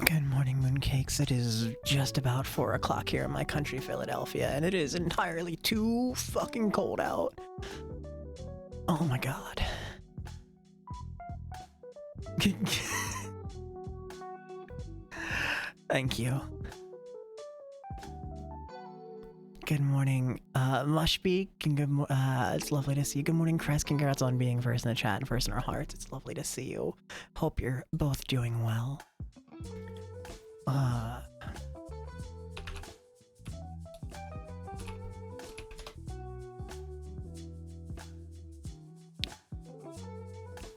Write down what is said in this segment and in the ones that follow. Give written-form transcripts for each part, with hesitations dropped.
Good morning, mooncakes. It is just about 4 o'clock here in my country, Philadelphia, and it is entirely too fucking cold out. Oh my god. Thank you. Good morning, Mushbeak, and it's lovely to see you. Good morning, Crest. Congrats on being first in the chat and first in our hearts. It's lovely to see you. Hope you're both doing well.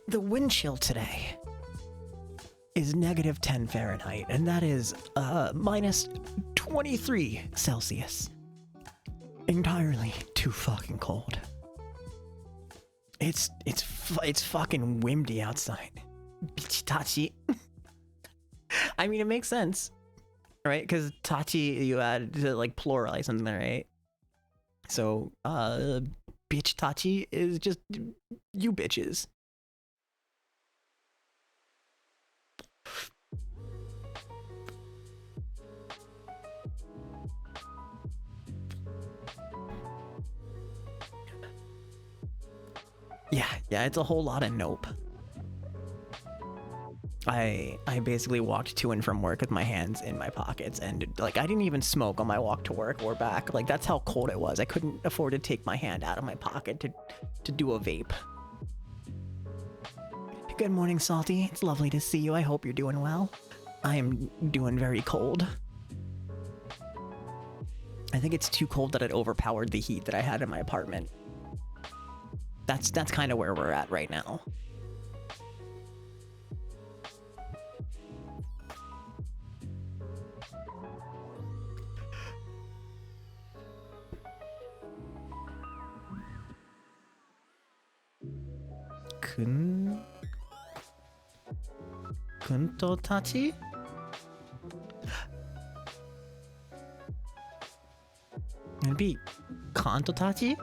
The wind chill today is -10 Fahrenheit, and that is minus 23 Celsius. Entirely too fucking cold. It's fucking windy outside. Tachi. I mean, it makes sense, right? Because tachi, you add to like pluralize something, right? So, bitch tachi is just you bitches. Yeah, it's a whole lot of nope. I basically walked to and from work with my hands in my pockets, and like I didn't even smoke on my walk to work or back. Like that's how cold it was. I couldn't afford to take my hand out of my pocket to do a vape. Good morning, Salty. It's lovely to see you. I hope you're doing well. I am doing very cold. I think it's too cold that it overpowered the heat that I had in my apartment. That's kind of where we're at right now. Kunto tachi? It'd be Kanto tachi?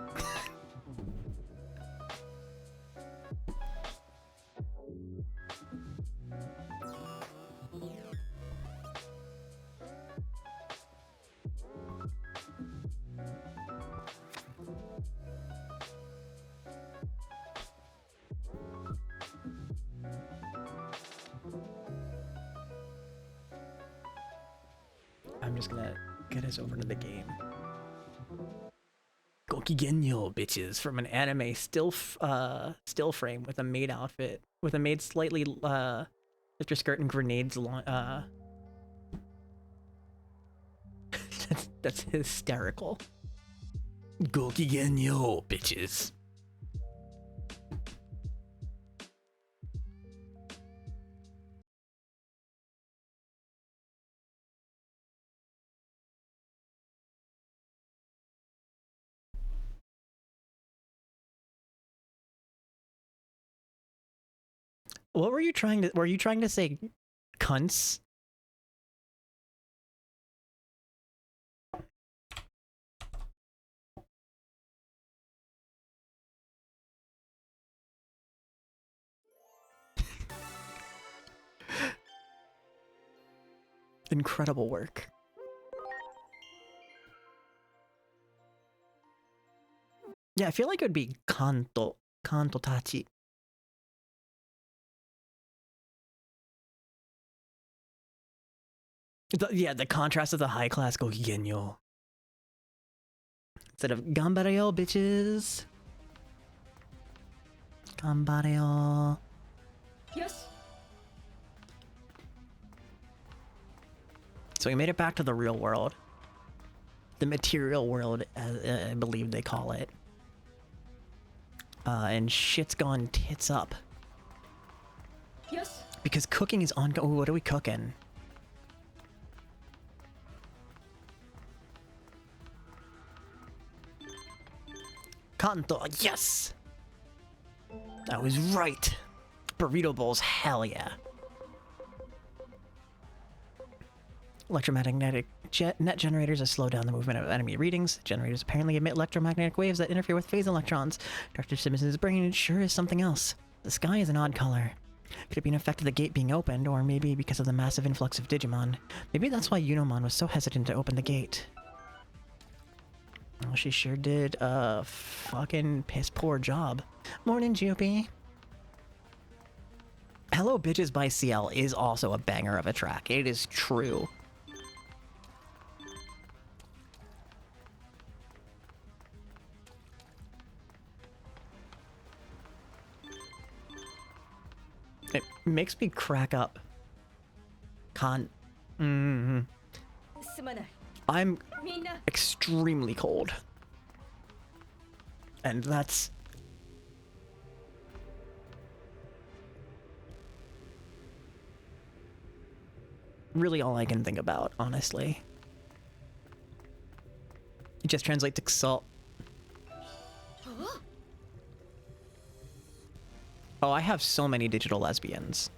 I'm just gonna get us over to the game. Gokigenyo, bitches, from an anime still frame with a maid outfit, with a maid slightly lifter skirt and grenades That's hysterical. Gokigenyo, bitches. What were you trying to? Were you trying to say cunts? Incredible work. Yeah, I feel like it would be kanto, kanto tachi. Yeah, the contrast of the high class gokigenyo. Instead of gambareo, bitches. Gambareo. Yes. So we made it back to the real world. The material world, I believe they call it. And shit's gone tits up. Yes. Because cooking is ongoing. What are we cooking? Kanto, yes! I was right. Burrito bowls, hell yeah. Electromagnetic net generators that slow down the movement of enemy readings. Generators apparently emit electromagnetic waves that interfere with phase electrons. Dr. Simmons' brain sure is something else. The sky is an odd color. Could it be an effect of the gate being opened, or maybe because of the massive influx of Digimon? Maybe that's why Unomon was so hesitant to open the gate. Well, she sure did a fucking piss poor job. Morning, GOP. Hello Bitches by CL is also a banger of a track. It is true. It makes me crack up. I'm extremely cold. And that's... really all I can think about, honestly. It just translates to salt. Oh, I have so many digital lesbians.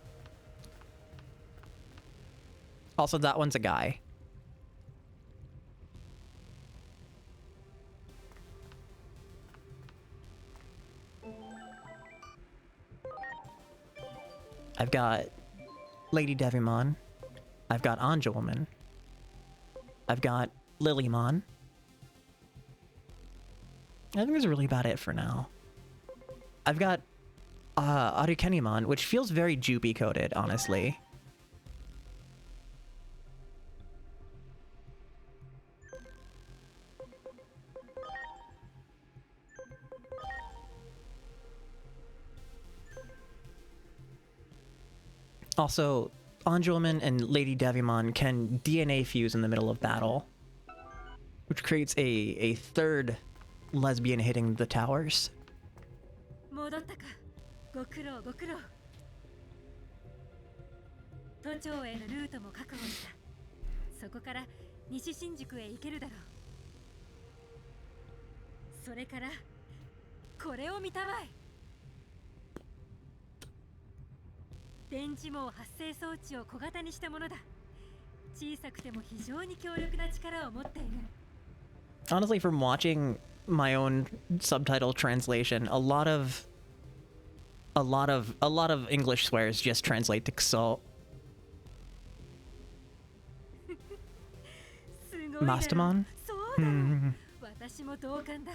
Also, that one's a guy. I've got Lady Devimon. I've got Anja Woman. I've got Lilymon. I think that's really about it for now. I've got Arukenimon, which feels very Jupy coded, honestly. Also, Angelman and Lady Devimon can DNA fuse in the middle of battle, which creates a third lesbian hitting the towers. 戻ったか。ご苦労ご苦労。都庁へのルートも確保した。そこから西新宿へ行けるだろう。それからこれを見たまえ。電磁網発生装置を小型にしたものだ。小さくても非常に強力な力を持っている。Honestly, from watching my own subtitle translation, a lot of English swears just translate to Xol. Mastamon? 私も同感だ。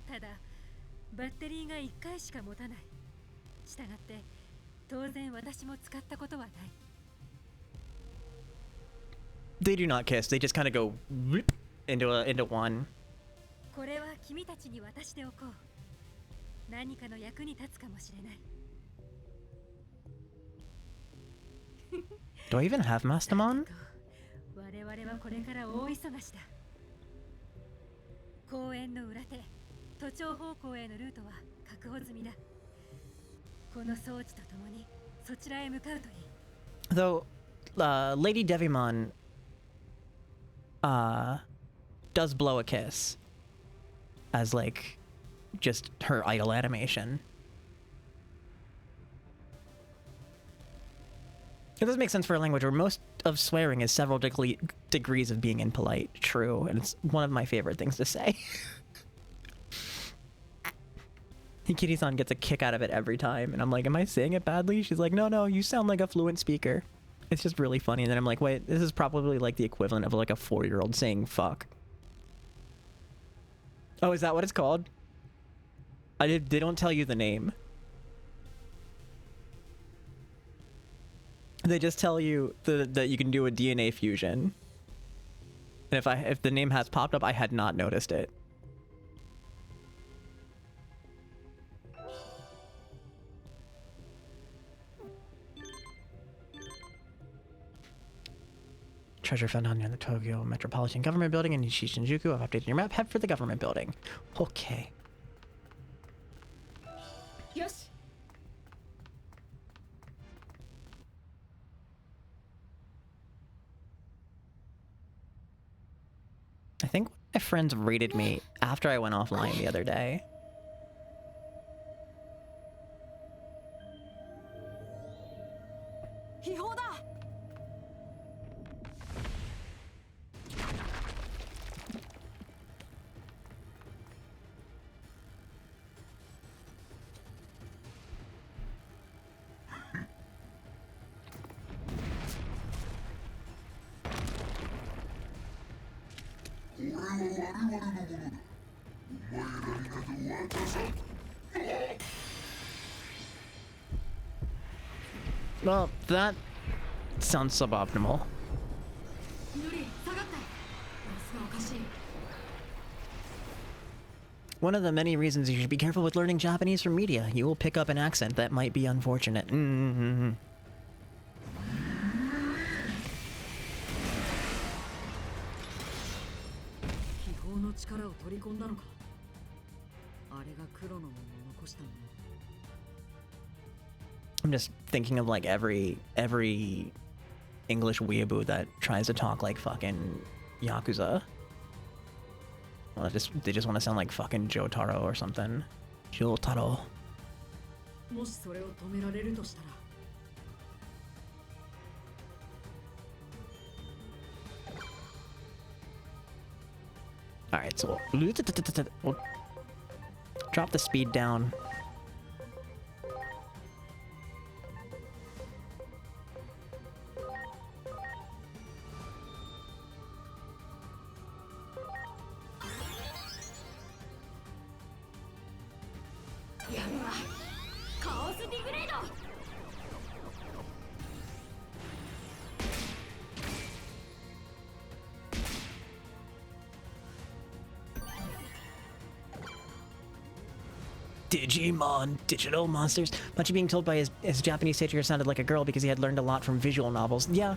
ただ、バッテリーが1回しか持たない。したがって、当然私も使ったことはない。They do not kiss. They just kind of go whoop into one. これは君たちに渡しておこう。何かの役に立つかもしれない。Do I even have Mastamon? 我々はこれから大忙しだ。公園の裏手、都庁方向へのルートは確保済みだ。この装置とともにそちらへ向かうといい。Though, Lady Devimon does blow a kiss as like just her idle animation. It does make sense for a language where most of swearing is several degrees of being impolite. True, and it's one of my favorite things to say. Hikiri-san gets a kick out of it every time, and I'm like, am I saying it badly? She's like, no, you sound like a fluent speaker. It's just really funny, and then I'm like, wait, this is probably like the equivalent of like a 4-year-old saying fuck. Oh, is that what it's called? They don't tell you the name. They just tell you that you can do a DNA fusion. And if the name has popped up, I had not noticed it. Treasure found on near the Tokyo Metropolitan Government Building in Shinjuku. I've updated your map. Head for the government building. Okay. Yes. I think my friends rated me after I went offline the other day. Well, that sounds suboptimal. One of the many reasons you should be careful with learning Japanese from media. You will pick up an accent that might be unfortunate. Mm-hmm. I'm just thinking of like every English weeaboo that tries to talk like fucking Yakuza. Well, they just want to sound like fucking Jotaro or something. Jotaro. Alright, so we'll drop the speed down. Digimon, digital monsters. Much being told by his Japanese teacher sounded like a girl because he had learned a lot from visual novels. Yeah,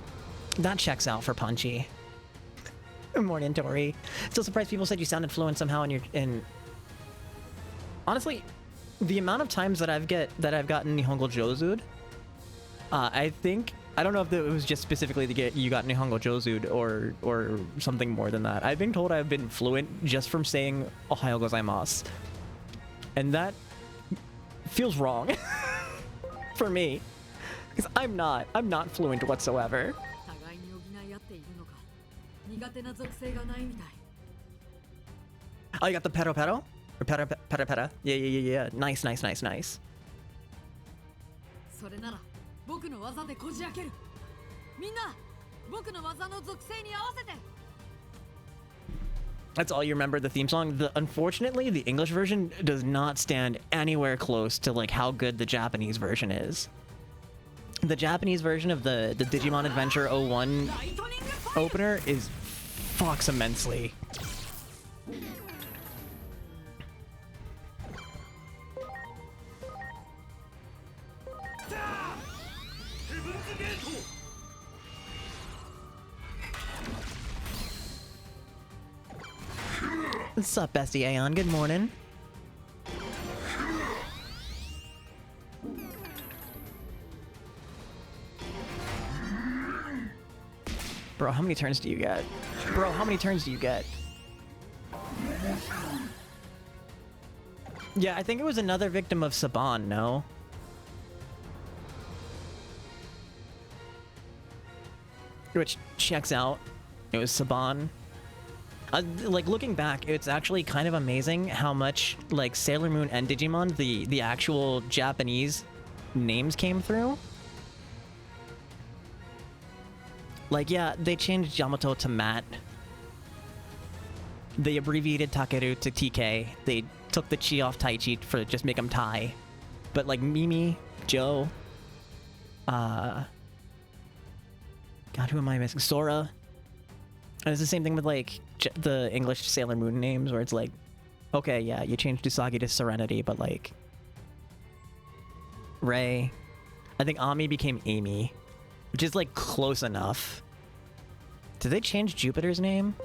that checks out for Punchy. Morning, Tori. Still surprised people said you sounded fluent somehow in honestly, the amount of times that I've gotten Nihongo Jozu'd, I don't know if it was just specifically to get you got Nihongo Jozu'd or something more than that. I've been told I've been fluent just from saying Ohayo gozaimasu. And that feels wrong for me, because I'm not fluent whatsoever. Oh, you got the pero pero? Or pera pera? Yeah. Nice. That's all you remember the theme song? Unfortunately, the English version does not stand anywhere close to like how good the Japanese version is. The Japanese version of the Digimon Adventure 01 opener is fucks immensely. What's up, bestie Aeon? Good morning. Bro, how many turns do you get? Bro, how many turns do you get? Yeah, I think it was another victim of Saban, no? Which checks out. It was Saban. Like, looking back, it's actually kind of amazing how much, like, Sailor Moon and Digimon, the actual Japanese names came through. Like, yeah, they changed Yamato to Matt. They abbreviated Takeru to TK. They took the Chi off Taichi for just make him Tai. But, like, Mimi, Joe, God, who am I missing? Sora. And it's the same thing with, like, the English Sailor Moon names, where it's like, okay, yeah, you changed Usagi to Serenity, but, like, Ray. I think Ami became Amy, which is, like, close enough. Did they change Jupiter's name?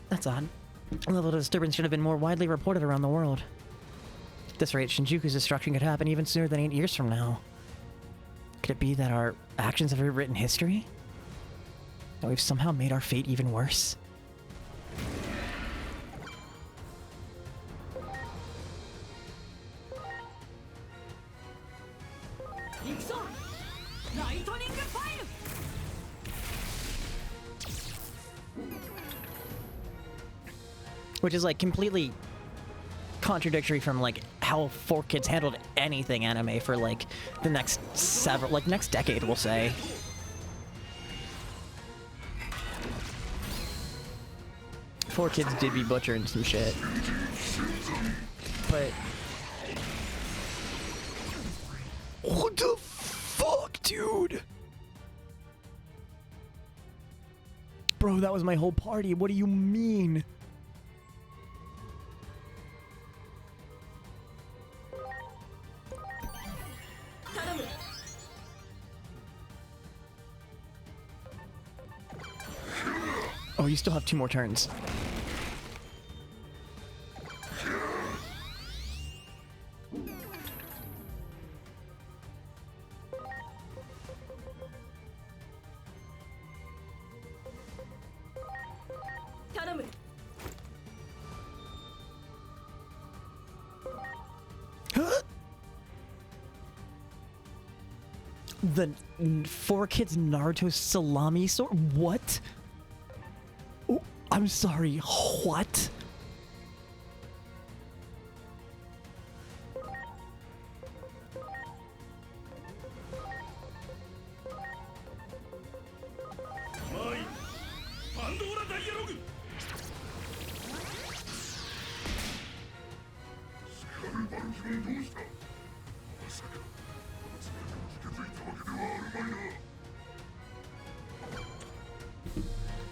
That's odd. A level of disturbance should have been more widely reported around the world. At this rate, Shinjuku's destruction could happen even sooner than 8 years from now. Could it be that our actions have rewritten history? That we've somehow made our fate even worse? Which is, like, completely contradictory from, like, how 4Kids handled anything anime for, like, the next next decade, we'll say. Four Kids did be butchering some shit. But... what the fuck, dude? Bro, that was my whole party. What do you mean? Oh, you still have 2 more turns. The 4Kids Naruto salami sword? What? Oh, I'm sorry, what?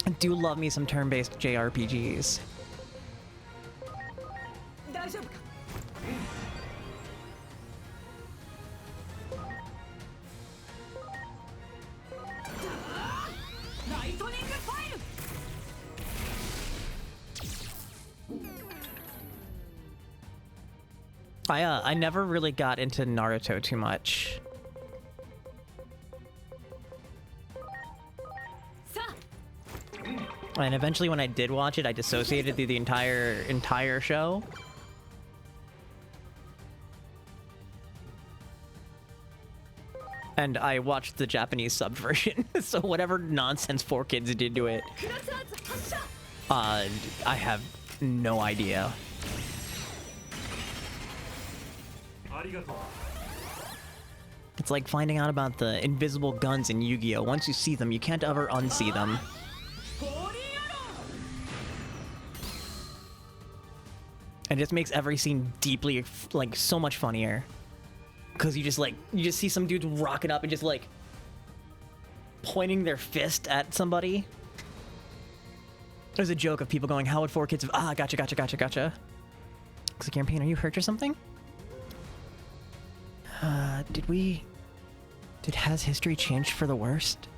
I do love me some turn-based JRPGs. I never really got into Naruto too much. And eventually when I did watch it, I dissociated through the entire show. And I watched the Japanese sub version, so whatever nonsense 4Kids did to it, I have no idea. It's like finding out about the invisible guns in Yu-Gi-Oh! Once you see them, you can't ever unsee them. And it just makes every scene deeply, like, so much funnier. Because you just see some dudes rocking up and just, like, pointing their fist at somebody. There's a joke of people going, how would 4 kids have... Ah, gotcha. Looks like you're in pain. Are you hurt or something? Has history changed for the worst?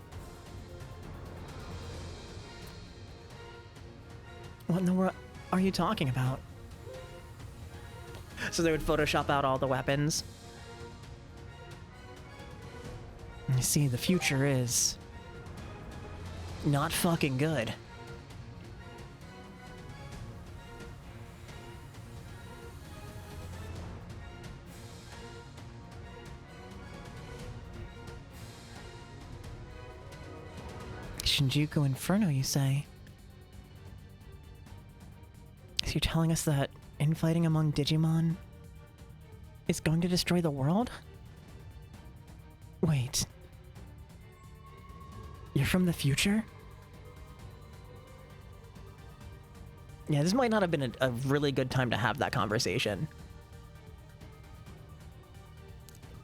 What in the world are you talking about? So they would Photoshop out all the weapons. You see, the future is not fucking good. Shinjuku Inferno, you say? So you're telling us that infighting among Digimon is going to destroy the world? Wait. You're from the future? Yeah, this might not have been a really good time to have that conversation.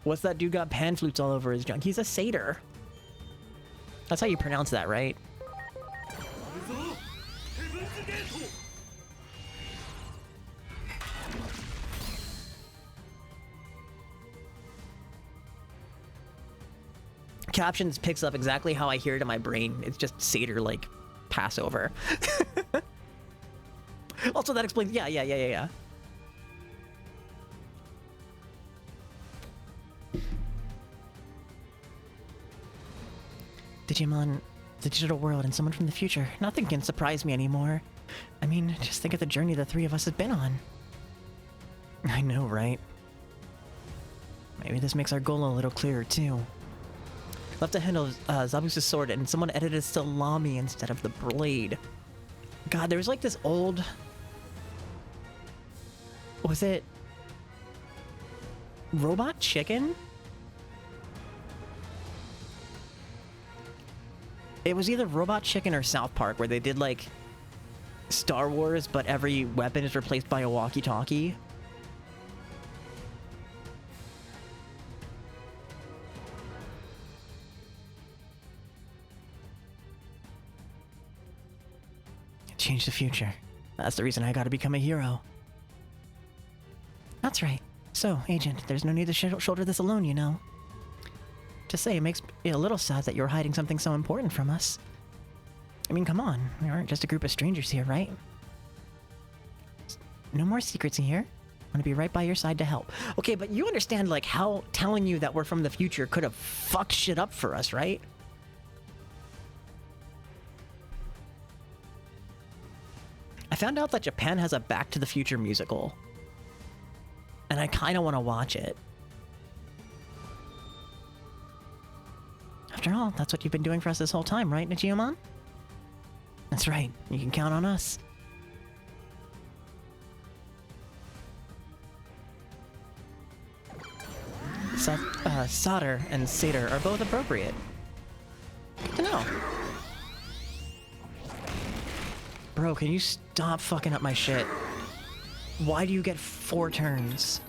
What's that dude got pan flutes all over his junk? He's a satyr. That's how you pronounce that, right? Captions picks up exactly how I hear it in my brain. It's just satyr, like, Passover. Also, that explains... Yeah. Digimon, the digital world, and someone from the future. Nothing can surprise me anymore. I mean, just think of the journey the 3 of us have been on. I know, right? Maybe this makes our goal a little clearer, too. Left to handle Zabu's sword, and someone edited salami instead of the blade. God, there was like this old... Was it... Robot Chicken? It was either Robot Chicken or South Park, where they did, like, Star Wars, but every weapon is replaced by a walkie-talkie. Change the future. That's the reason I gotta become a hero. That's right. So, Agent, there's no need to shoulder this alone, you know. To say, it makes me a little sad that you're hiding something so important from us. I mean, come on. We aren't just a group of strangers here, right? No more secrets in here. I'm gonna be right by your side to help. Okay, but you understand, like, how telling you that we're from the future could have fucked shit up for us, right? I found out that Japan has a Back to the Future musical. And I kind of want to watch it. After all, that's what you've been doing for us this whole time, right, Nijiomon? That's right. You can count on us. Solder and Satyr are both appropriate. Good to know. Bro, can you stop fucking up my shit? Why do you get 4 turns?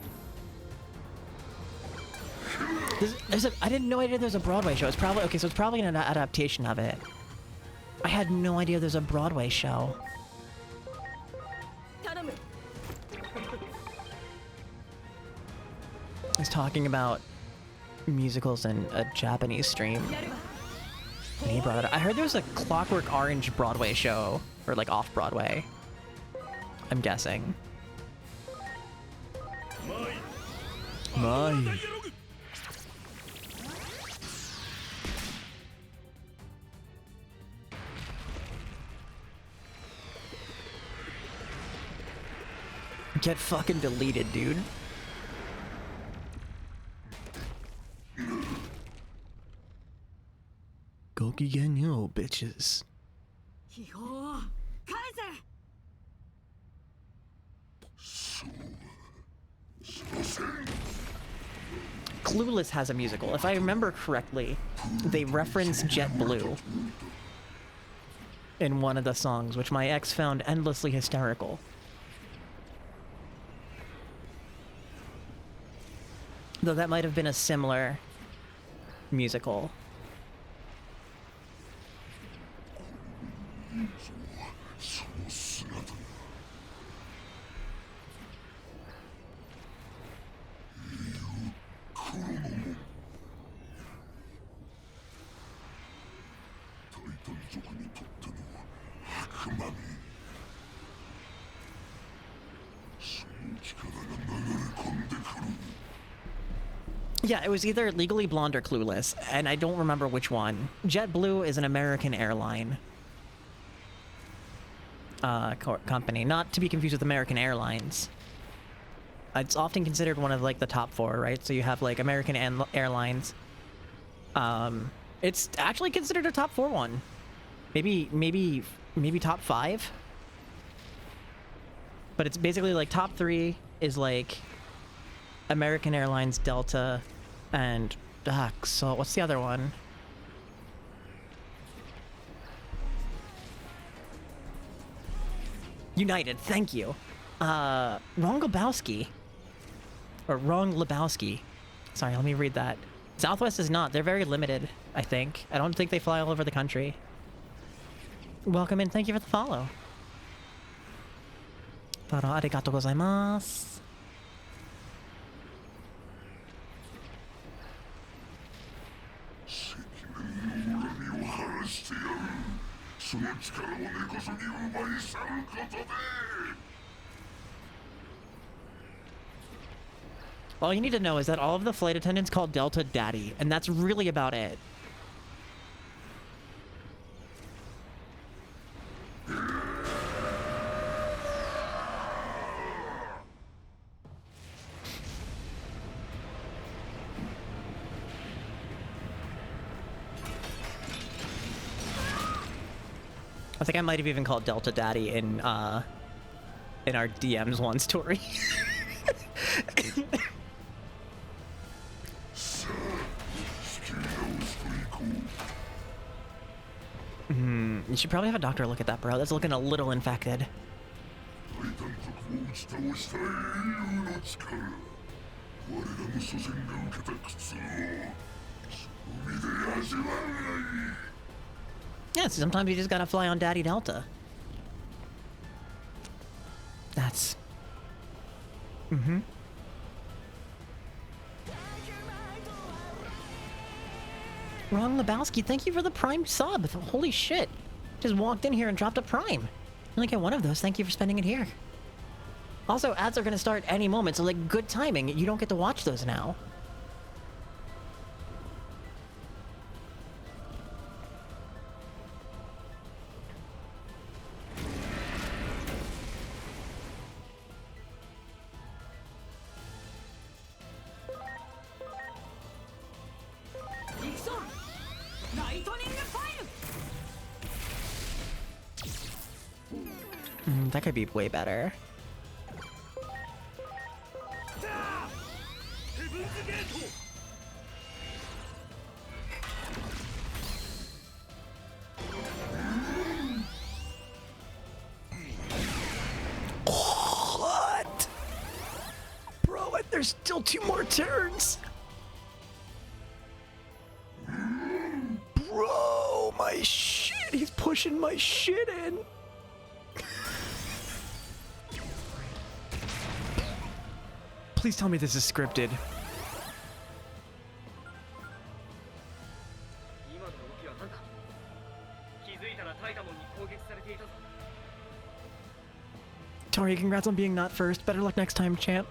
I didn't know there's a Broadway show. It's probably... Okay, so it's probably an adaptation of it. I had no idea there's a Broadway show. I was talking about musicals in a Japanese stream. And he brought it up. I heard there was a Clockwork Orange Broadway show. Or like off-Broadway. I'm guessing. My. Get fucking deleted, dude. Gokigenyo, bitches. Clueless has a musical. If I remember correctly, they reference JetBlue in one of the songs, which my ex found endlessly hysterical. Though that might have been a similar musical. Yeah, it was either Legally Blonde or Clueless, and I don't remember which one. JetBlue is an American airline company, not to be confused with American Airlines. It's often considered one of like the top four, right? So you have like American Airlines. It's actually considered a top four one, maybe top five. But it's basically like top three is like American Airlines, Delta, and so what's the other one? United, thank you. Wrong Lebowski. Or Wrong Lebowski. Sorry, let me read that. Southwest is not. They're very limited, I think. I don't think they fly all over the country. Welcome in, thank you for the follow. Arigatou gozaimasu. All you need to know is that all of the flight attendants call Delta Daddy, and that's really about it. I think I might have even called Delta Daddy in our DMs one story. You should probably have a doctor look at that, bro. That's looking a little infected. Yeah, sometimes you just gotta fly on Daddy Delta. That's... Ron Lebowski, thank you for the Prime sub. Holy shit. Just walked in here and dropped a Prime. You only get one of those. Thank you for spending it here. Also, ads are gonna start any moment, so like, good timing. You don't get to watch those now. That could be way better. What? Bro, there's still 2 more turns. Bro, my shit. He's pushing my shit in. Please tell me this is scripted. Tori, congrats on being not first. Better luck next time, champ.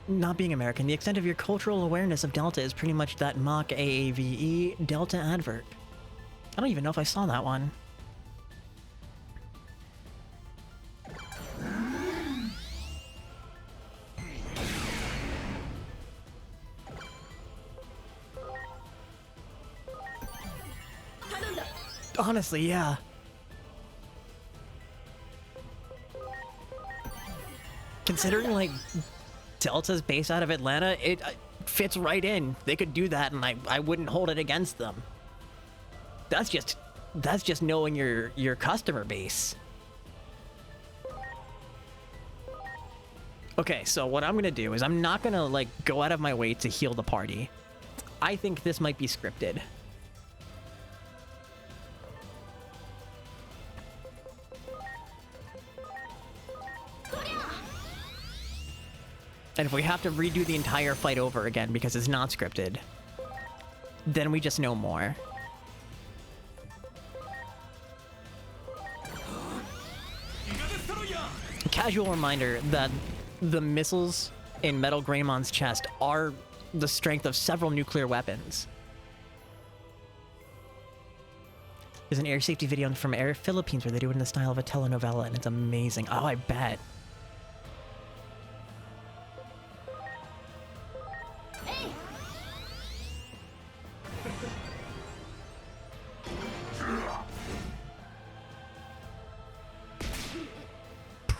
Not being American, the extent of your cultural awareness of Delta is pretty much that mock AAVE Delta advert. I don't even know if I saw that one. Honestly, yeah. Considering, like, Delta's based out of Atlanta, it fits right in. They could do that and I wouldn't hold it against them. That's just knowing your customer base. Okay, so what I'm gonna do is I'm not gonna like go out of my way to heal the party. I think this might be scripted. And if we have to redo the entire fight over again because it's not scripted, then we just know more. Casual reminder that the missiles in Metal Greymon's chest are the strength of several nuclear weapons. There's an air safety video from Air Philippines where they do it in the style of a telenovela, and it's amazing. Oh, I bet.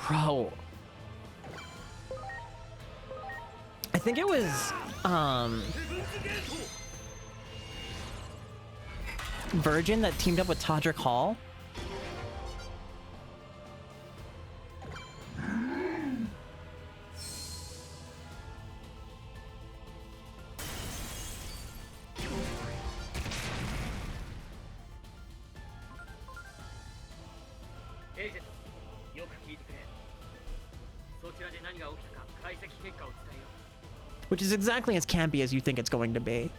Bro. I think it was, Virgin that teamed up with Todrick Hall. Which is exactly as campy as you think it's going to be.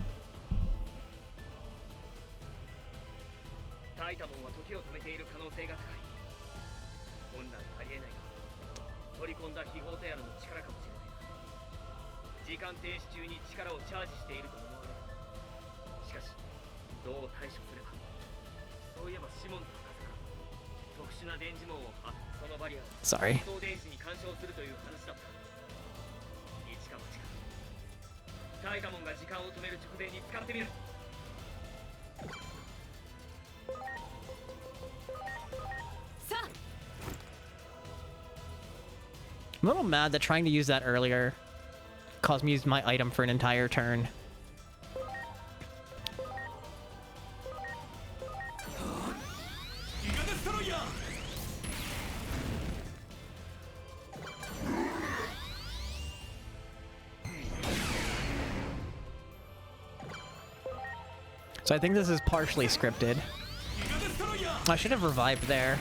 Sorry. I'm a little mad that trying to use that earlier caused me to use my item for an entire turn. So I think this is partially scripted. I should have revived there.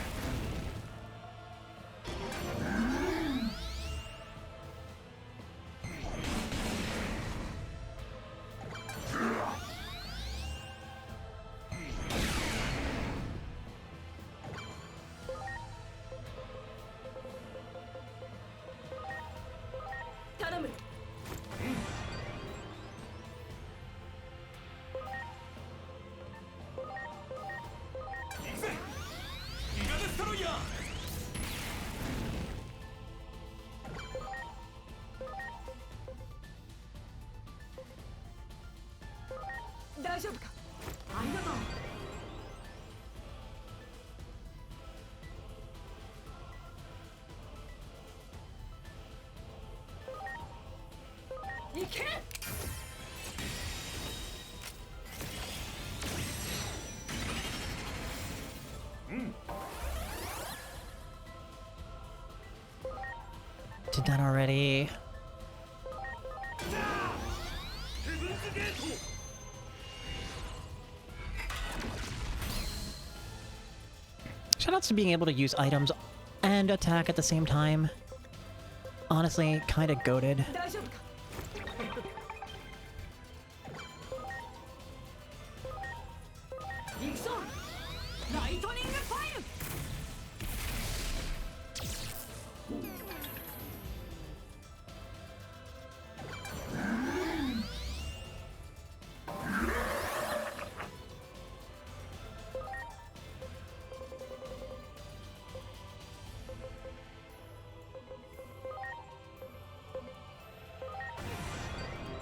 Did that already. Shoutouts to being able to use items and attack at the same time. Honestly, kinda goated.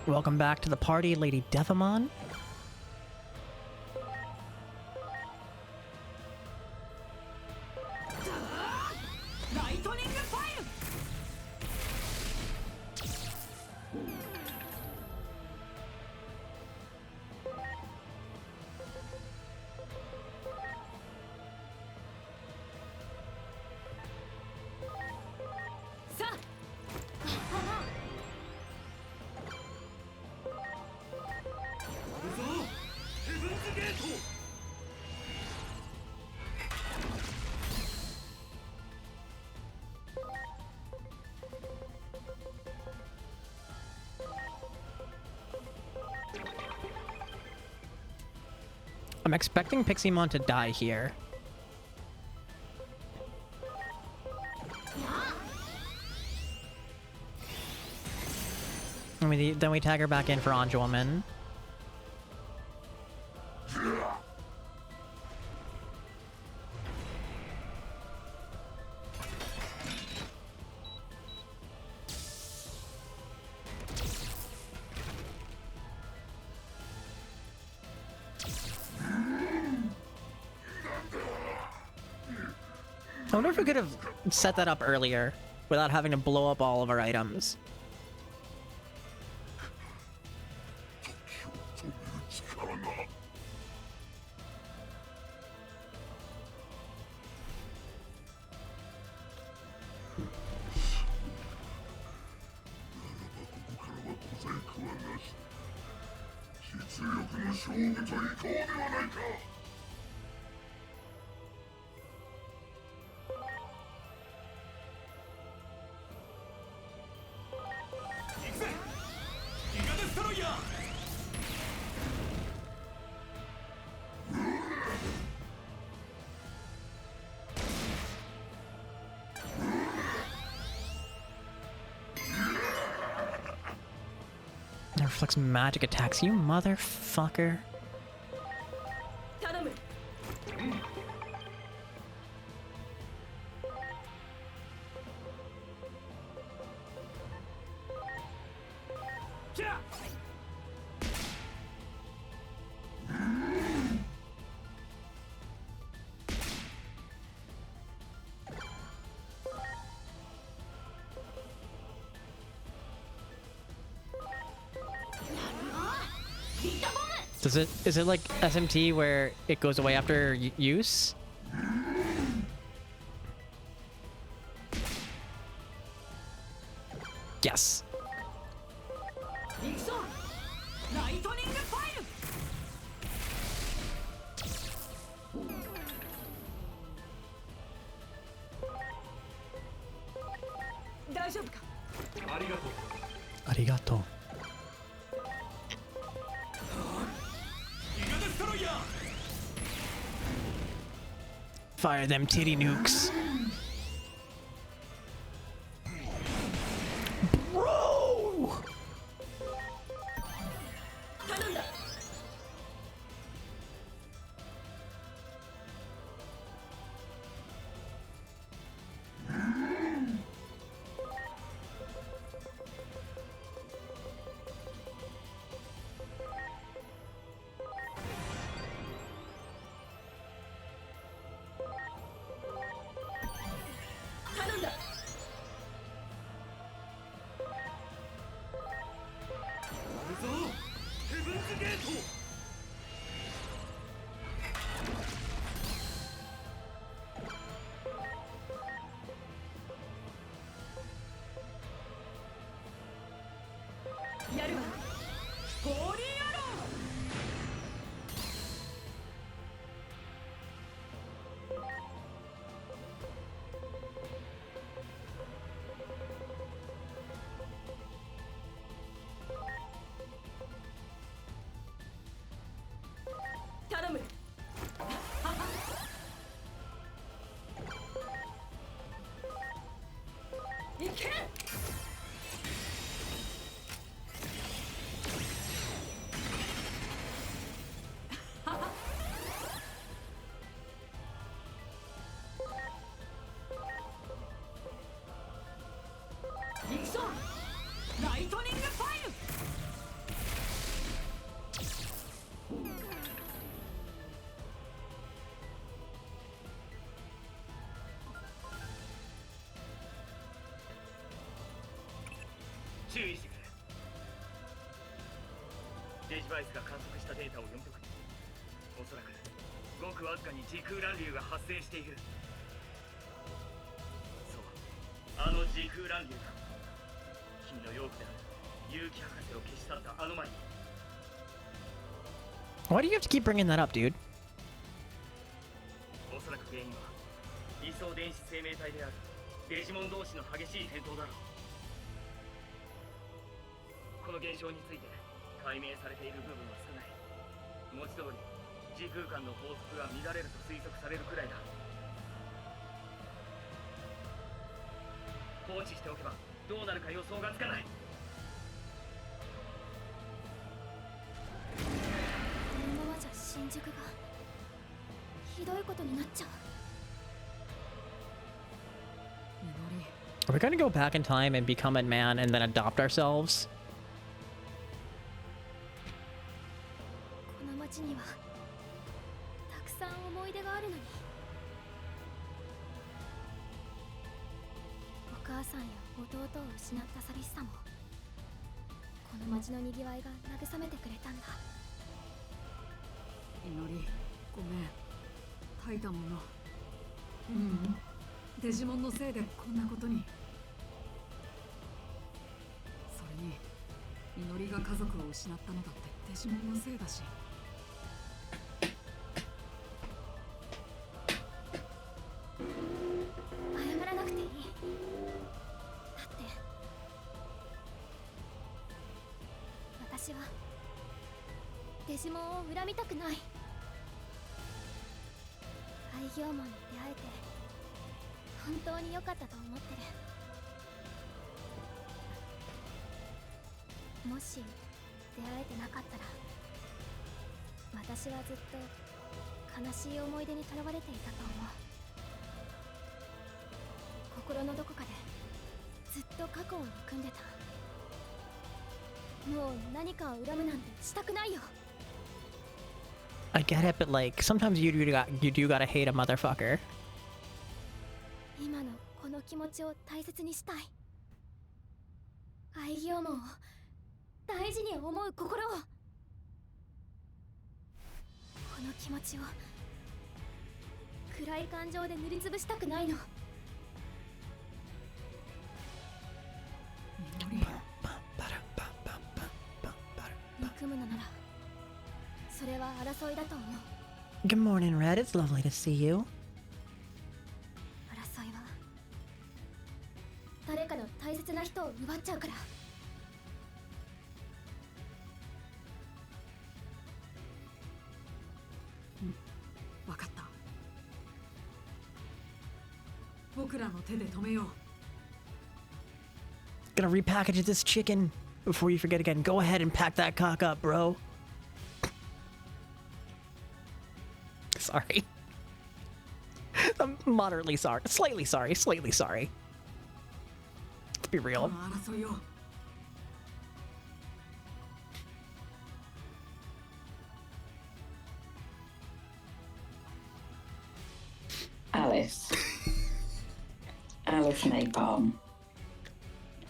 Welcome back to the party, Lady Deathamon. I'm expecting Piximon to die here. And then we tag her back in for Anjuaman. I wonder if we could have set that up earlier without having to blow up all of our items. Reflects magic attacks, you motherfucker. Is it like SMT where it goes away after use? Yes. Arigato. Fire them titty nukes. Bro!注意してくれ。デジバイスが観測したデータを読み解く。おそらくごくわずかに時空乱流が発生している。そう、あの時空乱流だ。君の養父である結城博士を消し去ったあの前に。Why do you have to keep bringing that up, dude? おそらく原因は理想電子生命体であるデジモン同士の激しい戦闘だろう。この現象について解明されている部分は少ない。文字通り時空間の法則が乱れると推測されるくらいだ。放置しておけばどうなるか予想がつかない。このままじゃ新宿がひどいことになっちゃう。 Are we gonna go back in time and become a man and then adopt ourselves? この町にはたくさん思い出があるのに。お母さんや弟を失った寂しさもこの町のにぎわいが慰めてくれたんだ。祈り、ごめん。タイタンもの。デジモンのせいでこんなことに。それに祈りが家族を失ったのだってデジモンのせいだし。謝らなくていい。だって私はデジモンを恨みたくない。愛行門に出会えて本当に良かったと思ってる。もし出会えてなかったら私はずっと悲しい思い出にとらわれていたと思う。心のどこかでずっと過去を憎んでた。もう何かを恨むなんてしたくないよ。 I get it, but like sometimes you do gotta hate a motherfucker. 今のこの気持ちを大切にしたい。愛義門を大事に思う心を。この気持ちを暗い感情で塗りつぶしたくないの。憎むのならそれは争いだと思う。 Good morning, Red. It's lovely to see you. 争いは誰かの大切な人を奪っちゃうから。わかった。僕らの手で止めよう。 Gonna repackage this chicken before you forget again. Go ahead and pack that cock up, bro. Sorry. I'm moderately sorry. Slightly sorry. Slightly sorry. Let's be こ real. の争いを。 Alice. Alice Napalm.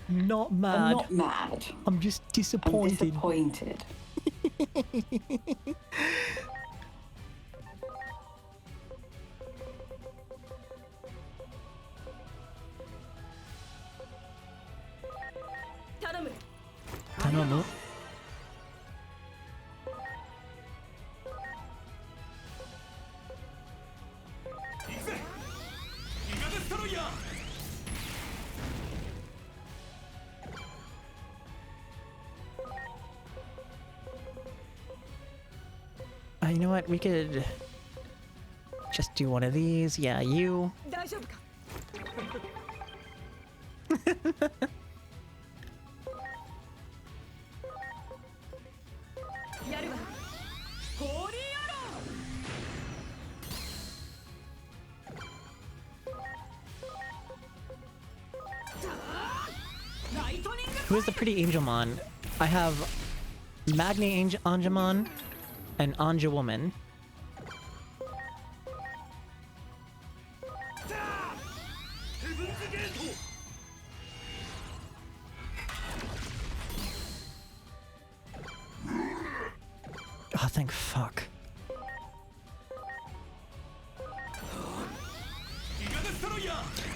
Not I'm mad. not mad. I'm just I'm disappointed. disappointed. Tanomu. You know what? We could just do one of these. Yeah, you. 大丈夫か。やるわ。ホーリーアロー。ライトニング。 Who is the pretty Angelmon? I have Magni Angemon and Anja Woman. Oh, thank fuck.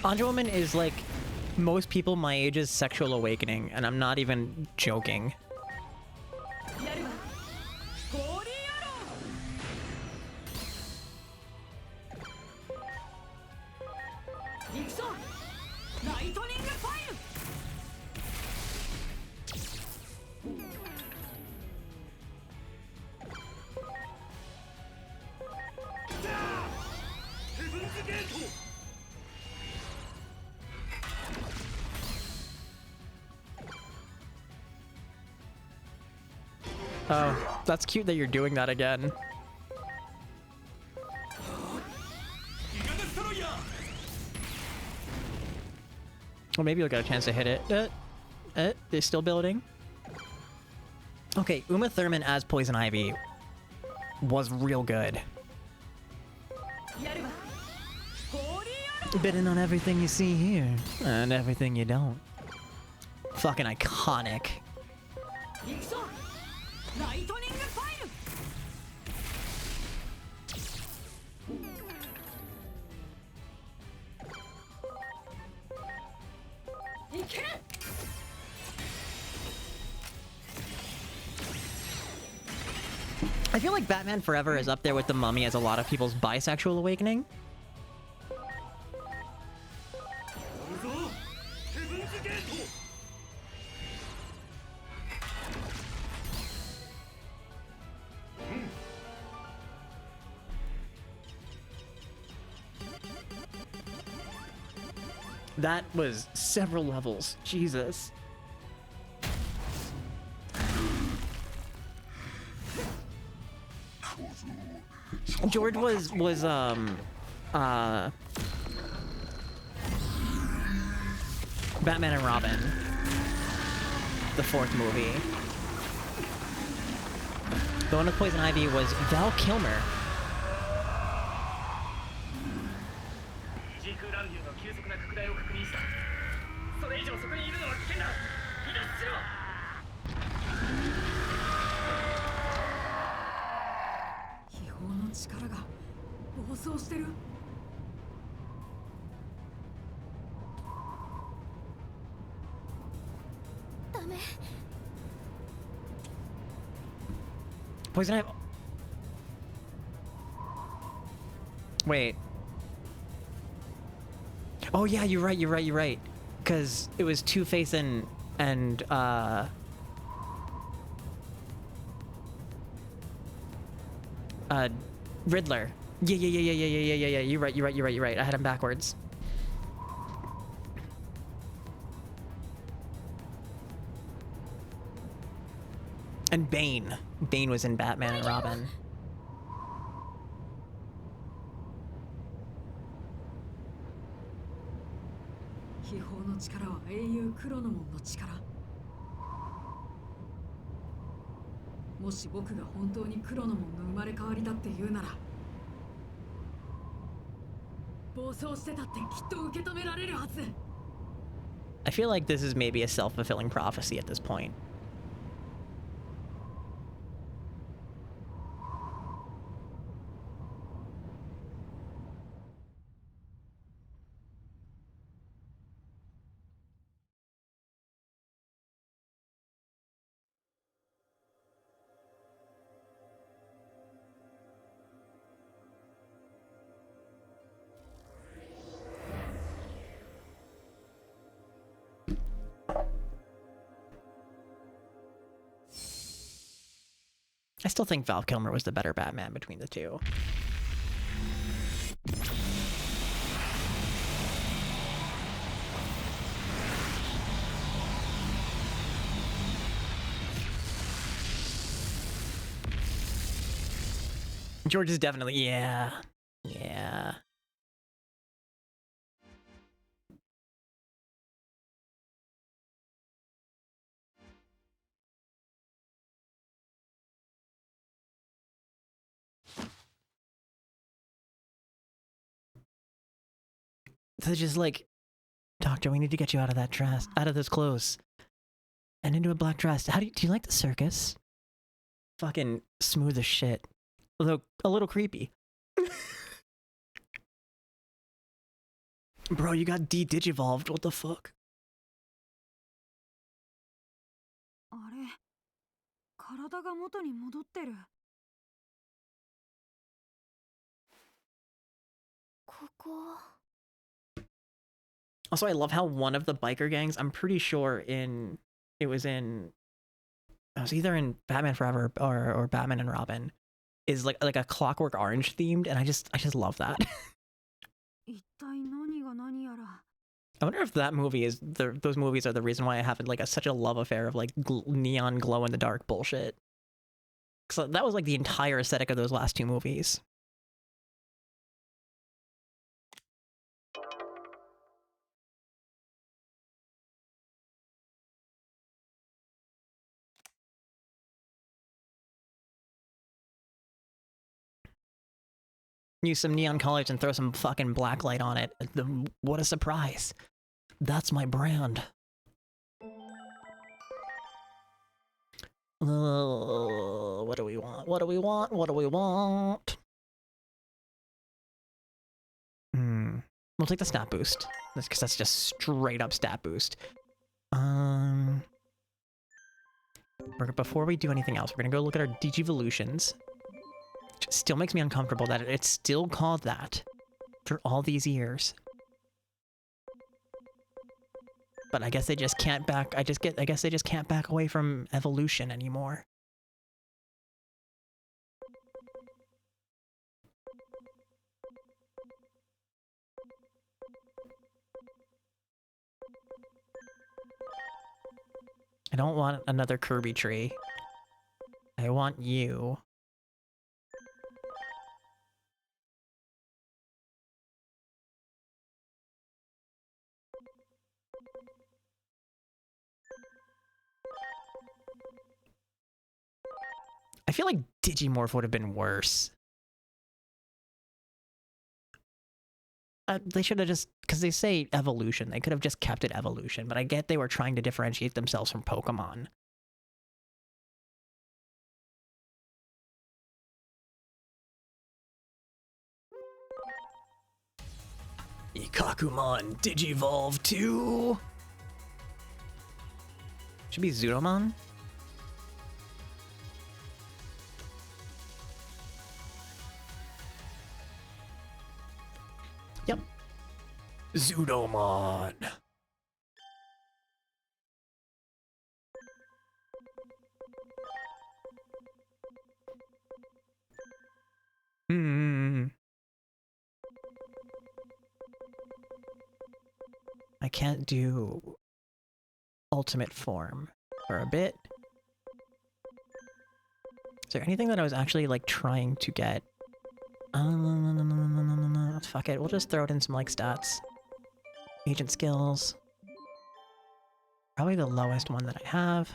Anja Woman is like most people my age's sexual awakening, and I'm not even joking. やるわ。ホーリーアロー。行くぞ。ライトニングファイル。 こ Oh, that's cute that you're doing that again. Well, maybe you'll get a chance to hit it. They're still building. Okay, Uma Thurman as Poison Ivy was real good. Bidding on everything you see here and everything you don't. Fucking iconic. I feel like Batman Forever is up there with The Mummy as a lot of people's bisexual awakening. That was several levels. Jesus. George was Batman and Robin, the fourth movie. The one with Poison Ivy was Val Kilmer. Poison Ivy. Wait. Oh yeah, you're right. Because it was Two-Face and Riddler. Yeah. You're right. I had him backwards. And Bane. Bane was in Batman and Robin. I feel like this is maybe a self-fulfilling prophecy at this point. I still think Val Kilmer was the better Batman between the two. George is definitely, yeah. So just like, Doctor, we need to get you out of that dress, out of those clothes, and into a black dress. Do you like the circus? Fucking smooth as shit, although a little creepy. Bro, you got de-digivolved. What the fuck? Also, I love how one of the biker gangs, I'm pretty sure it was either in Batman Forever or Batman and Robin, is like a Clockwork Orange themed, and I just love that. 一体何が何やら。 I wonder if that movie is those movies are the reason why I have like such a love affair of like neon glow in the dark bullshit. So that was like the entire aesthetic of those last two movies. Use some neon colors and throw some fucking black light on it. What a surprise. That's my brand. What do we want? What do we want? What do we want? We'll take the stat boost. That's because that's just straight up stat boost. Before we do anything else, we're gonna go look at our Digivolutions. It still makes me uncomfortable that it's still called that for all these years. But I guess they just can't back. I guess they just can't back away from evolution anymore. I don't want another Kirby tree. I want you. I feel like Digimorph would have been worse. They should have just, because they say evolution, they could have just kept it evolution, but I get they were trying to differentiate themselves from Pokemon. Ikakumon Digivolve 2! Should be Zudomon? Yep. Zudomon. I can't do ultimate form for a bit. Is there anything that I was actually like trying to get? Fuck it, we'll just throw it in some like stats. Agent skills. Probably the lowest one that I have.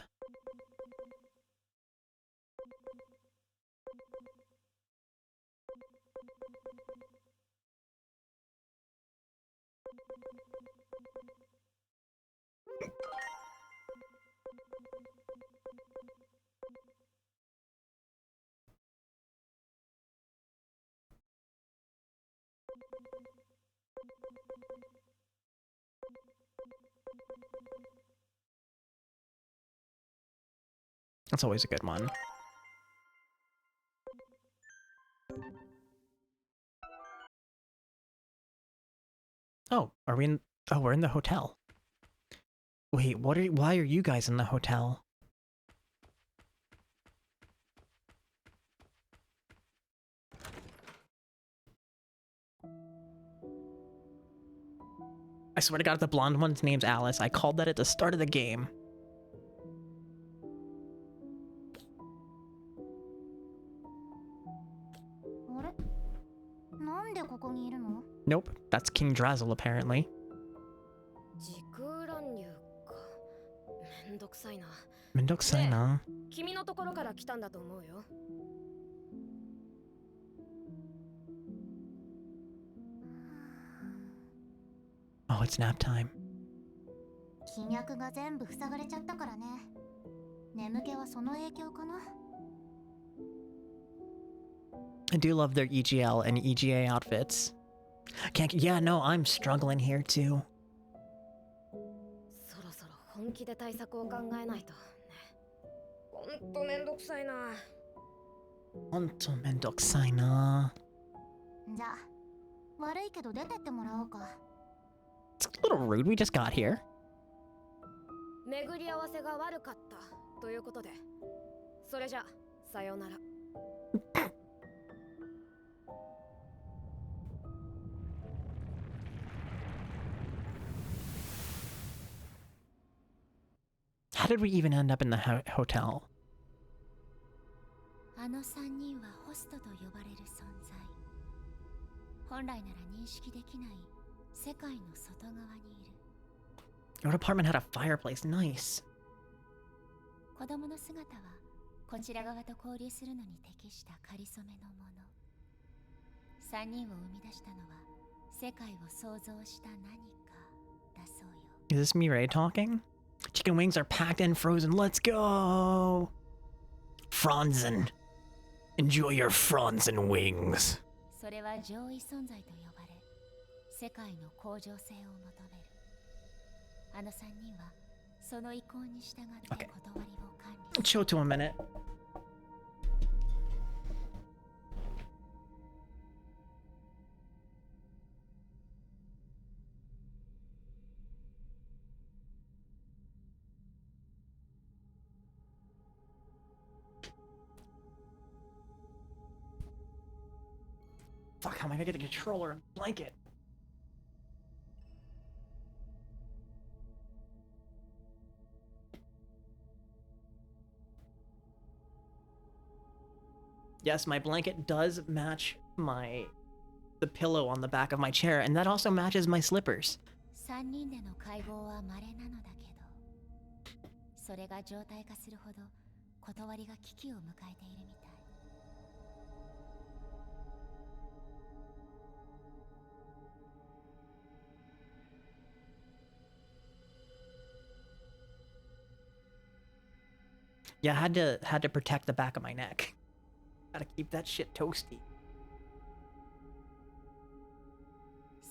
That's always a good one. Oh, are we in... Oh, we're in the hotel. Wait, why are you guys in the hotel? I swear to God, the blonde one's name's Alice. I called that at the start of the game. Nope, that's King Drazzle apparently. Mendokusai na. Oh, it's nap time. I do love their EGL and EGA outfits. Yeah, no, I'm struggling here too. Honto mendokusai na. It's a little rude, we just got here. How did we even end up in the hotel? あの3人はホストと呼ばれる存在。本来なら認識できない世界の外側にいる。Your apartment had a fireplace. Nice. 子供の姿はこちら側と交流するのに適した仮初めのもの。3人を生み出したのは世界を創造した何かだそうよ。Is this Mireille talking? Chicken wings are packed and frozen. Let's go! Franzen. Enjoy your Franzen wings. それは上位存在と呼ばれ、世界の向上性を求める。あの3人はその意向に従って断りを管理。Chill to a minute. Fuck, how am I gonna get the controller and blanket? Yes, my blanket does match the pillow on the back of my chair, and that also matches my slippers. 3人での会合は稀なのだけど、それが常態化するほど断りが危機を迎えているみたい。Yeah, I had to protect the back of my neck. Gotta keep that shit toasty.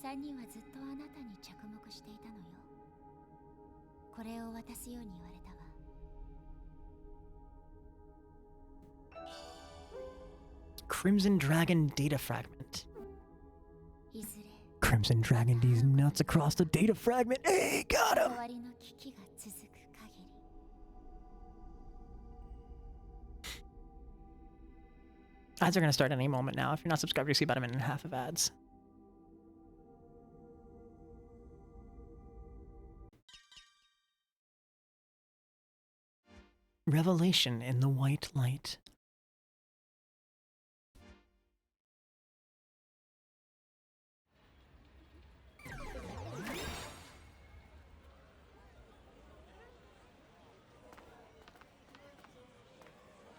3人はずっとあなたに着目していたのよ。これを渡すように言われたわ。Crimson Dragon data fragment. いずれ Crimson Dragon these nuts across the data fragment. Hey, got him! 終わりの危機が続く限り。Ads are gonna start any moment now. If you're not subscribed, you'll see about a minute and a half of ads. Revelation in the white light.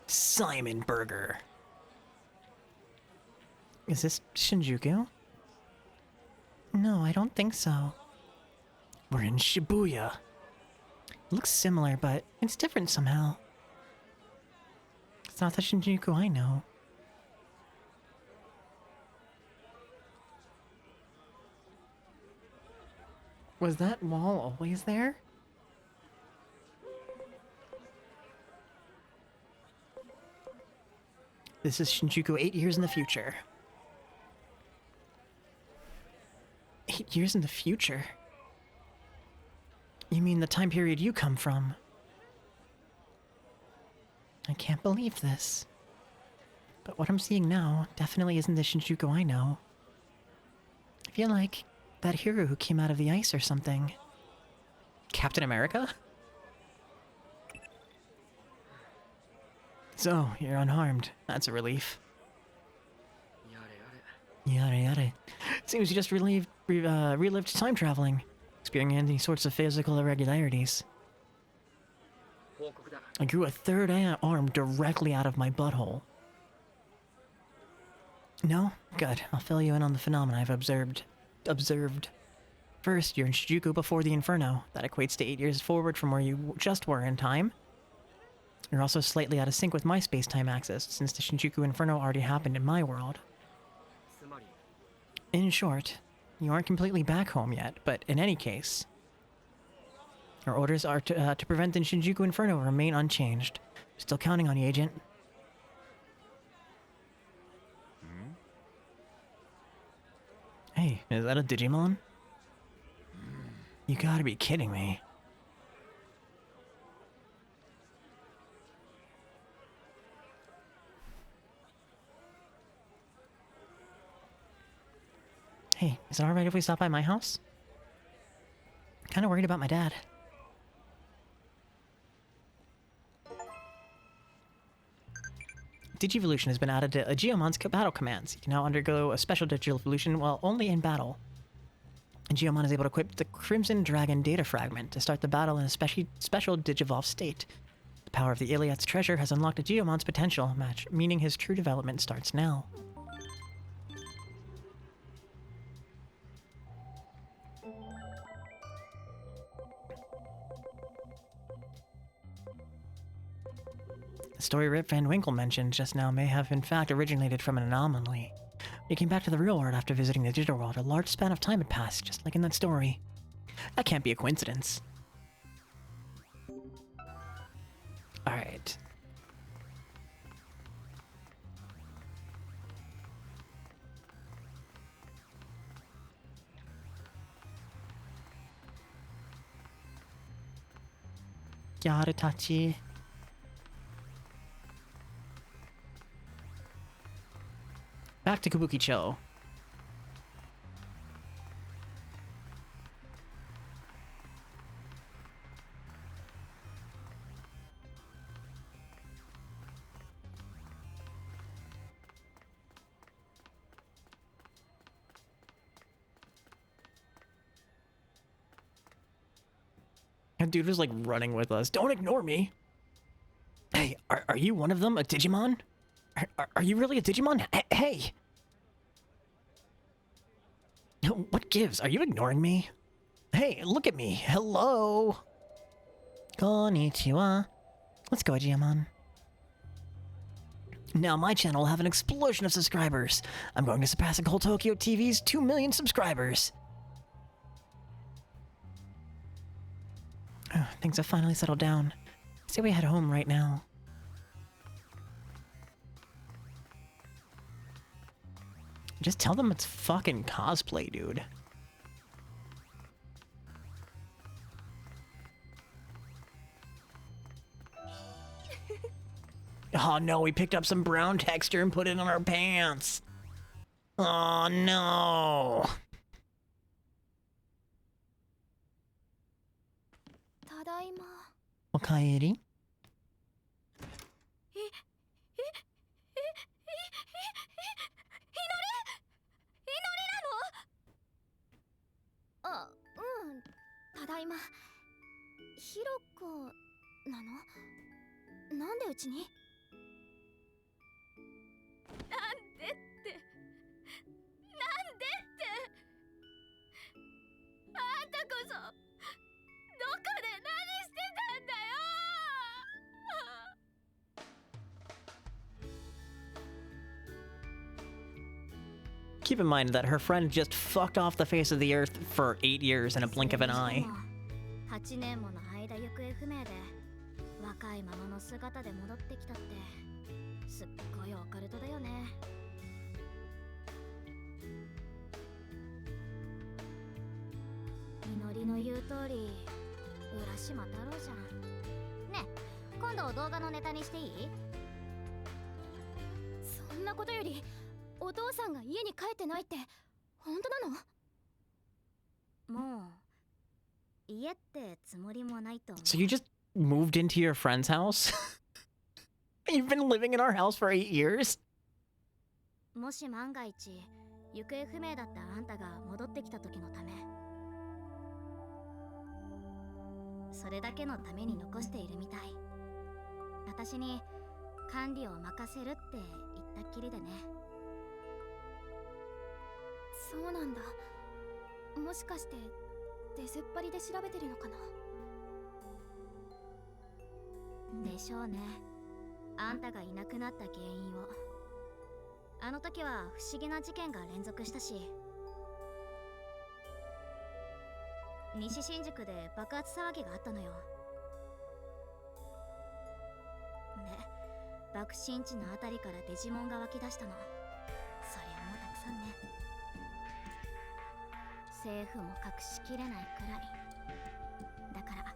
Simon Burger. Is this Shinjuku? No, I don't think so. We're in Shibuya. It looks similar, but it's different somehow. It's not the Shinjuku I know. Was that wall always there? This is Shinjuku 8 years in the future. 8 years in the future? You mean the time period you come from? I can't believe this. But what I'm seeing now definitely isn't the Shinjuku I know. I feel like that hero who came out of the ice or something. Captain America? So, you're unharmed. That's a relief. Yada yada. Seems you just relived time traveling, experiencing any sorts of physical irregularities. I grew a third arm directly out of my butthole. No? Good. I'll fill you in on the phenomena I've observed. First, you're in Shinjuku before the Inferno. That equates to 8 years forward from where you just were in time. You're also slightly out of sync with my space-time axis, since the Shinjuku Inferno already happened in my world. In short, you aren't completely back home yet, but in any case, our orders are to prevent the Shinjuku Inferno remain unchanged. Still counting on you, Agent. Hey, is that a Digimon? You gotta be kidding me. Hey, is it alright if we stop by my house? Kinda worried about my dad. Digivolution has been added to Geomon's battle commands. You can now undergo a special Digivolution while only in battle. And Geomon is able to equip the Crimson Dragon data fragment to start the battle in a special Digivolve state. The power of the Iliad's treasure has unlocked a Geomon's potential match, meaning his true development starts now. The story Rip Van Winkle mentioned just now may have in fact originated from an anomaly. When he came back to the real world after visiting the digital world, a large span of time had passed, just like in that story. That can't be a coincidence. Alright. Yaritachi. Back to Kabukicho. That dude was like running with us. Don't ignore me. Hey, are you one of them? A Digimon? Are you really a Digimon? Hey! What gives? Are you ignoring me? Hey, look at me. Hello! Konnichiwa. Let's go, Digimon. Now my channel will have an explosion of subscribers. I'm going to surpass Gold Tokyo TV's 2 million subscribers. Things have finally settled down. Say we head home right now. Just tell them it's fucking cosplay, dude. Oh no, we picked up some brown texture and put it on our pants. Oh no. ただいま。おかえり。あ、うん。ただいま。ひろこなの？なんでうちに？なんでって。なんでって。あんたこそどこで何してたんだよ。 Keep in mind that her friend just fucked off the face of the earth for 8 years in a blink of an eye. 8年もの間行方不明で若いままの姿で戻ってきたってすっごいオカルトだよね。みのりの言う通り浦島太郎じゃん。ねえ、今度動画のネタにしていい？そんなことよりお父さんが家に帰ってないって本当なの？もう家ってつもりもないと思う。 So you just moved into your friend's house? You've been living in our house for 8 years? もし万が一行方不明だったあんたが戻ってきた時のため、それだけのために残しているみたい。私に管理を任せるって言ったっきりでね。そうなんだ。もしかして出ずっぱりで調べてるのかな。でしょうね。あんたがいなくなった原因を。あの時は不思議な事件が連続したし、西新宿で爆発騒ぎがあったのよ。で、爆心地のあたりからデジモンが湧き出したの。そりゃもうたくさんね。政府も隠しきれないくらいだから、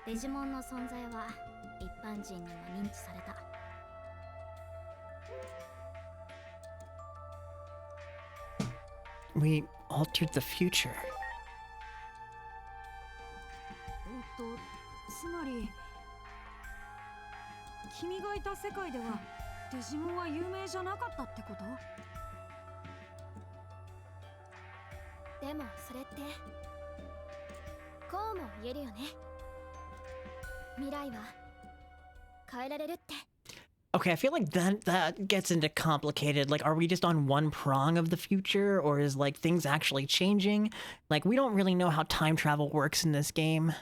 デジモンの存在は一般人にも認知された。We altered the future. つまり君がいた世界ではデジモンは有名じゃなかったってこと？でもそれってこうも言えるよね。未来は変えられるって。 Okay, I feel like that gets into complicated. Like, are we just on one prong of the future, or is like things actually changing? Like, we don't really know how time travel works in this game.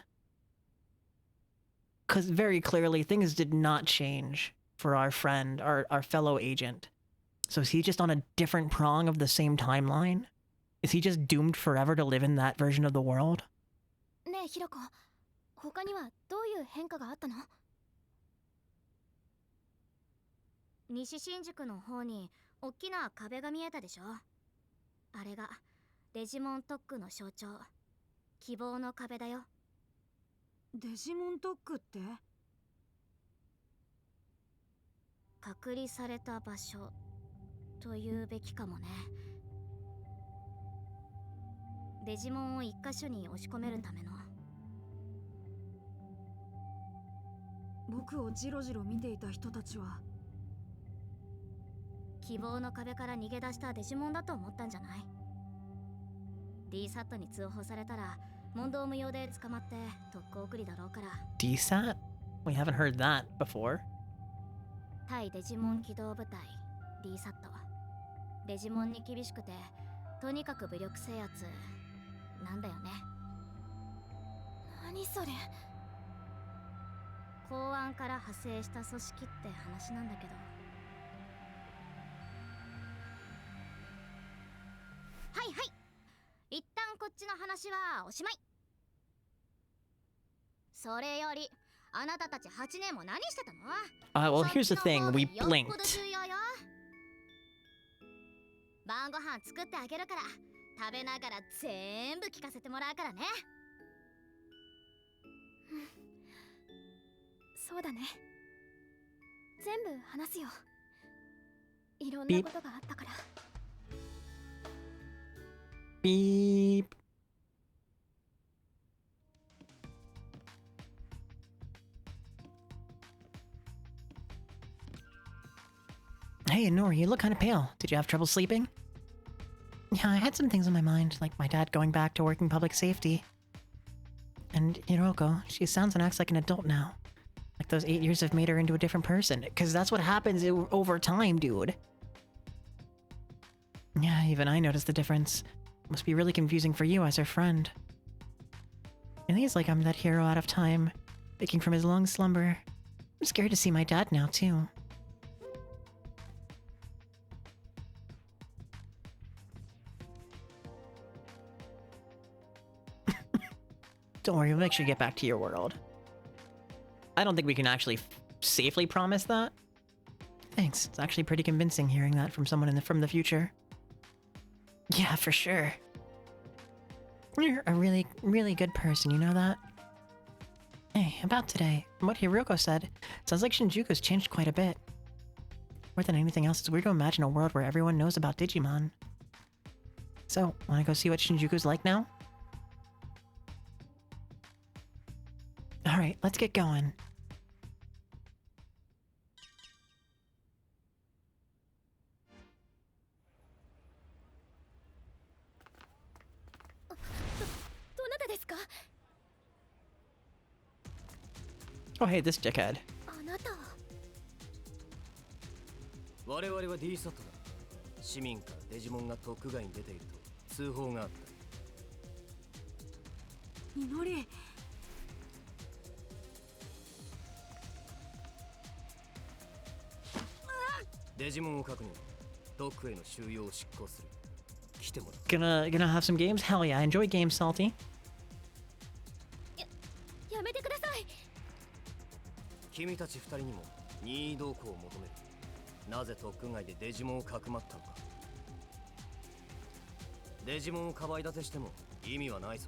Because very clearly, things did not change for our friend, our fellow agent. So is he just on a different prong of the same timeline? Is he just doomed forever to live in that version of the world? ねえヒロコ、他にはどういう変化があったの？西新宿の方に大きな壁が見えたでしょ。あれがデジモン特区の象徴、希望の壁だよ。デジモン特区って？隔離された場所と言うべきかもね。デジモンを一箇所に押し込めるための。僕をジロジロ見ていた人たちは希望の壁から逃げ出したデジモンだと思ったんじゃない？ DSAT に通報されたら問答無用で捕まって特攻送りだろうから。 DSAT? We haven't heard that before. 対デジモン機動部隊 DSAT。 デジモンに厳しくてとにかく武力制圧なんだよね。何それ？公安から派生した組織って話なんだけど。はいはい、一旦こっちの話はおしまい。それよりあなたたち8年も何してたの？ Well, here's the thing. We よっぽど blinked. 重要よ。晩ご飯作ってあげるから食べながら全部聞かせてもらうからね。そうだね。全部話すよ。いろんなことがあったから。Beep. Hey, Nori, you look kind of pale. Did you have trouble sleeping? Yeah, I had some things on my mind, like my dad going back to working public safety. And Hiroko, she sounds and acts like an adult now. Like those 8 years have made her into a different person. Because that's what happens over time, dude. Yeah, even I noticed the difference. Must be really confusing for you as her friend. I think it's like I'm that hero out of time, waking from his long slumber. I'm scared to see my dad now, too. Don't worry, we'll make sure you get back to your world. I don't think we can actually safely promise that. Thanks, it's actually pretty convincing hearing that from someone from the future. Yeah, for sure. You're a really, really good person, you know that? Hey, about today, from what Hiroko said, it sounds like Shinjuku's changed quite a bit. More than anything else, it's weird to imagine a world where everyone knows about Digimon. So, wanna go see what Shinjuku's like now? Alright, let's get going. Oh hey, this dickhead. あなたは。我々は DSAT だ。市民からデジモンが特外に出ていると通報があった。みのり。デジモンを確認。ドックへの収容を執行する。来てもらう。Gonna have some games? Hell yeah, I enjoy games, Salty. やめてください。君たち2人にも任意同行を求める。なぜ特区外でデジモンをかくまったのか。デジモンをかばい立てしても意味はないぞ。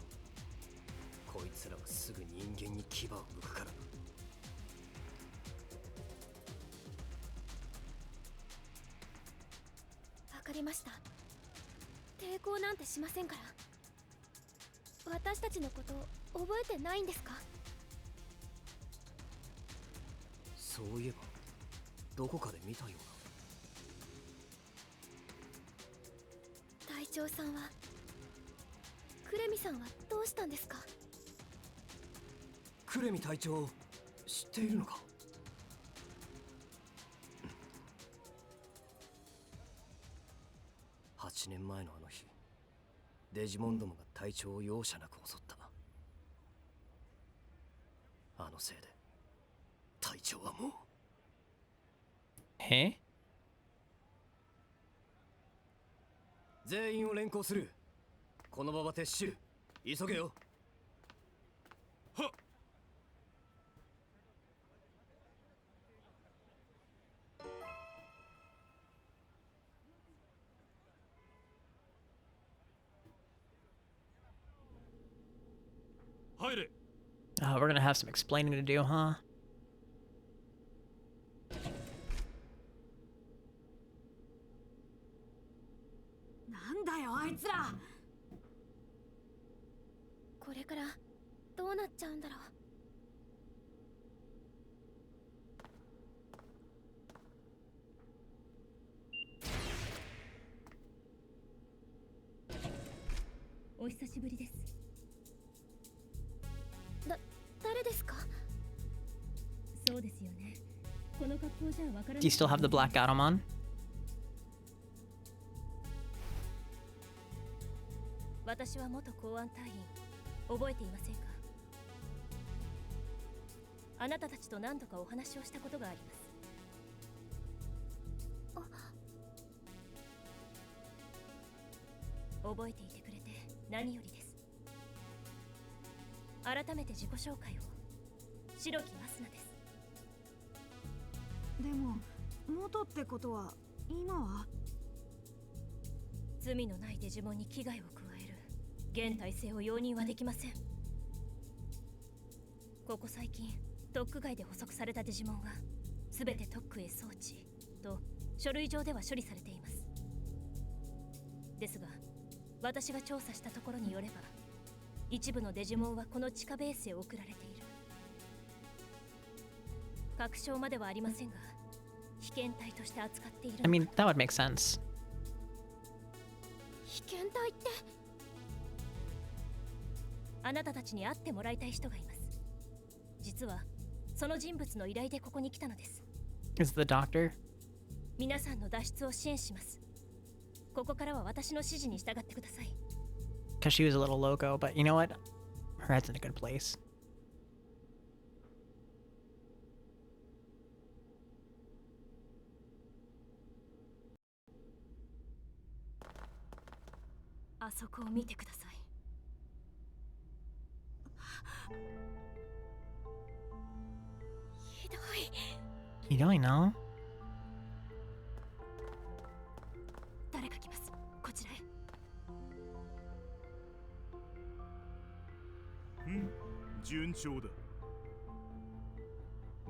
こいつらはすぐ人間に牙を向くからな。わかりました。抵抗なんてしませんから。私たちのこと覚えてないんですか？そういえばどこかで見たような。長さんはクレミさんはどうしたんですか？クレミ隊長知っているのか？8年前のあの日、デジモンどもが隊長を容赦なく襲った。あのせいで隊長はもう。え？全員を連行する。この場は撤収。急げよ。はっ。入れ。 Oh, we're gonna have some explaining to do, huh? なんだよあいつら。これからどうなっちゃうんだろう。お久しぶりです。誰ですか？そうですよね。この格好じゃわからない。 Do you still have the black Adam on? 私は元公安隊員。覚えていませんか？あなたたちと何度かお話をしたことがあります。覚えていてくれて何よりです。改めて自己紹介を。白木アスナです。でも元ってことは今は？罪のないデジモンに危害を加える現体制を容認はできません。ここ最近特区外で捕捉されたデジモンは全て特区へ送致と書類上では処理されています。ですが私が調査したところによれば、一部のデジモンはこの地下ベースへ送られている。確証まではありませんが、被験体として扱っている。 I mean, that would make sense. 被験体って？あなたたちに会ってもらいたい人がいます。実はその人物の依頼でここに来たのです。 Is the doctor? 皆さんの脱出を支援します。ここからは私の指示に従ってください。 Because she was a little loco, but you know what? Her head's in a good place.「あそこを見てください。ひどい。 You don't know? 誰か来ます。こちらへ。順調だ。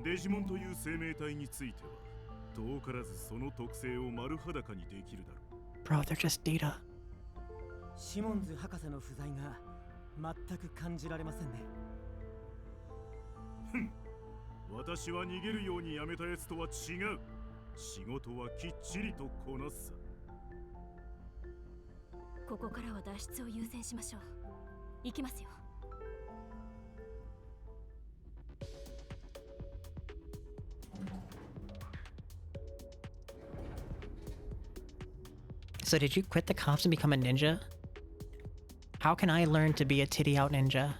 デジモンという生命体については遠からずその特性を丸裸にできるだろう。 Bro, they're just data. シモンズ博士の不在が全く感じられませんね。私は逃げるようにやめたやつとは違う。仕事はきっちりとこなすさ。ここからは脱出を優先しましょう。行きますよ。 So did you quit the cops and become a ninja? How can I learn to be a titty out ninja?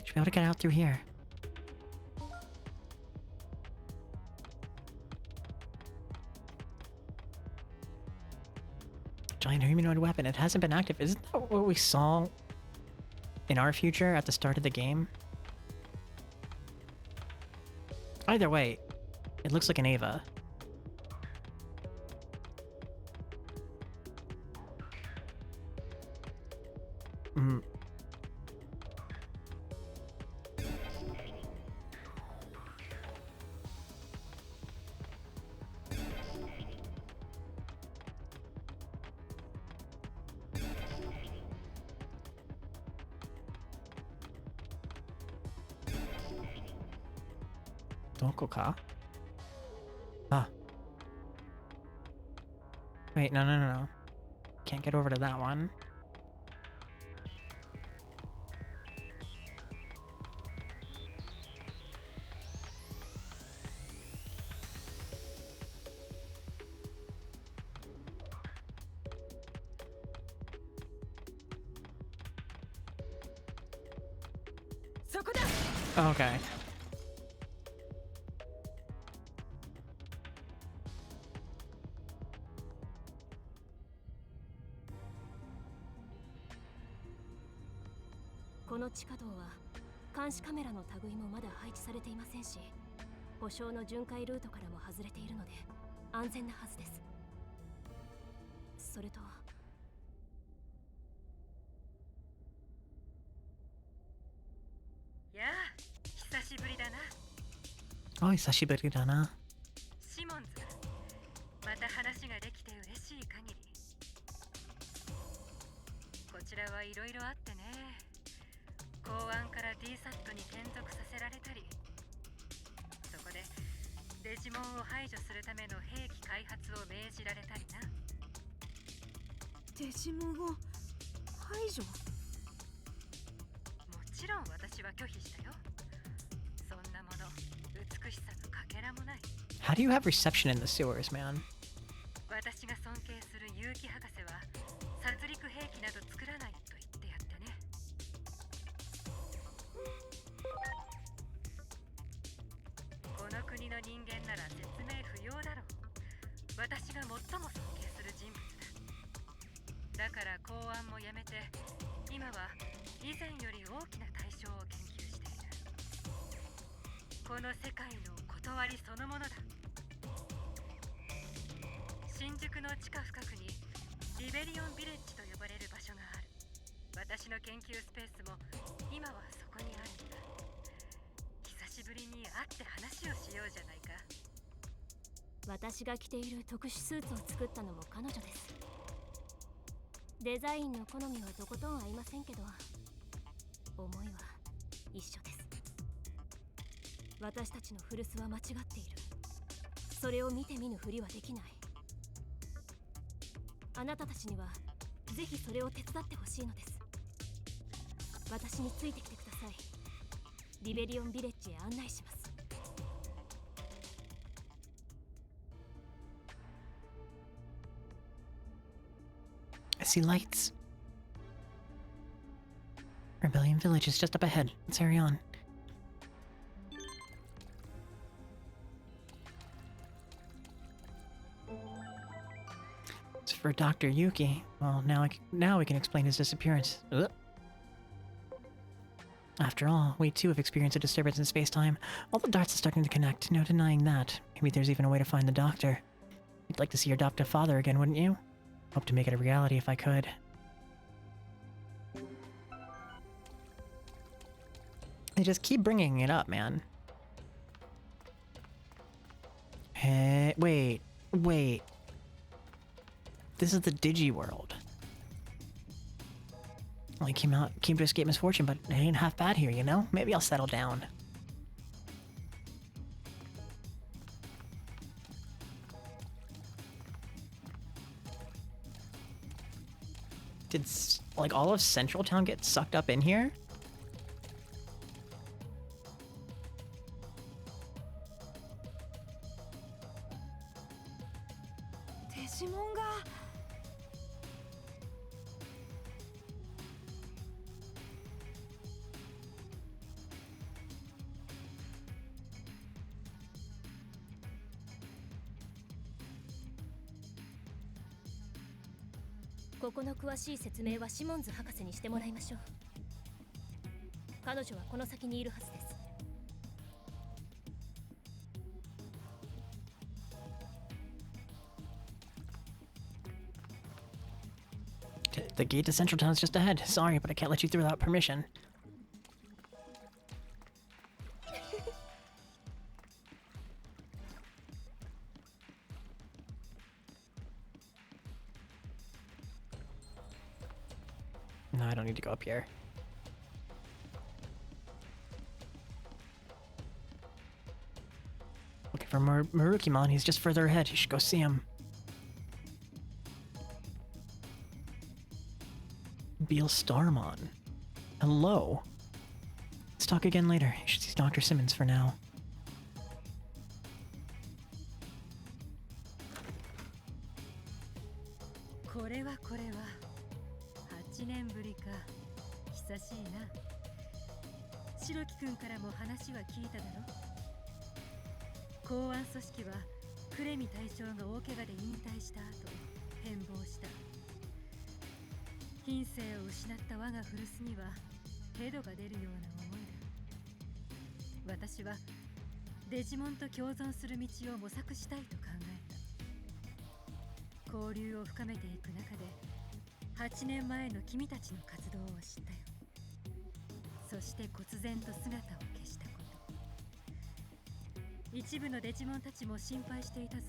Should be able to get out through here. Giant humanoid weapon. It hasn't been active. Isn't that what we saw in our future at the start of the game? Either way, it looks like an Ava. Mm. Ka? Ah. Wait, no. can't get over to that one. Okay.この地下道は監視カメラの類もまだ配置されていませんし、保証の巡回ルートからも外れているので安全なはずです。それとやあ、久しぶりだな。おい、久しぶりだな。シモンズ、また話ができて嬉しい限り。こちらはいろいろあってね。公安から D サットに転属させられたり、そこでデジモンを排除するための兵器開発を命じられたりな。デジモンを排除？もちろん私は拒否したよ。そんなもの美しさのかけらもない。 How do you have reception in the sewers, man? 私が尊敬する結城博士は殺戮兵器など作らないと言ってやってね。この国の人間なら説明不要だろう。私が最も尊敬する人物だ。だから公安もやめて、今は以前より大きな対象を研究している。この世界の断りそのものだ。新宿の地下深くにリベリオンビレッジと呼ばれる場所がある。私の研究スペースも今はそこにあるんだ。久しぶりに会って話をしようじゃないか。私が着ている特殊スーツを作ったのも彼女です。デザインの好みはとことん合いませんけど、思いは一緒です。私たちの古巣は間違っている。それを見て見ぬふりはできない。あなたたちにはぜひそれを手伝ってほしいのです。私についてきてください。リベリオンビレッジへ案内します。I see lights. Rebellion Village is just up ahead. Let's hurry on. As for Dr. Yuki, well, now we can explain his disappearance. Ugh. After all, we too have experienced a disturbance in space-time. All the dots are starting to connect, no denying that. Maybe there's even a way to find the doctor. You'd like to see your adoptive father again, wouldn't you? Hope to make it a reality if I could. They just keep bringing it up, man. Hey, wait. This is the Digi world. Only came to escape misfortune, but it ain't half bad here, you know? Maybe I'll settle down. Did, like, all of Central Town get sucked up in here? Desimon ここの詳しい説明はシモンズ博士にしてもらいましょう。彼女はこの先にいるはずです。The gate to Central Town is just ahead. Sorry, but I can't let you through without permission. No, I don't need to go up here. Looking for Marukimon. He's just further ahead. You should go see him. Beal Starmon. Hello. Let's talk again later. You should see Dr. Simmons for now.これは8年ぶりか。久しいな。白木くんからも話は聞いただろ。公安組織はクレミ隊長が大怪我で引退した後変貌した。品性を失った我が古巣にはヘドが出るような思いだ。私はデジモンと共存する道を模索したいと考えた。交流を深めていく中で8年前の君たちの活動を知ったよ。そして忽然と姿を消したこと。一部のデジモンたちも心配していたぞ。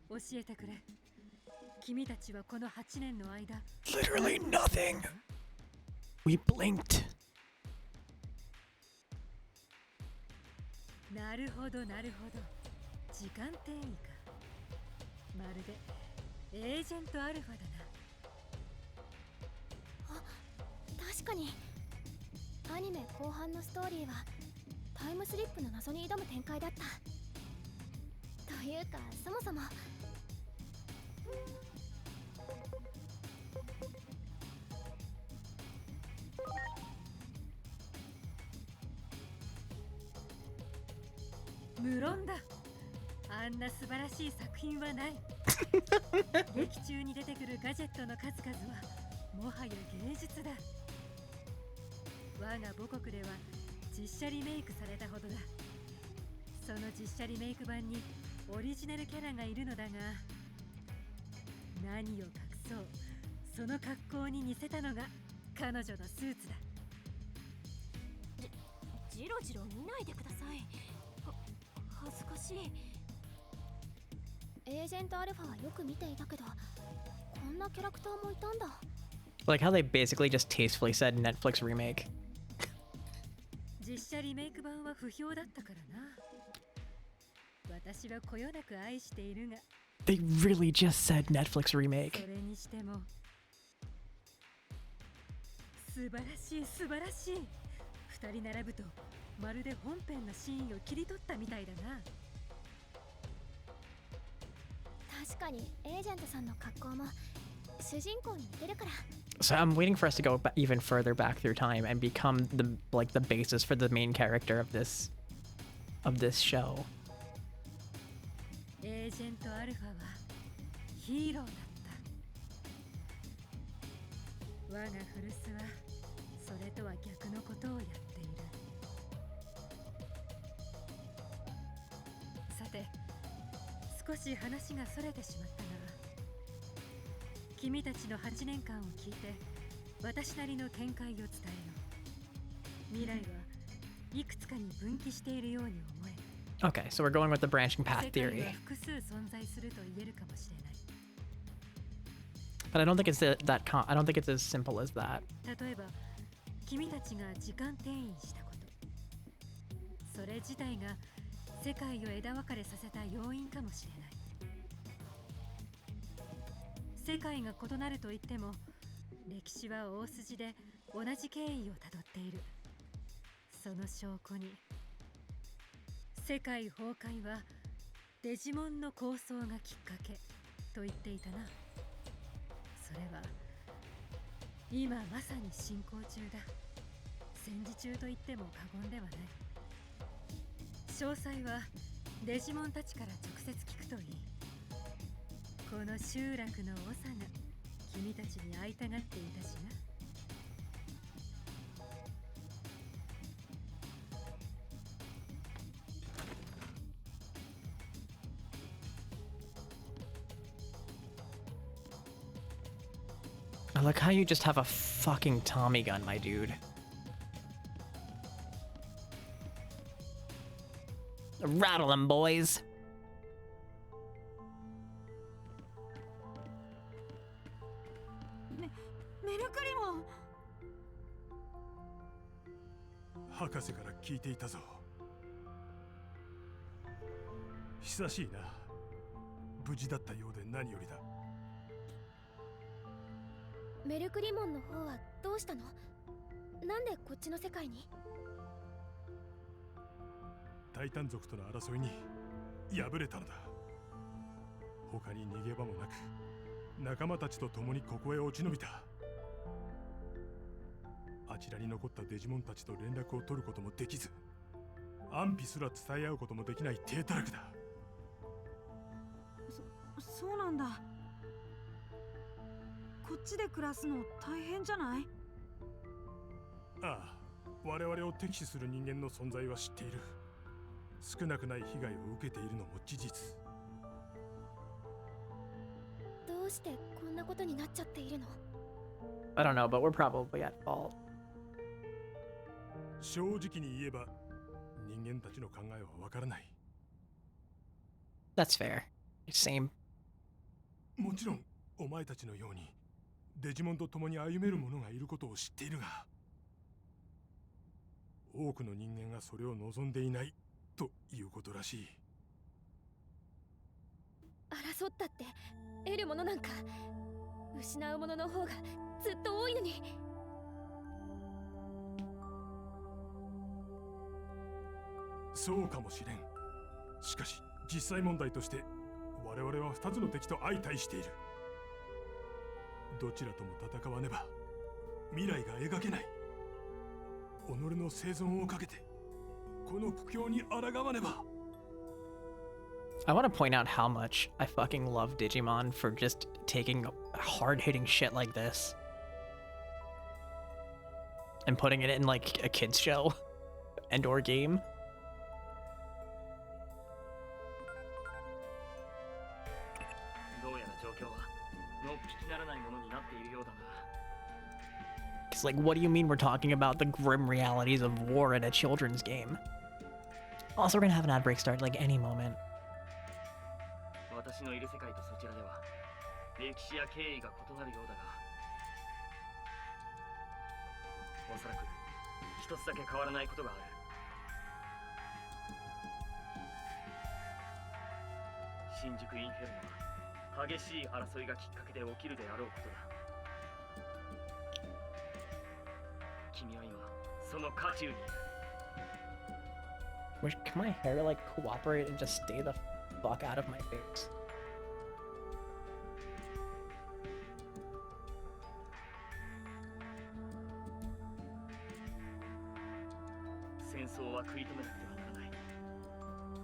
教えてくれ。君たちはこの8年の間 Literally nothing. We blinked. なるほどなるほど。時間転移か。まるでエージェントアルファだな。確かにアニメ後半のストーリーはタイムスリップの謎に挑む展開だった。というかそもそも無論だ。あんな素晴らしい作品はない。劇中に出てくるガジェットの数々はもはや芸術だ。我が母国では実写リメイクされたほどだ。その実写リメイク版にオリジナルキャラがいるのだが、何を隠そう、その格好に似せたのが彼女のスーツだ。じろじろ見ないでください。恥ずかしい。エージェントアルファはよく見ていたけど、こんなキャラクターもいたんだ。Like how they basically just tastefully said Netflix remake. 実写リメイク版は不評だったからな。私はこよなく愛しているが。They really just said Netflix remake. それにしても素晴らしい素晴らしい。二人並ぶとまるで本編のシーンを切り取ったみたいだな。確かにエージェントさんの格好も主人公に似てるから。 So I'm waiting for us to go even further back through time and become the basis for the main character of this show. エージェントアルファはヒーローだった。我が古巣はそれとは逆のことをやっている。さて、少し話がそれてしまったが、君たちの8年間を聞いて私なりの見解を伝えよう。未来はいくつかに分岐しているように思える。Okay, so we're going with the branching path 世界 theory. は複数存在すると言えるかもしれない。 But I don't think it's I don't think it's as simple as that. 例えば君たちが時間転移したこと、それ自体が世界を枝分かれさせた要因かもしれない。世界が異なると言っても歴史は大筋で同じ経緯をたどっている。その証拠に世界崩壊はデジモンの構想がきっかけと言っていたな。それは今まさに進行中だ。戦時中と言っても過言ではない。詳細はデジモンたちから直接聞くといい。この集落の長が君たちに会いたがっていたしな。I like how you just have a fucking Tommy gun, my dude. Rattle them, boys. メルクリモン。博士から聞いていたぞ。久しいな。無事だったようで何よりだ。メルクリモンの方はどうしたの？なんでこっちの世界に？タイタン族との争いに敗れたのだ。他に逃げ場もなく仲間たちと共にここへ落ち延びた。あちらに残ったデジモンたちと連絡を取ることもできず、安否すら伝え合うこともできない体たらくだ。そうなんだ。こっちで暮らすの大変じゃない？ああ、我々を敵視する人間の存在は知っている。少なくない被害を受けているのも事実。どうしてこんなことになっちゃっているの？ I don't know, but we're probably at fault. 正直に言えば人間たちの考えはわからない。 That's fair. Same. もちろんお前たちのようにデジモンと共に歩める者がいることを知っているが、多くの人間がそれを望んでいないということらしい。争ったって得るものなんか失うものの方がずっと多いのに。そうかもしれん。しかし実際問題として我々は2つの敵と相対している。どちらとも戦わねば未来が描けない。己の生存をかけてこの苦境に抗わねば。I want to point out how much I fucking love Digimon for just taking hard-hitting shit like this and putting it in like a kids show and or game. どうやら状況はのっぴきならないものになっているようだな。 It's like, what do you mean we're talking about the grim realities of war in a children's game? Also, we're gonna have an ad break start like any moment. 私のいる世界とそちらでは歴史や経緯が異なるようだが、おそらく一つだけ変わらないことがある。新宿インフェルノは激しい争いがきっかけで起きるであろうことだ。君は今その渦中にいる。 Can my hair like cooperate and just stay the fuck out of my face? 戦争は食い止めなくてはならない。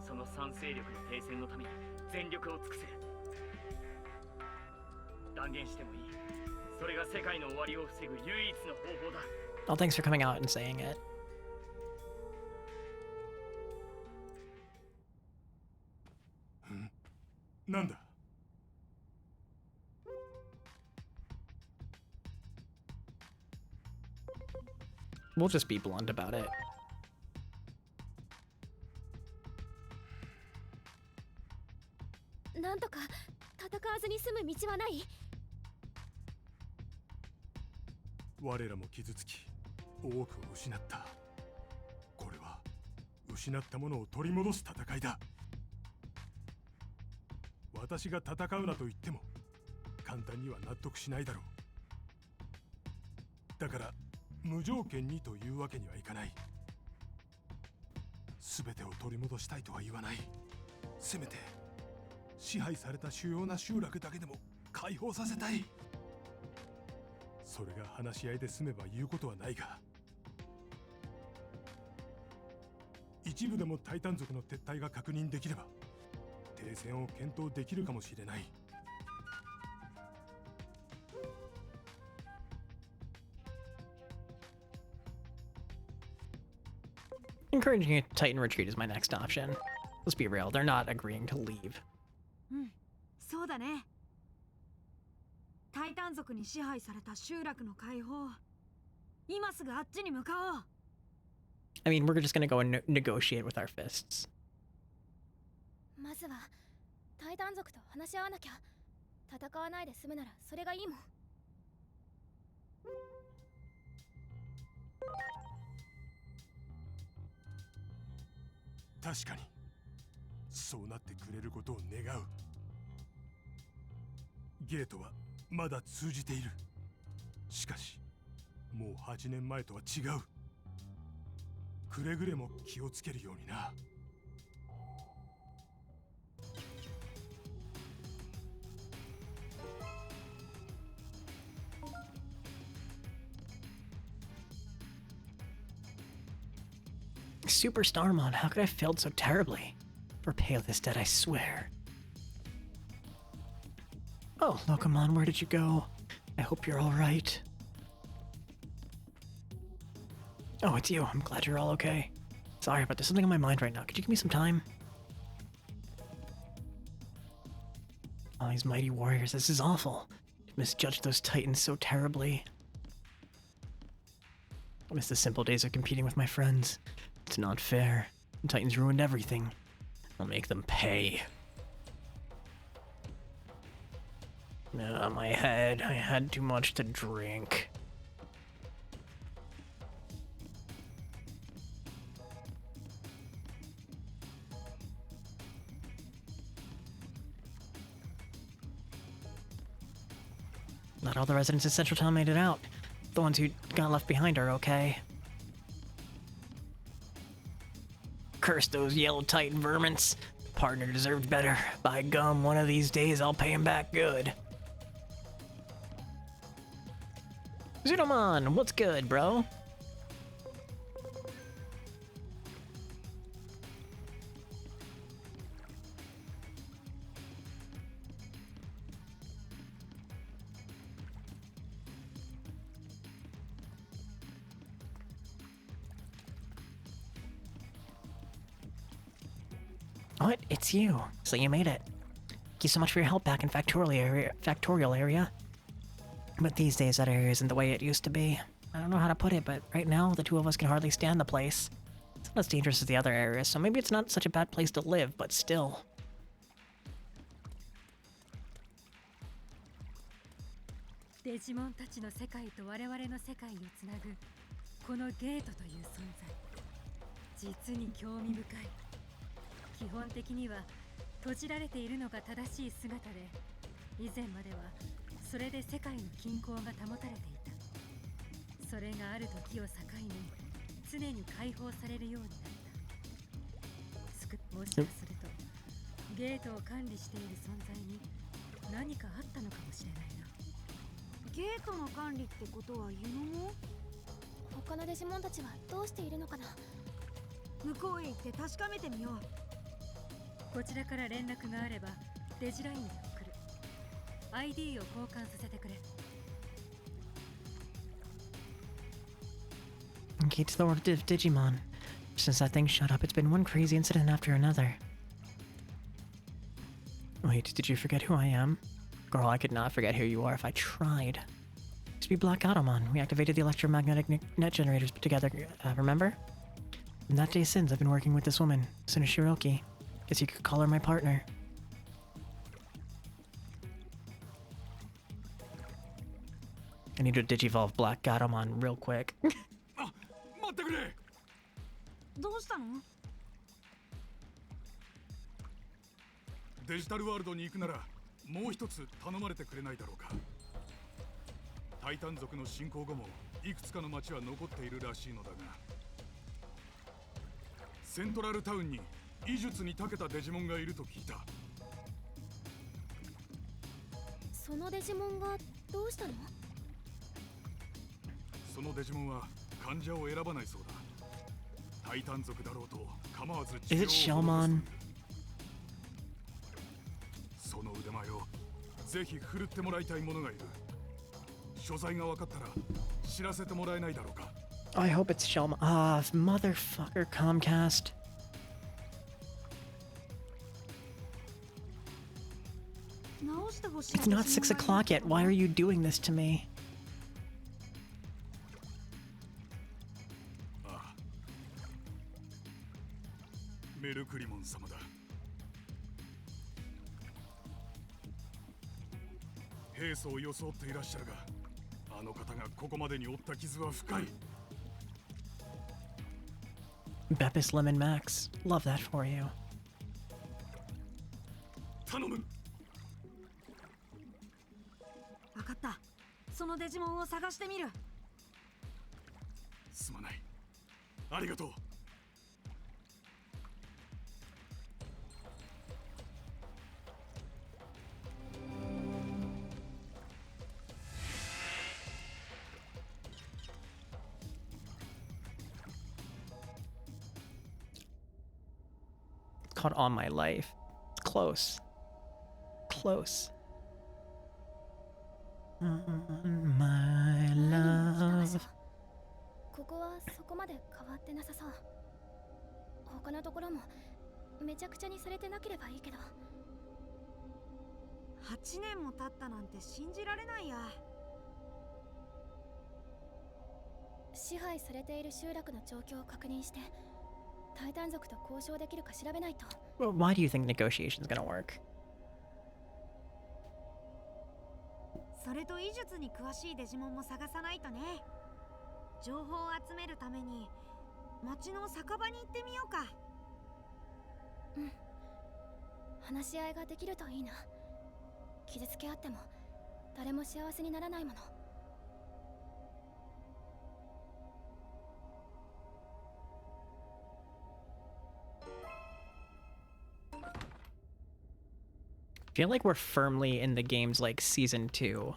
その三勢力の停戦のために全力を尽くせ。断言してもいい。それが世界の終わりを防ぐ唯一の方法だ。 Oh, thanks for coming out and saying it. なんだ。 We'll just be blunt about it. なんとか戦わずに済む道はない？我らも傷つき多くを失った。これは失ったものを取り戻す戦いだ。私が戦うなと言っても簡単には納得しないだろう。だから無条件にというわけにはいかない。全てを取り戻したいとは言わない。せめて支配された主要な集落だけでも解放させたい。それが話し合いで済めば言うことはないが、一部でもタイタン族の撤退が確認できれば停戦を検討できるかもしれない。Encouraging a Titan retreat is my next option. Let's be real, they're not agreeing to leave. そうだね。タイタン族に支配された集落の解放、今すぐあっちに向かおう。I mean, we're just gonna go and negotiate with our fists. まずはタイタン族と話し合わなきゃ。戦わないで済むならそれがいいもん。確かにそうなってくれることを願う。ゲートはまだ通じている。もう8年前とは違う。くれぐれも気をつけるようにな。Super Starmon, how could I have failed so terribly? Repay this debt, I swear. Oh, Locomon, where did you go? I hope you're alright. Oh, it's you. I'm glad you're all okay. Sorry, but there's something on my mind right now. Could you give me some time? All these mighty warriors, this is awful. You misjudged those titans so terribly. I miss the simple days of competing with my friends. It's not fair. The titans ruined everything. I'll make them pay. My head. I had too much to drink. Not all the residents of Central Town made it out. The ones who got left behind are okay. Curse those yellow titan vermins. Partner deserved better. By gum, one of these days I'll pay him back good. Zudomon, what's good, bro? What? It's you. So you made it. Thank you so much for your help back in Factorial area. But these days that area isn't the way it used to be. I don't know how to put it, but right now the two of us can hardly stand the place. It's not as dangerous as the other areas, so maybe it's not such a bad place to live, but still. デジモンたちの世界と我々の世界をつなぐこのゲートという存在、実に興味深い。基本的には閉じられているのが正しい姿で、以前まではそれで世界の均衡が保たれていた。それがある時を境に常に解放されるようになった。もしかするとゲートを管理している存在に何かあったのかもしれないな。ゲートの管理ってことはユノも？他のデジモンたちはどうしているのかな。向こうへ行って確かめてみよう。こちらから連絡があればデジラインで送る。ID を交換させてくれ。Okay, to the world of Digimon. Since that thing shut up, it's been one crazy incident after another. Wait, did you forget who I am? Girl, I could not forget who you are if I tried. Used to be Black Automon. We activated the electromagnetic net generators together, remember? From that day since, I've been working with this woman, Tsunushiroki. Guess you could call her my partner. I need to digivolve Black Automon real quick. 待ってくれ。どうしたの？デジタルワールドに行くならもう一つ頼まれてくれないだろうか。タイタン族の侵攻後もいくつかの町は残っているらしいのだが、セントラルタウンに医術に長けたデジモンがいると聞いた。そのデジモンがどうしたの？そのデジモンは患者を選ばないそうだ。タイタン族だろうと構わず治療を Is it Shellmon? その腕前をぜひ振るってもらいたい者がいる。所在が分かったら知らせてもらえないだろうか。I hope it's Shellmon. Ah, motherfucker, Comcast. It's not 6 o'clock yet. Why are you doing this to me? ああ、メルクリモン様だ。兵装を装っていらっしゃるが、あの方がここまでに負った傷は深い。Beppis Lemon Max. Love that for you. 頼む。分かった。そのデジモンを探してみる。すまない。ありがとう。It's called On My Life. It's close. Close. On my love. ここはそこまで変わってなさそう。他のところもめちゃくちゃにされてなければいいけど。8年も経ったなんて信じられないや。支配されている集落の状況を確認して、タイタン族と交渉できるか調べないと。Well, why do you think negotiation's gonna work? それと医術に詳しいデジモンも探さないとね。情報を集めるために町の酒場に行ってみようか。うん。話し合いができるといいな。傷つけ合っても誰も幸せにならないもの。I feel like we're firmly in the game's like season 2.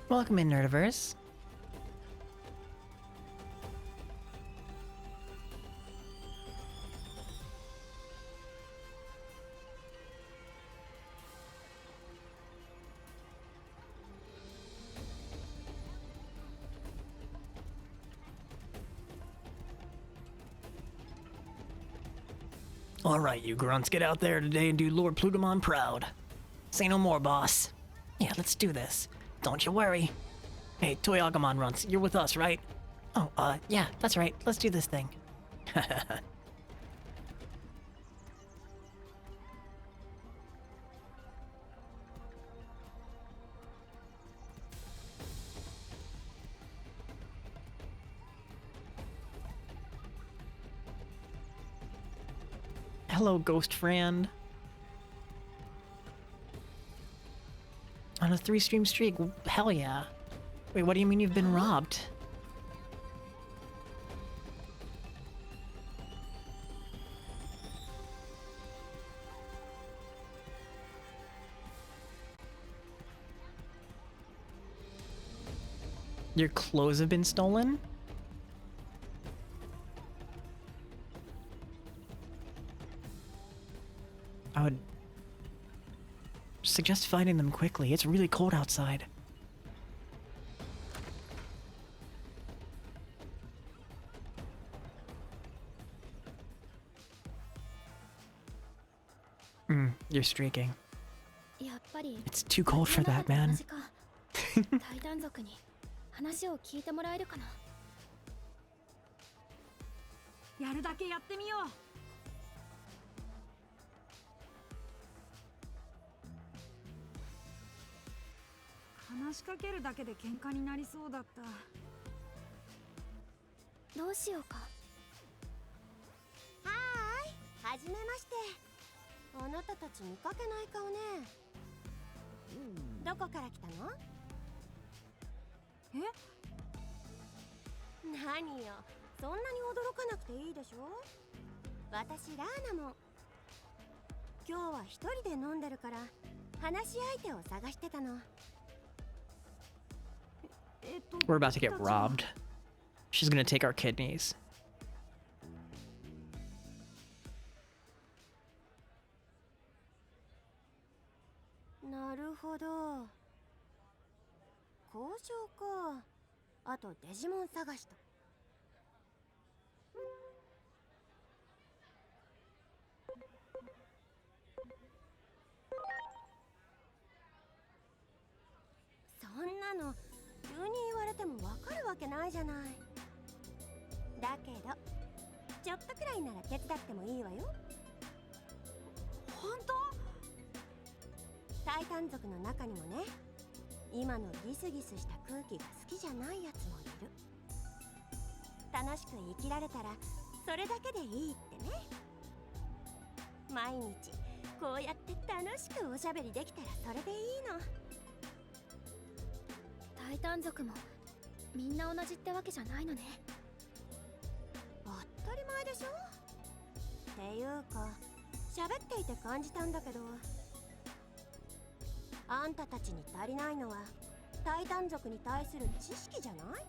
Welcome in, Nerdiverse. All right, you grunts, get out there today and do Lord Plutamon proud. Say no more, boss. Yeah, let's do this. Don't you worry. Hey, Toyagamon runts, you're with us, right? Oh, yeah, that's right. Let's do this thing. Hello, ghost friend. On a 3-stream streak, hell yeah. Wait, what do you mean you've been robbed? Your clothes have been stolen? I would suggest finding them quickly. It's really cold outside. You're streaking. It's too cold for that, man. タイタン族に話を聞いてもらえるかな。やるだけやってみよう。話しかけるだけで喧嘩になりそうだった。どうしようか。はーい、はじめまして。あなたたち見かけない顔ね。どこから来たの？え？何よ、そんなに驚かなくていいでしょ。私ラーナも。今日は一人で飲んでるから話し相手を探してたの。We're about to get robbed. She's gonna take our kidneys. なるほど。交渉か。あとデジモン探しと。なの急に言われてもわかるわけないじゃない。だけどちょっとくらいなら手伝ってもいいわよ。本当？タイタン族の中にもね、今のギスギスした空気が好きじゃないやつもいる。楽しく生きられたらそれだけでいいってね。毎日こうやって楽しくおしゃべりできたらそれでいいの。タイタン族もみんな同じってわけじゃないのね。当たり前でしょ。っていうか喋っていて感じたんだけど、あんたたちに足りないのはタイタン族に対する知識じゃない？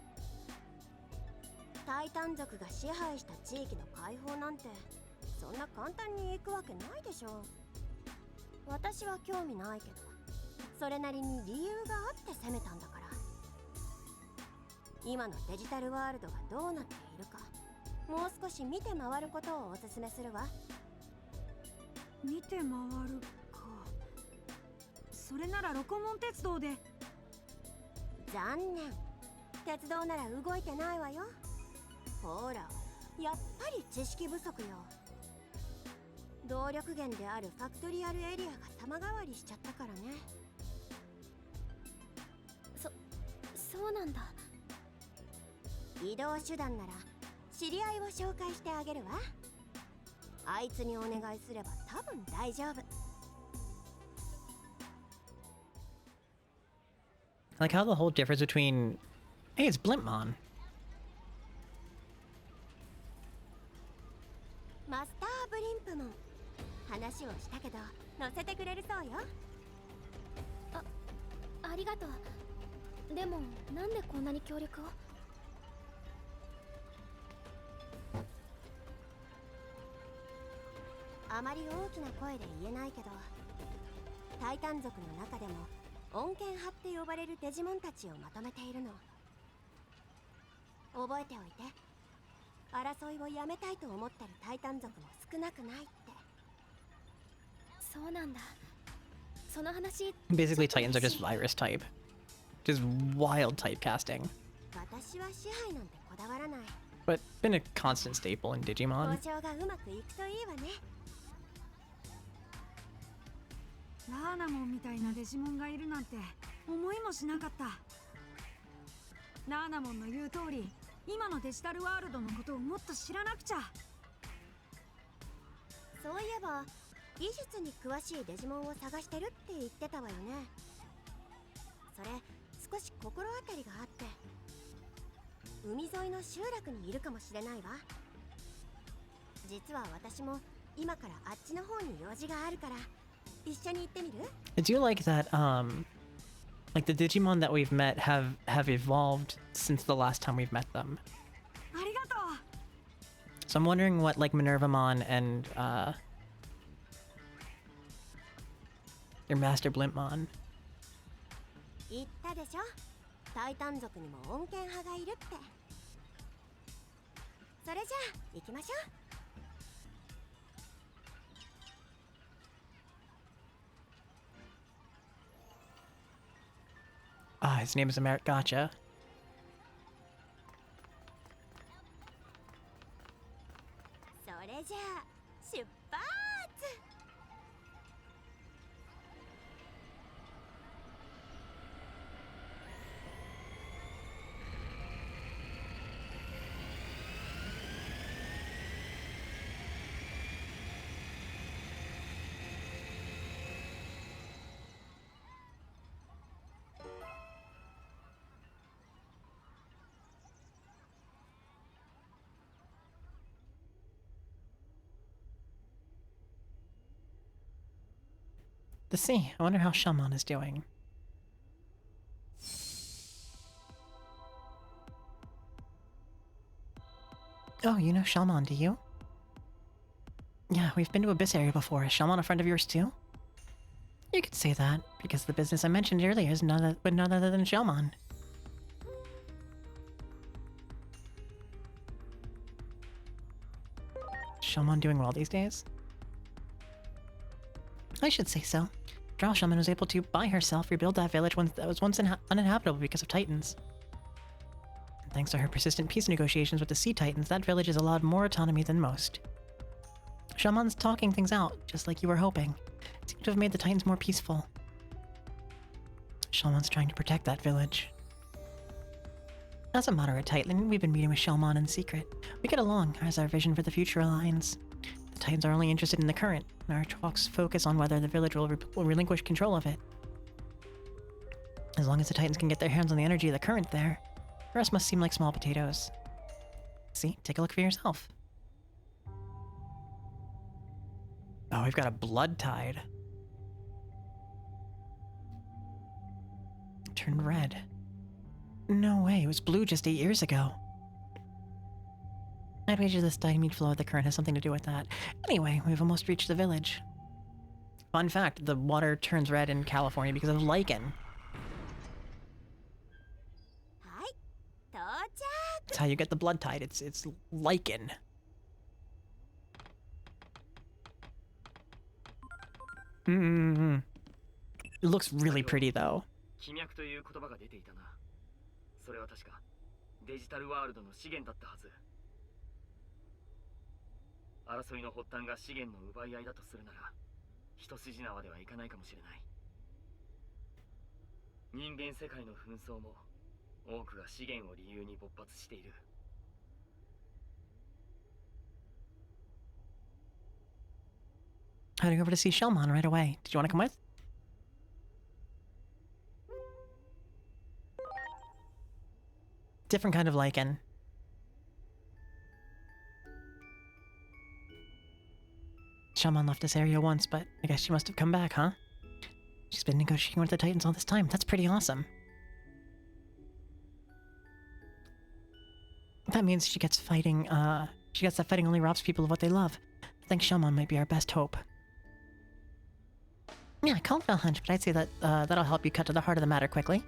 タイタン族が支配した地域の解放なんてそんな簡単に行くわけないでしょ。私は興味ないけど、それなりに理由があって攻めたんだから。今のデジタルワールドがどうなっているか、もう少し見て回ることをおすすめするわ。見て回るか。それならロコモン鉄道で。残念、鉄道なら動いてないわよ。ほら、やっぱり知識不足よ。動力源であるファクトリアルエリアが様変わりしちゃったからね。そうなんだ。移動手段なら知り合いを紹介してあげるわ。あいつにお願いすれば多分大丈夫。 Like how the whole difference between, hey, it's Blimpmon. マスターブリンプモン、話をしたけど乗せてくれるそうよ。ありがとう。でもなんでこんなに協力を？あまり大きな声で言えないけど、タイタン族の中でも穏健派って呼ばれるデジモンたちをまとめているの。覚えておいて。争いをやめたいと思ってるタイタン族も少なくないって。そうなんだ。その話。Basically, Titans are just virus type. Just wild typecasting. 私は支配なんてこだわらない。 But been a constant staple in Digimon. 交渉がうまくいくといいわね。ラーナモンみたいなデジモンがいるなんて思いもしなかった。ラーナモンの言う通り、今のデジタルワールドのことをもっと知らなくちゃ。そういえば技術に詳しいデジモンを探してるって言ってたわよね。それ少し心当たりがあって、海沿いの集落にいるかもしれないわ。実は私も今からあっちの方に用事があるから一緒に行ってみる？ I do like that, like the Digimon that we've met have evolved since the last time we've met them. ありがとう。 So I'm wondering what like Minervamon and your Master Blimpmon. 言ったでしょ、タイタン族にも穏健派がいるって。それじゃあ行きましょう。Ah, his name is Americ Gotcha. それじゃあ出発。The sea. I wonder how Shaman is doing. Oh, you know Shaman, do you? Yeah, we've been to Abyss area before. Is Shaman a friend of yours too? You could say that, because the business I mentioned earlier is none other than Shaman. Shaman doing well these days? I should say so. After all, Shaman was able to, by herself, rebuild that village that was once uninhabitable because of Titans. And thanks to her persistent peace negotiations with the Sea Titans, that village is allowed more autonomy than most. Shaman's talking things out, just like you were hoping. It seemed to have made the Titans more peaceful. Shalmon's trying to protect that village. As a moderate Titan, we've been meeting with Shalmon in secret. We get along as our vision for the future aligns. The Titans are only interested in the current, and our talks focus on whether the village will relinquish control of it. As long as the Titans can get their hands on the energy of the current there, the rest must seem like small potatoes. See, take a look for yourself. Oh, we've got a blood tide. It turned red. No way, it was blue just 8 years ago. I'd wager the stymied flow of the current has something to do with that. Anyway, we've almost reached the village. Fun fact, the water turns red in California because of lichen. That's how you get the blood tide. It's lichen. It looks really pretty though. 気脈という言葉が出ていたな。それは確かデジタルワールドの資源だったはず。争いの発端が資源の奪い合いだとするなら、一筋縄ではいかないかもしれない。人間世界の紛争も多くが資源を理由に勃発している。Heading over to see Shelmon right away. Did you want to come with? Different kind of lichen. Shelmon left this area once, but I guess she must have come back, huh? She's been negotiating with the Titans all this time. That's pretty awesome. That means she gets fighting, that fighting only robs people of what they love. I think Shelmon might be our best hope. Yeah, I called for a hunch, but I'd say that, that'll help you cut to the heart of the matter quickly.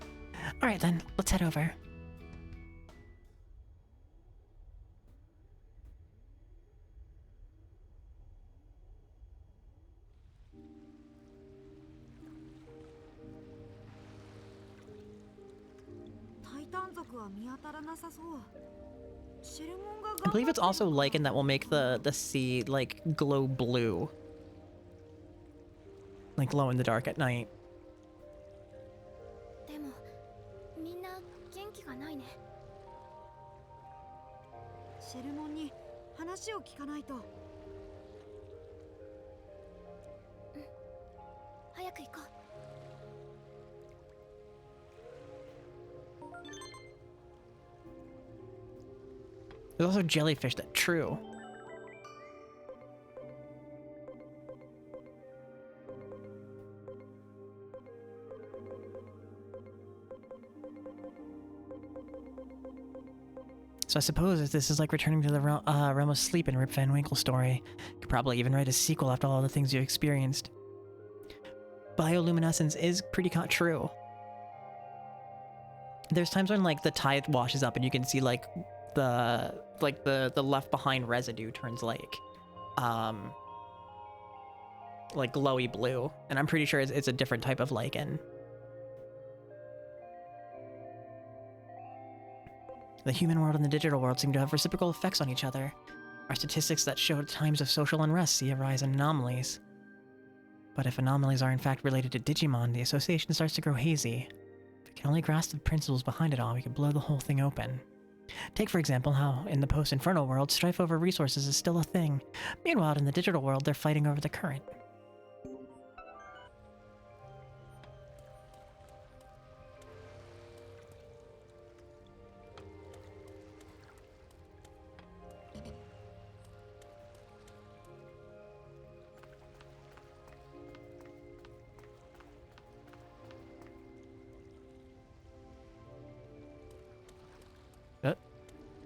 Alright then, let's head over. I believe it's also lichen that will make the sea, like, glow blue. Like, glow in the dark at night. There's also jellyfish that true. So I suppose this is like returning to the realm of sleep in Rip Van Winkle's story. You could probably even write a sequel after all the things you experienced. Bioluminescence is pretty true. There's times when like the tide washes up and you can see like the left behind residue turns like glowy blue, and I'm pretty sure it's a different type of lichen. The human world and the digital world seem to have reciprocal effects on each other. Our statistics that show times of social unrest see a rise in anomalies. But if anomalies are in fact related to Digimon, the association starts to grow hazy. If we can only grasp the principles behind it all, we can blow the whole thing open. Take, for example, how in the post-Inferno world, strife over resources is still a thing. Meanwhile, in the digital world, they're fighting over the current.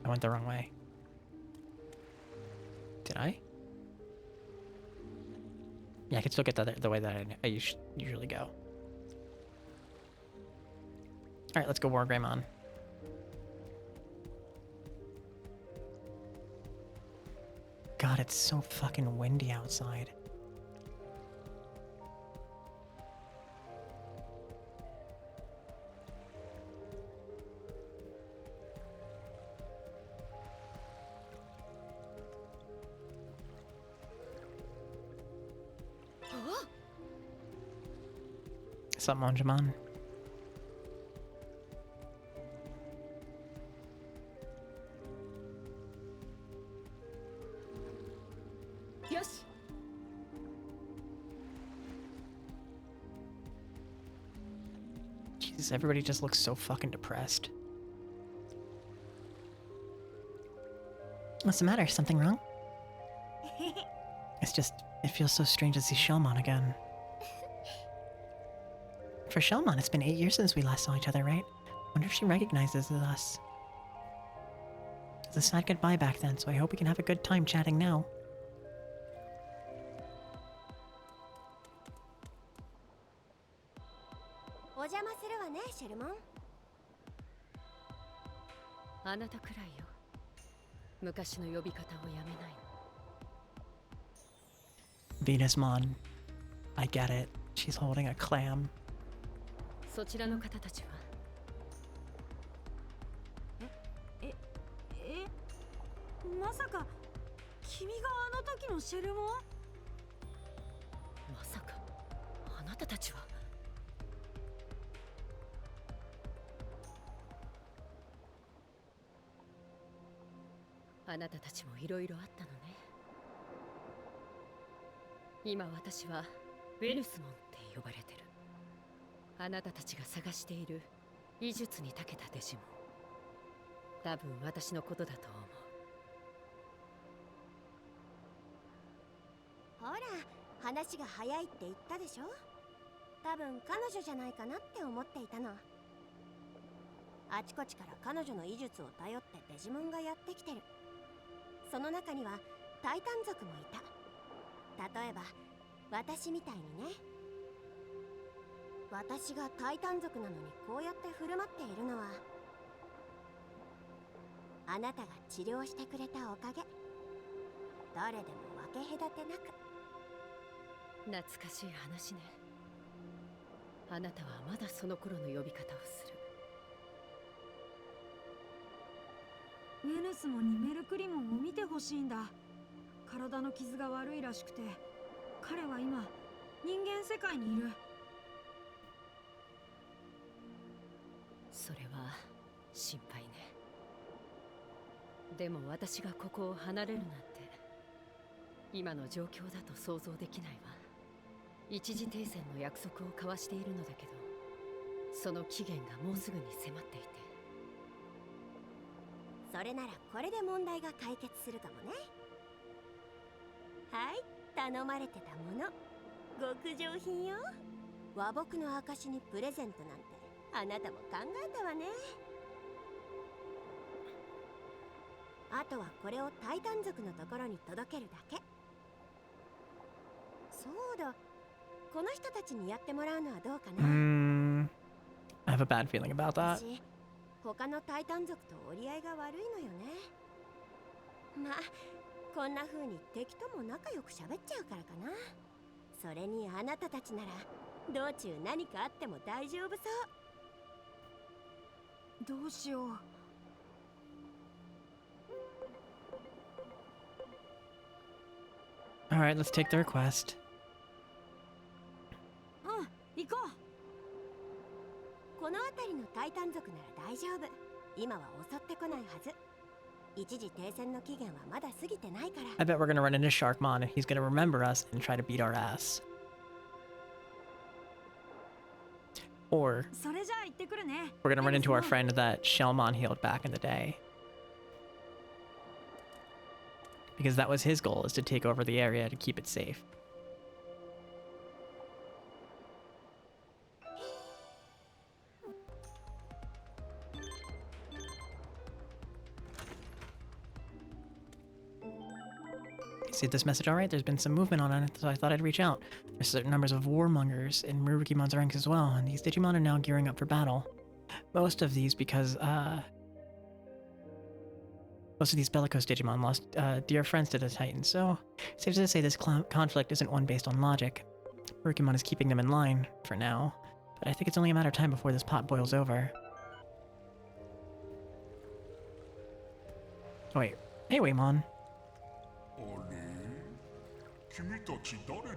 I went the wrong way. Did I? Yeah, I can still get the way that I usually go. Alright, let's go War Greymon. God, it's so fucking windy outside. What's up, Monjamon? Yoshi. Jesus, everybody just looks so fucking depressed. What's the matter? Something wrong? It's just, it feels so strange to see Shelmon again. For Shelmon, it's been 8 years since we last saw each other, right? Wonder if she recognizes us. It's a sad goodbye back then, so I hope we can have a good time chatting now. Venusmon. I get it. She's holding a clam. そちらの方たちはまさか君があの時のシェルモン？まさかあなたたちはあなたたちもいろいろあったのね。今私はヴェヌスモンって呼ばれてる。あなたたちが探している医術に長けたデジモン、多分私のことだと思う。ほら、話が早いって言ったでしょ。多分彼女じゃないかなって思っていたの。あちこちから彼女の医術を頼ってデジモンがやってきてる。その中にはタイタン族もいた。例えば私みたいにね。私がタイタン族なのにこうやって振る舞っているのはあなたが治療してくれたおかげ。誰でも分け隔てなく。懐かしい話ね。あなたはまだその頃の呼び方をする。ヴェヌスモンにメルクリモンを見てほしいんだ。体の傷が悪いらしくて、彼は今人間世界にいる。それは心配ね。でも私がここを離れるなんて今の状況だと想像できないわ。一時停戦の約束を交わしているのだけど、その期限がもうすぐに迫っていて。それならこれで問題が解決するかもね。はい、頼まれてたもの、極上品よ。和睦の証にプレゼントなんてあなたも考えたわね。あとはこれをタイタン族のところに届けるだけ。そうだ、この人たちにやってもらうのはどうかな。I have a bad feeling about that. 私、他のタイタン族と折り合いが悪いのよね。まあ、こんな風に敵とも仲良く喋っちゃうからかな。それにあなたたちなら道中何かあっても大丈夫そう。どうしよう。Alright, let's take the request. 行こう。この辺りのタイタン族なら大丈夫。今は襲ってこないはず。一時停戦の期限はまだ過ぎてないから。 I bet we're gonna run into Sharkmon and he's gonna remember us and try to beat our ass. Or we're gonna run into our friend that Shelmon healed back in the day. Because that was his goal, is to take over the area to keep it safe. See this message alright? There's been some movement on it, so I thought I'd reach out. There's certain numbers of warmongers in Murukimon's ranks as well, and these Digimon are now gearing up for battle. Most of these bellicose Digimon lost dear friends to the Titans, so safe to say this conflict isn't one based on logic. Murukimon is keeping them in line, for now, but I think it's only a matter of time before this pot boils over. Oh, wait. Hey, Waymon. 君たち誰だっ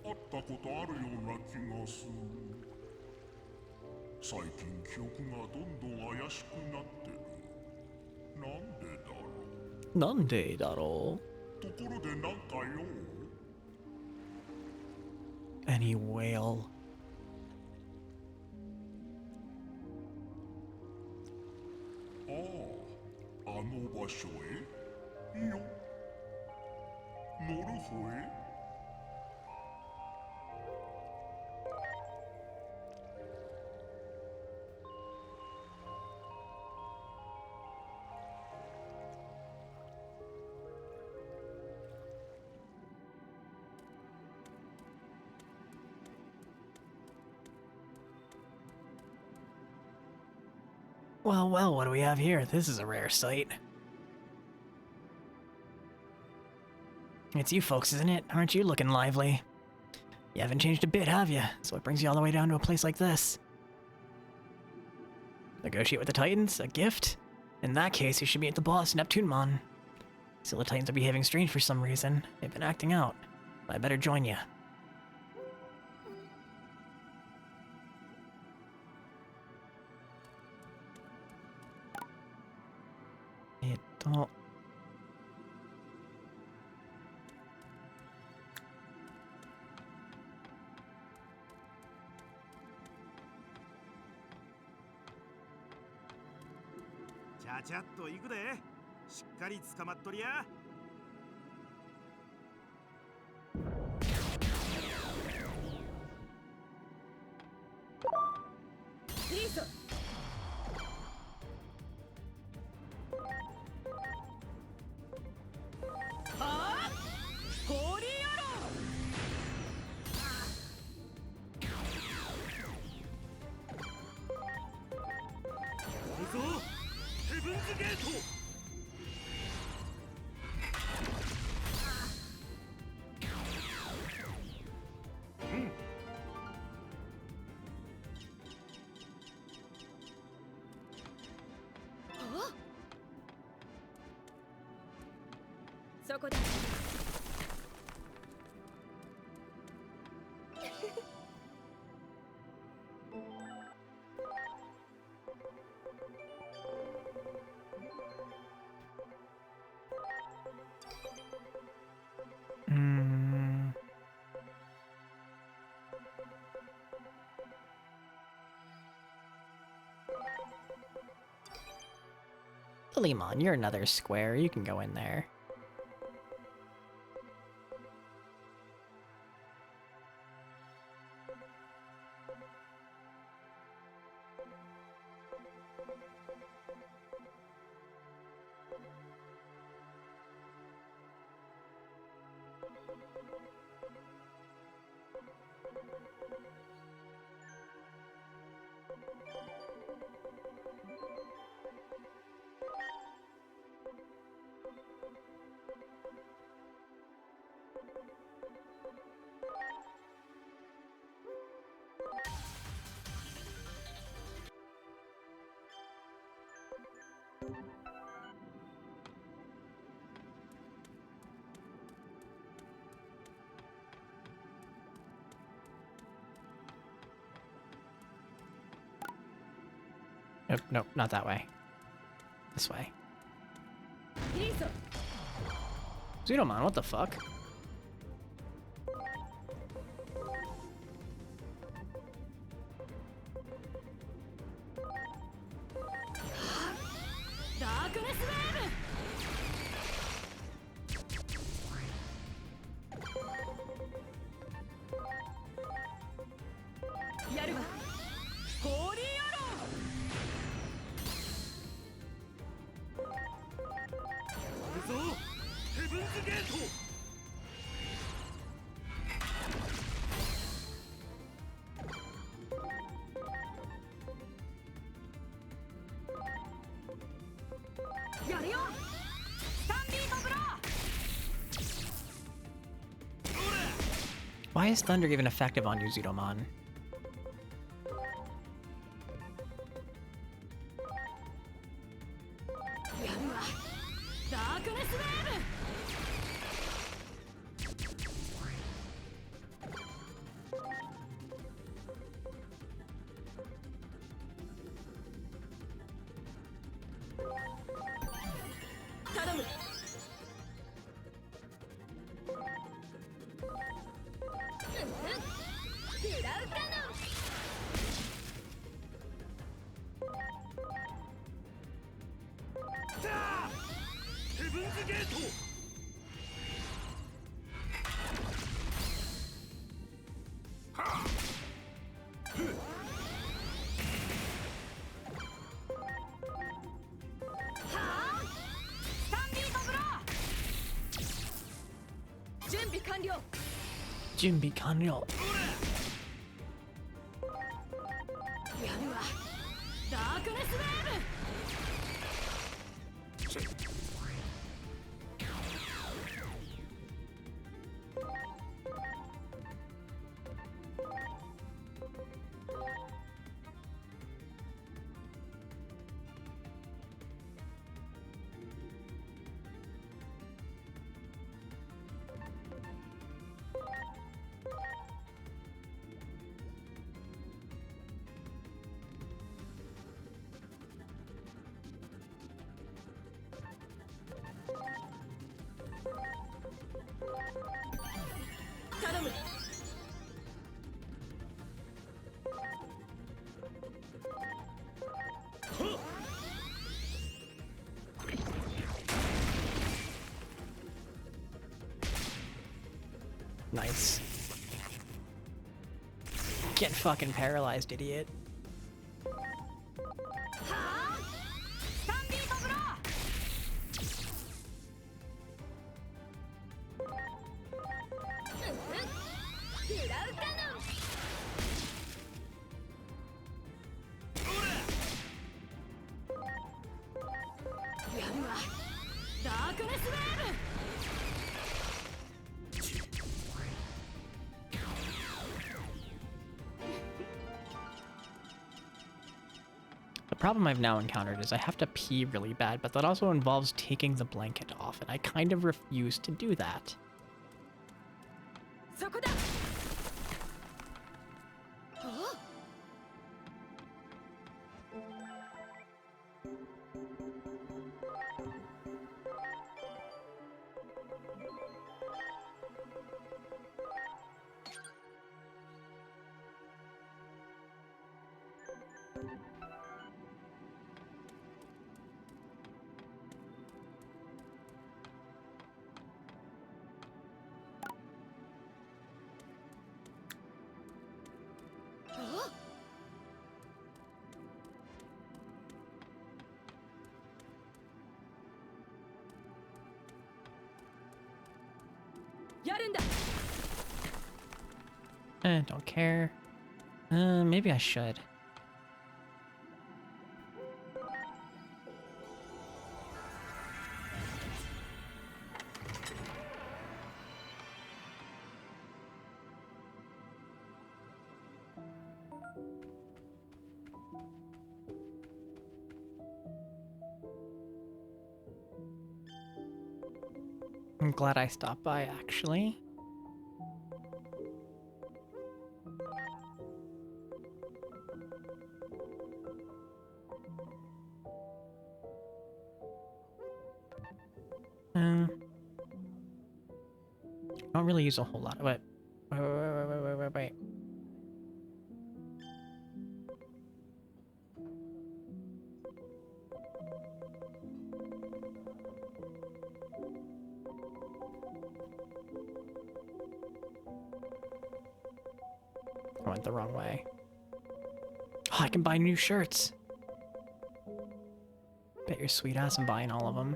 け？会ったことあるような気がする。最近記憶がどんどん怪しくなってる。なんでだろう。なんでだろところでなんかよ。Any whale. ああ、あの場所へ。いいよ。乗る方へ。Well, well, what do we have here? This is a rare sight. It's you folks, isn't it? Aren't you looking lively? You haven't changed a bit, have you? So what brings you all the way down to a place like this? Negotiate with the Titans? A gift? In that case, you should meet the boss, Neptunemon. Still, the Titans are behaving strange for some reason. They've been acting out. I better join you. Don't... ちゃちゃっと行くで。しっかり捕まっとりや。リーソ。はあ？ホーリーアロー。行くぞ。ヘブンズゲート。そこだ。Limon, you're another square. You can go in there. Nope, nope, not that way. This way. Zudomon, what the fuck? Why is thunder even effective on you, Zudomon? ズゲート。準備完了。やるわ。ダークネスウェーブ。頼む。Nice. Get fucking paralyzed, idiot. The problem I've now encountered is I have to pee really bad, but that also involves taking the blanket off, and I kind of refuse to do that. Don't care. Maybe I should. I'm glad I stopped by, actually. I don't really use a whole lot of it. Wait. I went the wrong way. Oh, I can buy new shirts. Bet your sweet ass I'm buying all of them.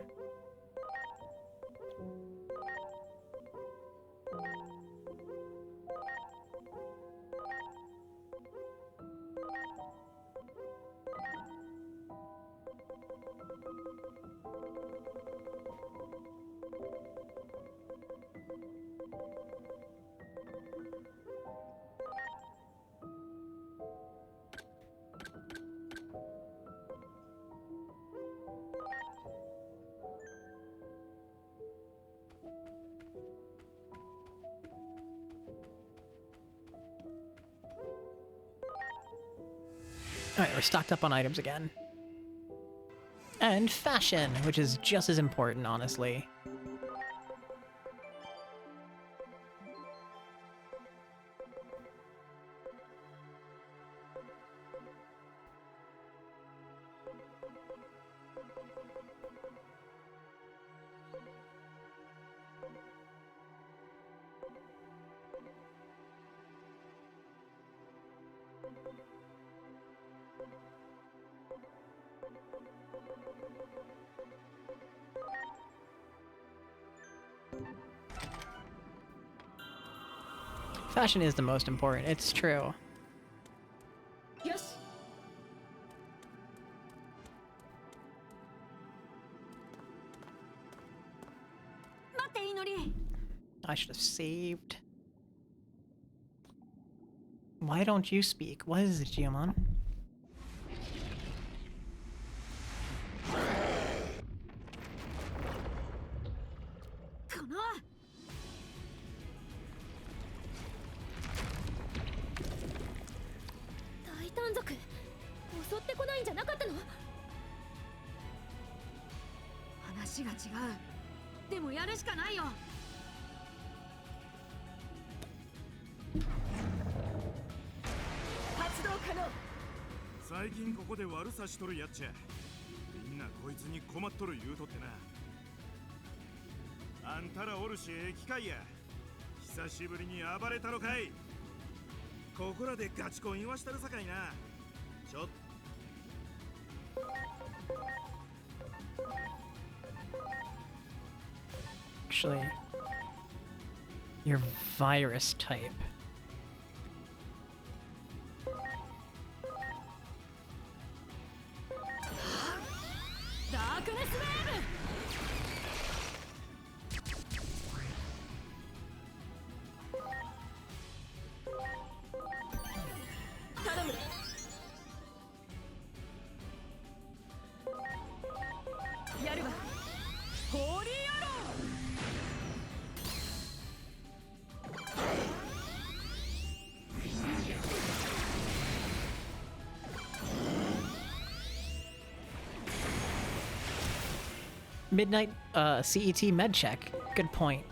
Alright, we're stocked up on items again. And fashion, which is just as important, honestly. Fashion is the most important. It's true. よし。 待っていいのに。 I should have saved. Why don't you speak? What is it, Giamon? この。 大短族襲ってこないんじゃなかったの？ 話が違う。でもやるしかないよ。 発動可能。最近ここで悪さしとるやっちゃみんなこいつに困っとる言うとってな。あんたらおるし機械や久しぶりに暴れたのかい。ここらでガチコン言わしたるさかいな。ちょっ Actually, you're virus type. Darkness Wave! 頼む。やるわ。ホーリーアロー。 Midnight CET med check. Good point.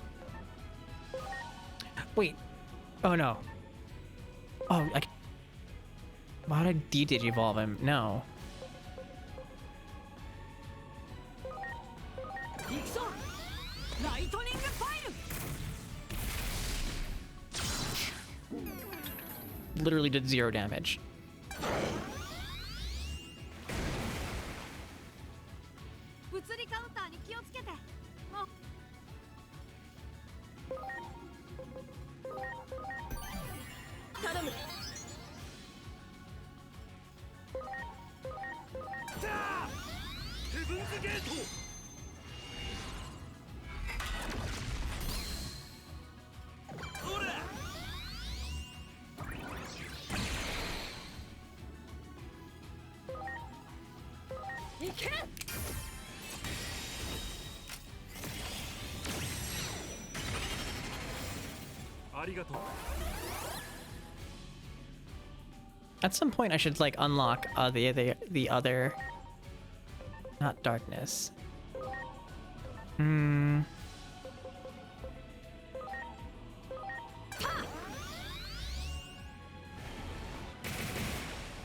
Wait. Oh no. Oh, why did I de-digivolve him? No. 行くぞ。ライトニングファイル。 Literally did 0 damage. 物理カウンターに気をつけて。もう。頼む。ヘブンズゲート。 いけ。 ありがとう。 At some point, I should like unlock the other, not darkness. Hmm.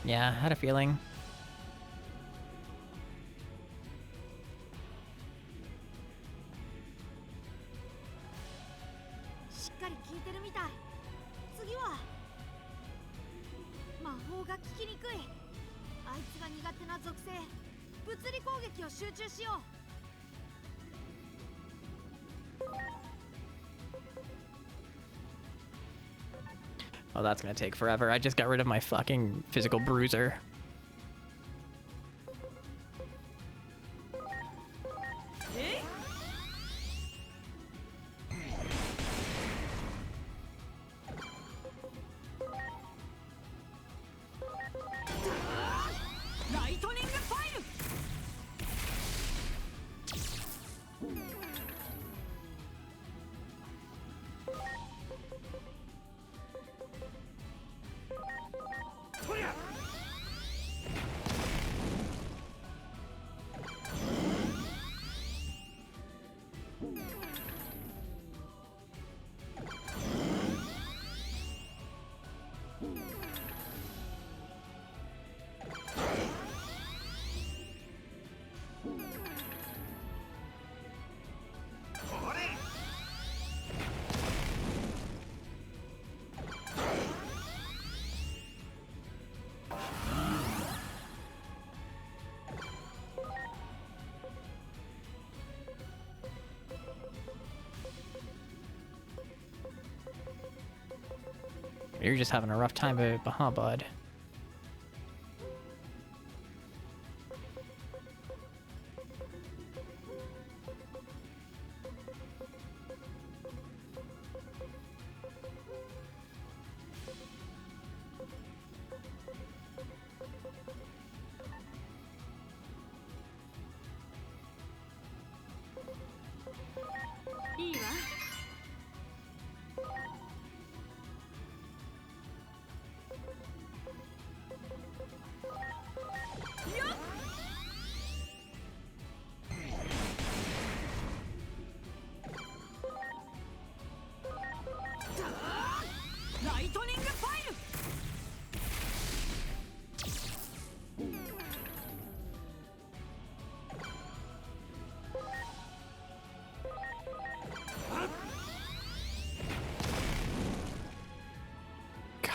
Yeah, I had a feeling. しっかり効いてるみたい。次は魔法が効きにくい。あいつが苦手な属性物理攻撃を集中しよう。 Oh, that's gonna take forever. I just got rid of my fucking physical bruiser. Lightning fire! とりゃ You're just having a rough time of it, huh, bud?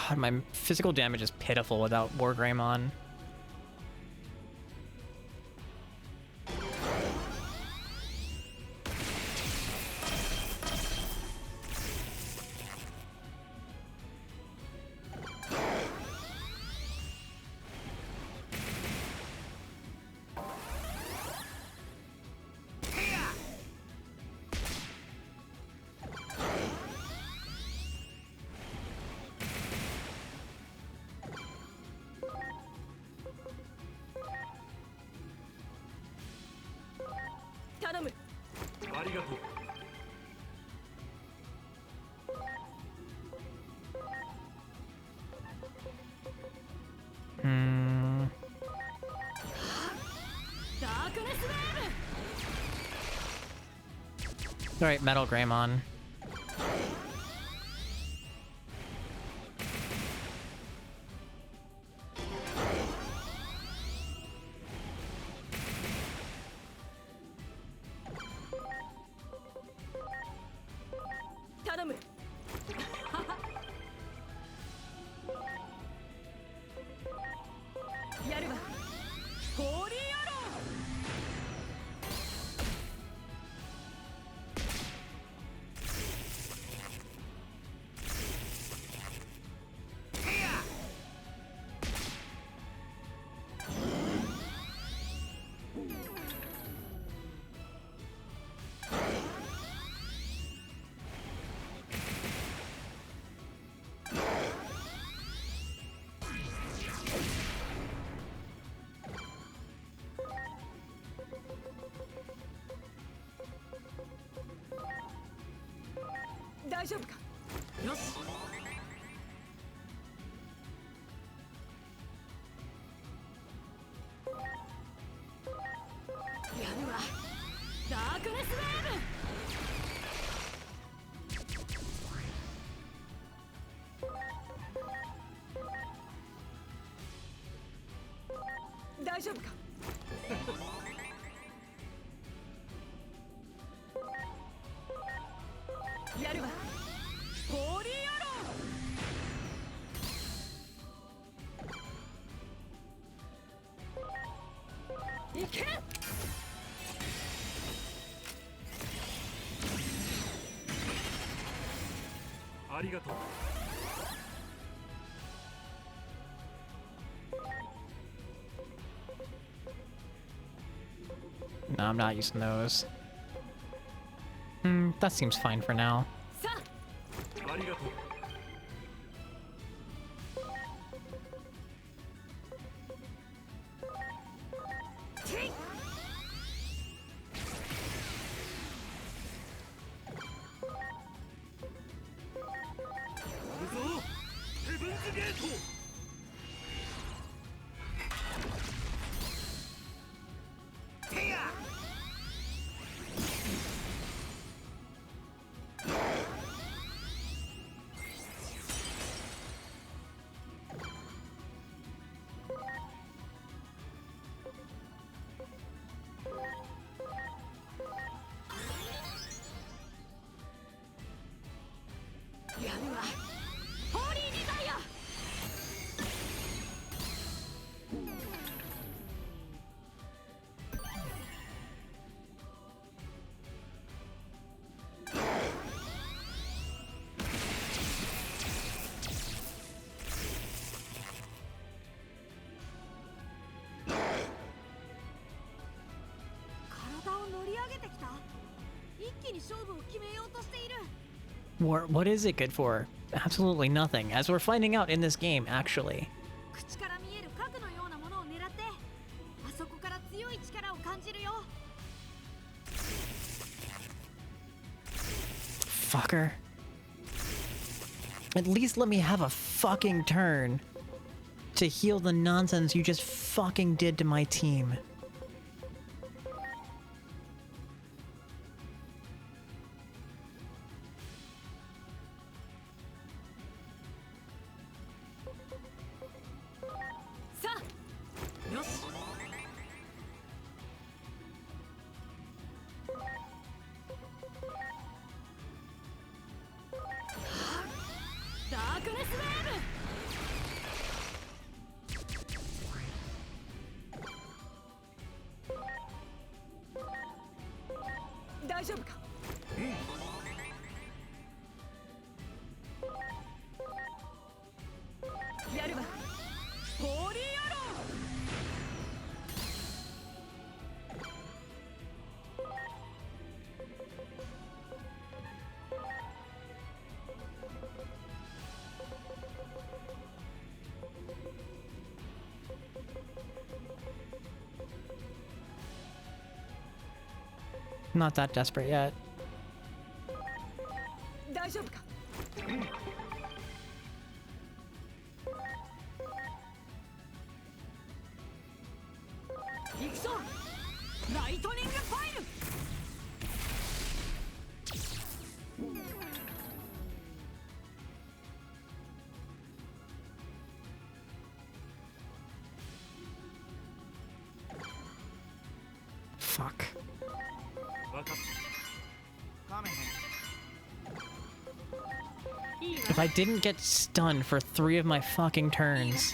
God, my physical damage is pitiful without War Greymon. Alright, Metal Greymon.大丈夫か。よし。やるわ。ダークネスウェーブ。大丈夫か。やるわ。ホーリーアロー。いけ。ありがとう。No, I'm not using those. That seems fine for now. ありがとう。気に勝負を決めようとしている。 What is it good for? Absolutely nothing, as we're finding out in this game, actually. 口から見える核のようなものを狙って、あそこから強い力を感じるよ。 Fucker. At least let me have a fucking turn to heal the nonsense you just fucking did to my team. Not that desperate yet. 大丈夫か。行くぞ。ライトニングファイル。 Fuck. If I didn't get stunned for 3 of my fucking turns.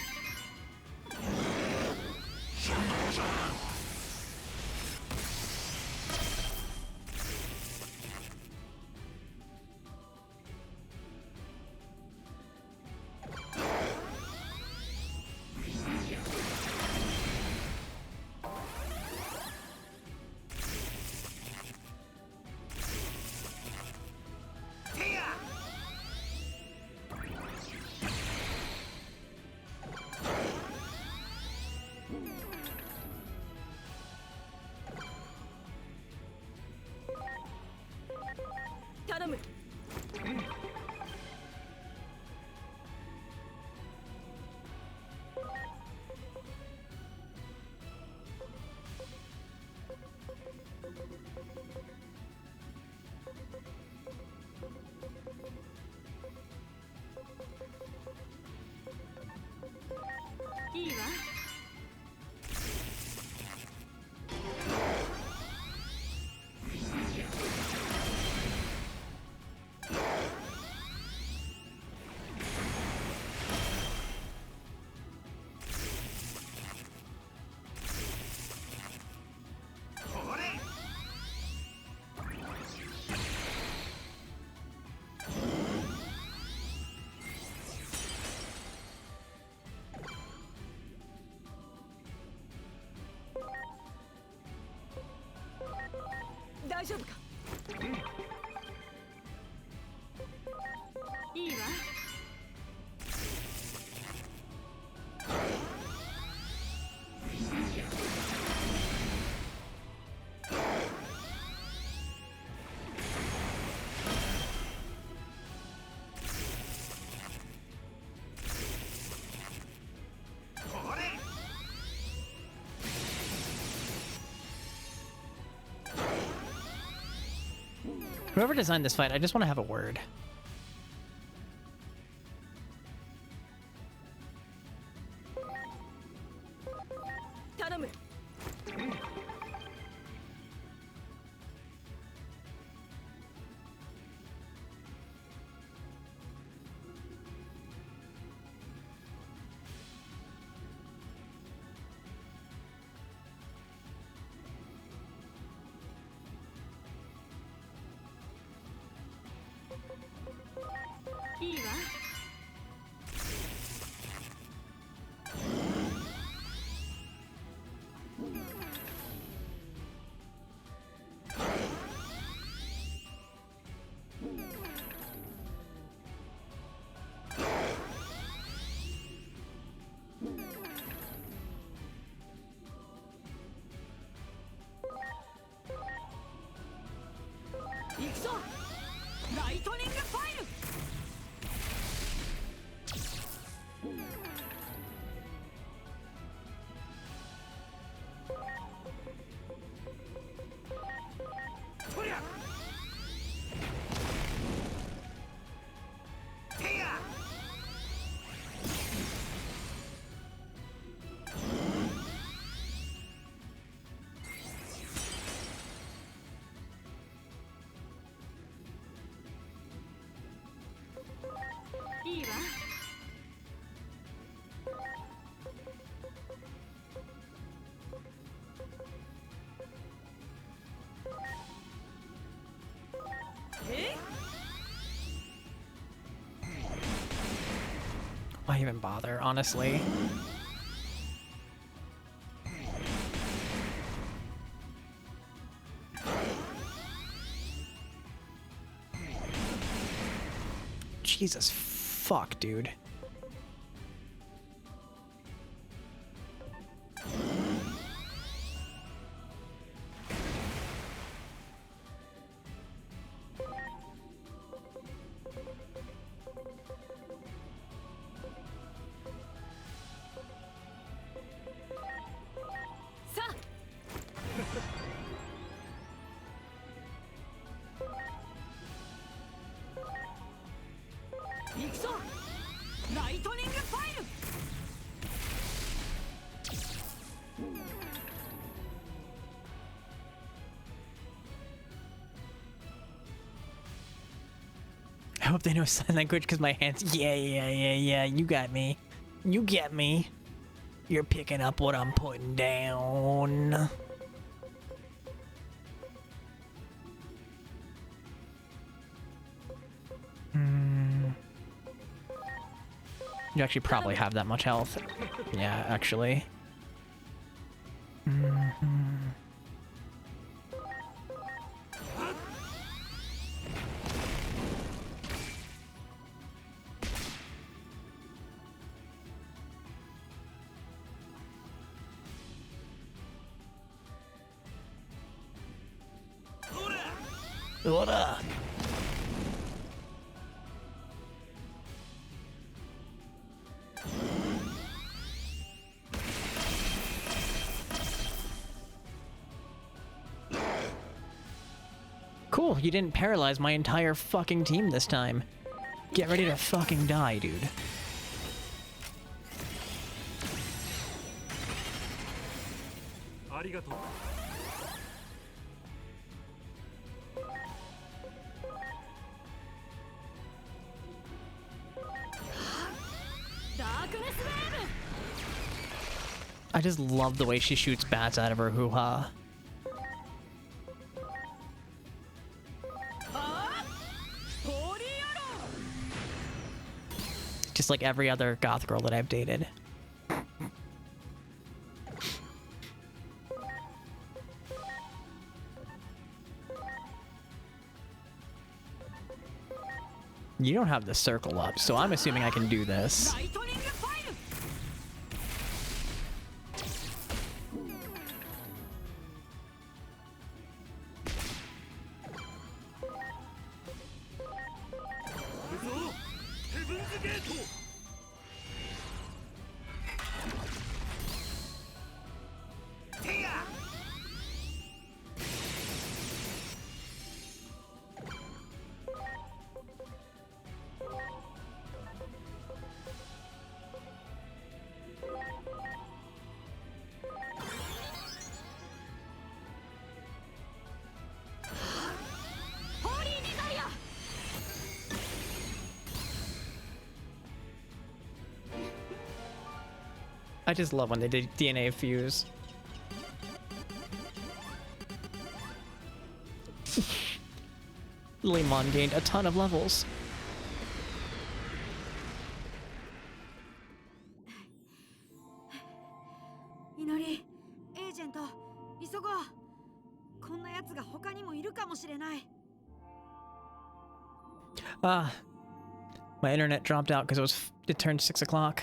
大丈夫か。いいわ。Whoever designed this fight, I just want to have a word. いいわ。Why even bother, honestly? Jesus fuck, dude. I hope they know sign language because my hands. Yeah. You got me. You get me. You're picking up what I'm putting down. You actually probably have that much health. Yeah, actually. What up? Cool, you didn't paralyze my entire fucking team this time. Get ready to fucking die, dude. I just love the way she shoots bats out of her hoo-ha. Just like every other goth girl that I've dated. You don't have the circle up, so I'm assuming I can do this. I just love when they did DNA fuse. Limon gained a ton of levels. Inori, agent, 急ごう。こんな奴が他にもいるかもしれない。Ah, my internet dropped out because it turned 6 o'clock.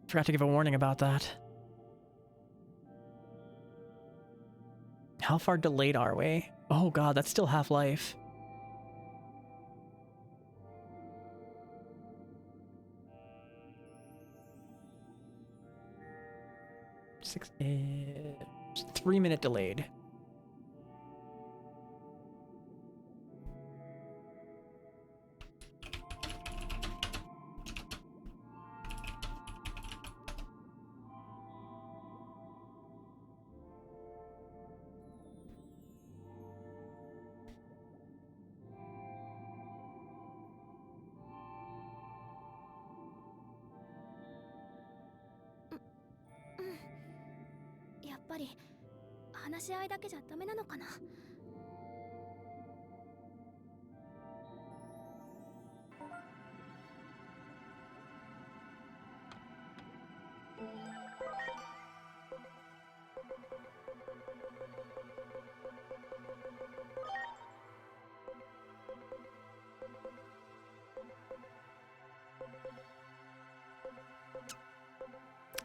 Forgot to give a warning about that. How far delayed are we? Oh god, that's still Half-Life. Six, 3-minute delayed.やっぱり話し合いだけじゃダメなのかな。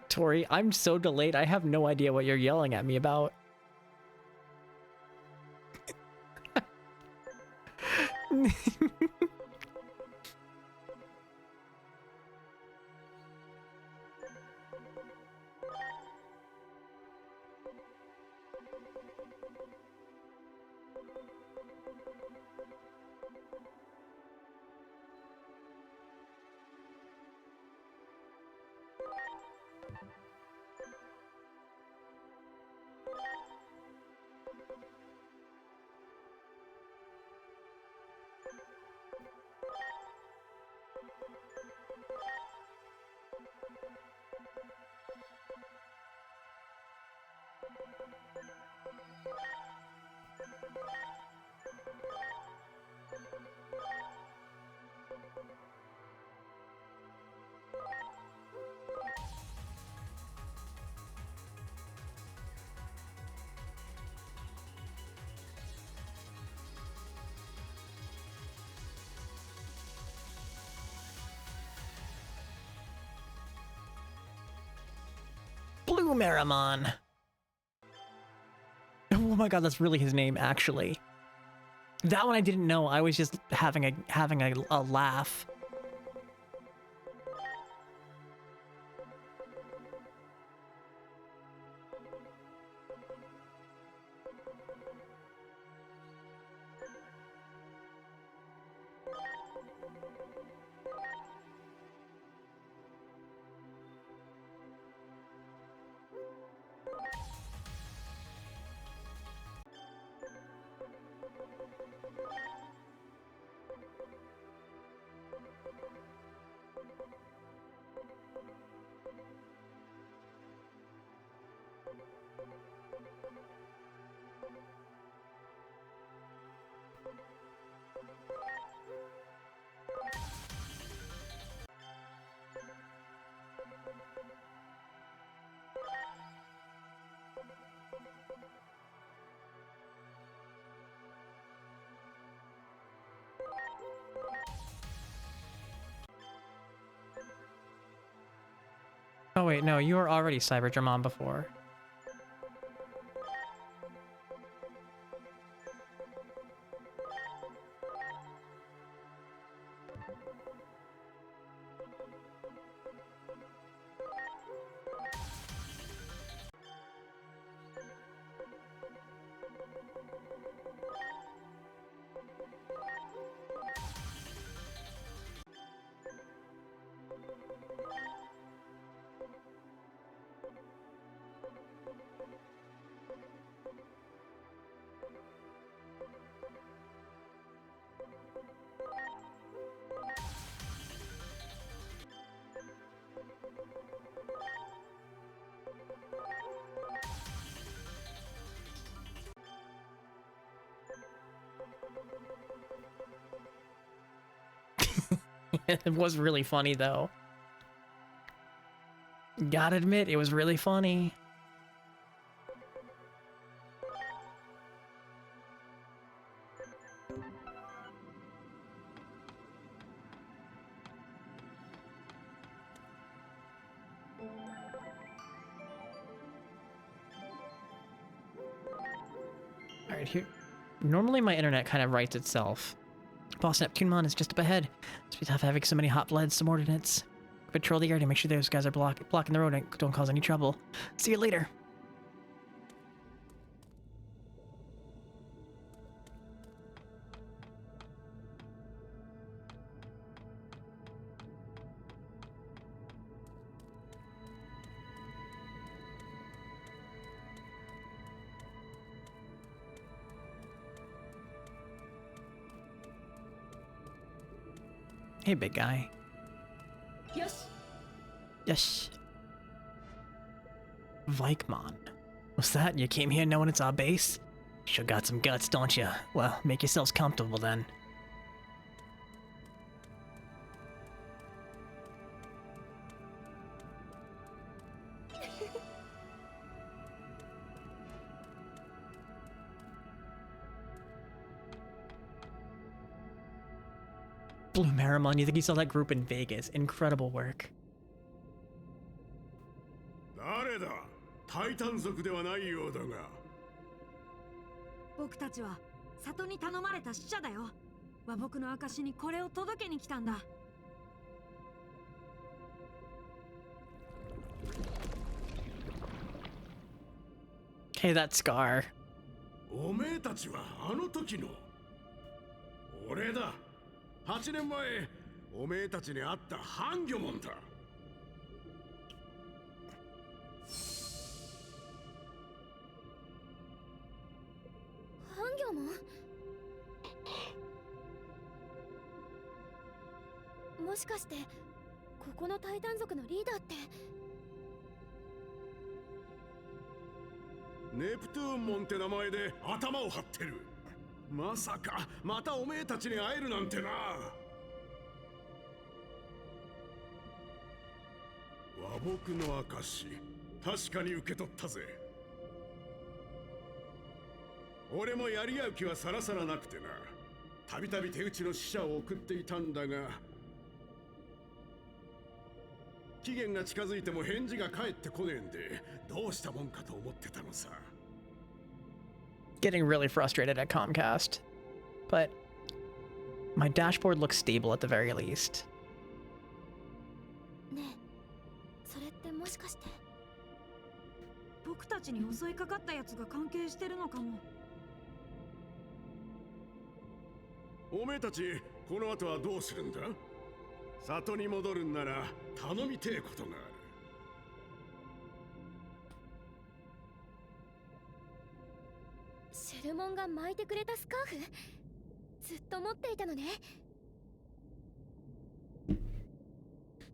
Tori, I'm so delayed, I have no idea what you're yelling at me about. Blue Maramon. Oh my god, that's really his name, actually. That one I didn't know. I was just having a laugh. Oh wait, no, you were already Cyberdramon before. It was really funny though. Gotta admit, it was really funny. Alright, here. Normally my internet kind of writes itself. Boss Neptunemon is just up ahead. It's tough having so many hot-blooded subordinates. Patrol the area to make sure those guys are blocking the road and don't cause any trouble. See you later. Hey, big guy. Yes. Yes. Vikemon. What's that? You came here knowing it's our base? Sure got some guts, don't you? Well, make yourselves comfortable then. Blue Marimon, you think you saw that group in Vegas? Incredible work. 誰だタイタン族ではないようだが僕たちは里に頼まれた使者だよ。和睦の証にこれを届けに来たんだ。Hey, that scar. おめえたちはあの時の俺だ。8年前おめえたちに会ったハンギョモンだ。ハンギョモン？もしかしてここのタイタン族のリーダーって。ネプトゥーンモンって名前で頭を張ってる。まさかまたおめえたちに会えるなんてな。和睦の証確かに受け取ったぜ。俺もやり合う気はさらさらなくてな。たびたび手打ちの使者を送っていたんだが期限が近づいても返事が返ってこねえんでどうしたもんかと思ってたのさ。Getting really frustrated at Comcast, but my dashboard looks stable at the very least. ねえ、それってもしかして。僕たちに襲いかかったやつが関係してるのかも。おめえたちこの後はどうするんだ？里に戻るんなら頼みてえことがある。シェルモンが巻いてくれたスカーフ？ずっと持っていたのね。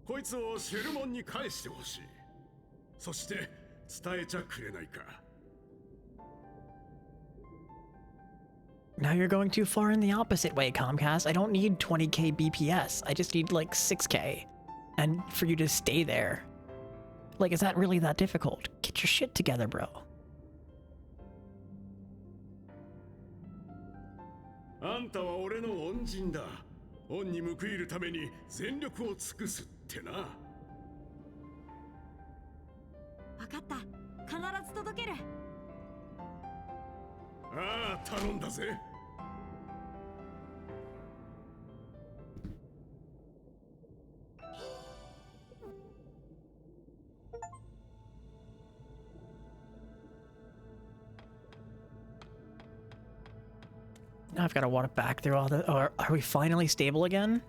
こいつをシェルモンに返してほしい。そして伝えちゃくれないか。Now you're going too far in the opposite way, Comcast. I don't need 20k BPS. I just need like 6k. And for you to stay there. Like, is that really that difficult? Get your shit together, bro. あんたは俺の恩人だ。恩に報いるために全力を尽くすってな。分かった。必ず届ける。ああ、頼んだぜ。Now I've got to walk back through all the... Are we finally stable again?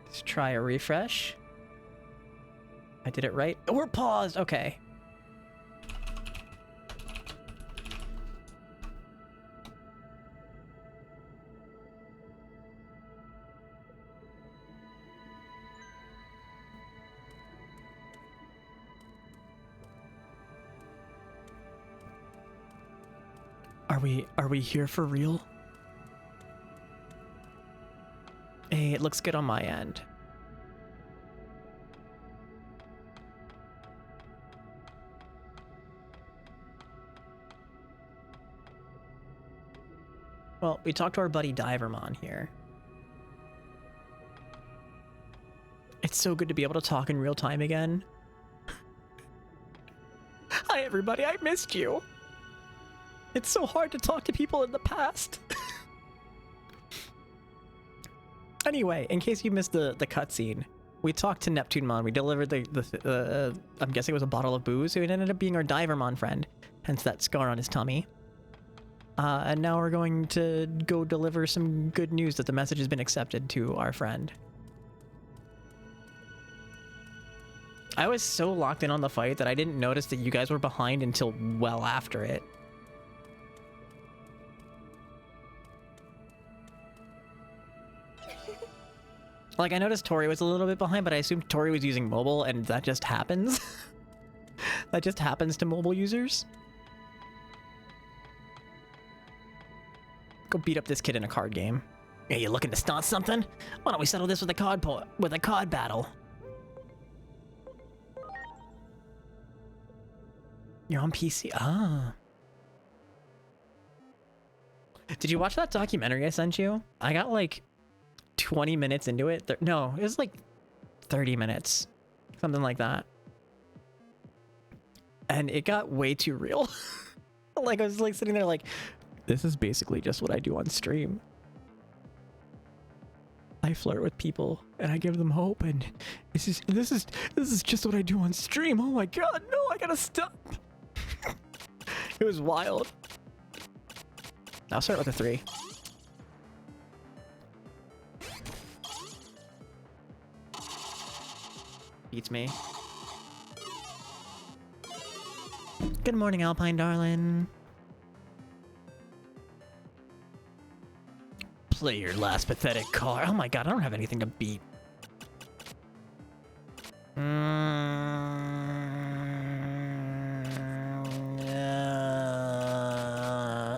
Let's try a refresh. I did it right. Oh, we're paused! Okay. Are we here for real? Hey, it looks good on my end. Well, we talked to our buddy Divermon here. It's so good to be able to talk in real time again. everybody. I missed you. It's so hard to talk to people in the past. Anyway, in case you missed the cutscene, we talked to Neptunemon. We delivered the I'm guessing it was a bottle of booze. So it ended up being our Divermon friend, hence that scar on his tummy. And now we're going to go deliver some good news that the message has been accepted to our friend. I was so locked in on the fight that I didn't notice that you guys were behind until well after it. Like, I noticed Tori was a little bit behind, but I assumed Tori was using mobile, and that just happens. That just happens to mobile users. Go beat up this kid in a card game. Hey, you looking to start something? Why don't we settle this with a card battle? You're on PC. Ah. Did you watch that documentary I sent you? I got like 20 minutes into it. No, it was like 30 minutes. Something like that. And it got way too real. Like, I was like sitting there like, this is basically just what I do on stream. I flirt with people and I give them hope, and this is just what I do on stream. Oh my god, no, I gotta stop. It was wild. I'll start with a 3. Beats me. Good morning, Alpine darling. Play your last pathetic card. Oh my god, I don't have anything to beat.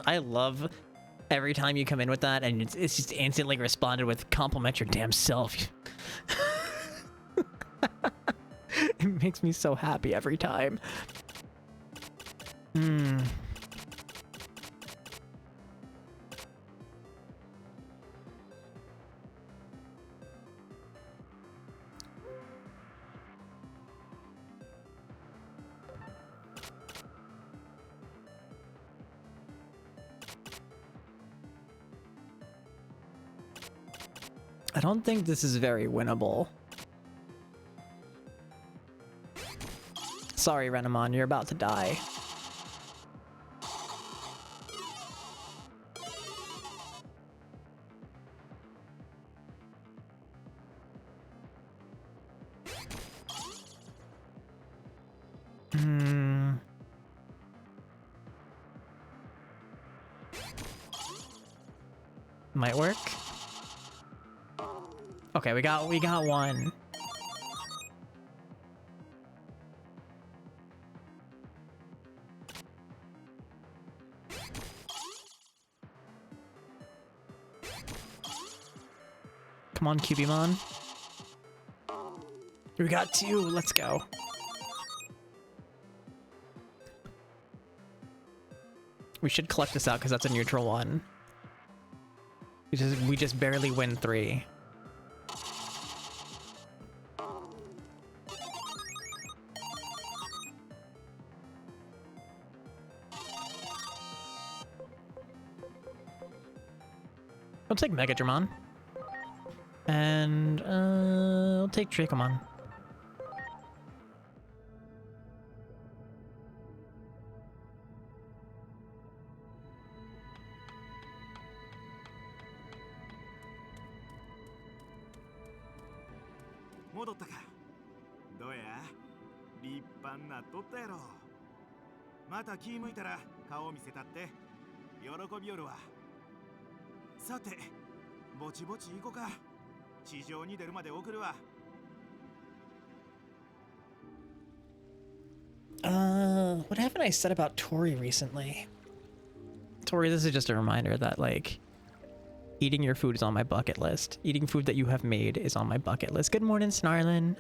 I love every time you come in with that, and it's just instantly responded with compliment your damn self. It makes me so happy every time. I don't think this is very winnable. Sorry, Renamon, you're about to die. Might work. Okay, we got one. Come on, Cubimon. We got 2. Let's go. We should clutch this out because that's a neutral one. We just barely win 3. I'll take Megadramon. And I'll take Dracomon. What haven't I said about Tori recently? Tori, this is just a reminder that, like, eating your food is on my bucket list. Eating food that you have made is on my bucket list. Good morning, Snarlin.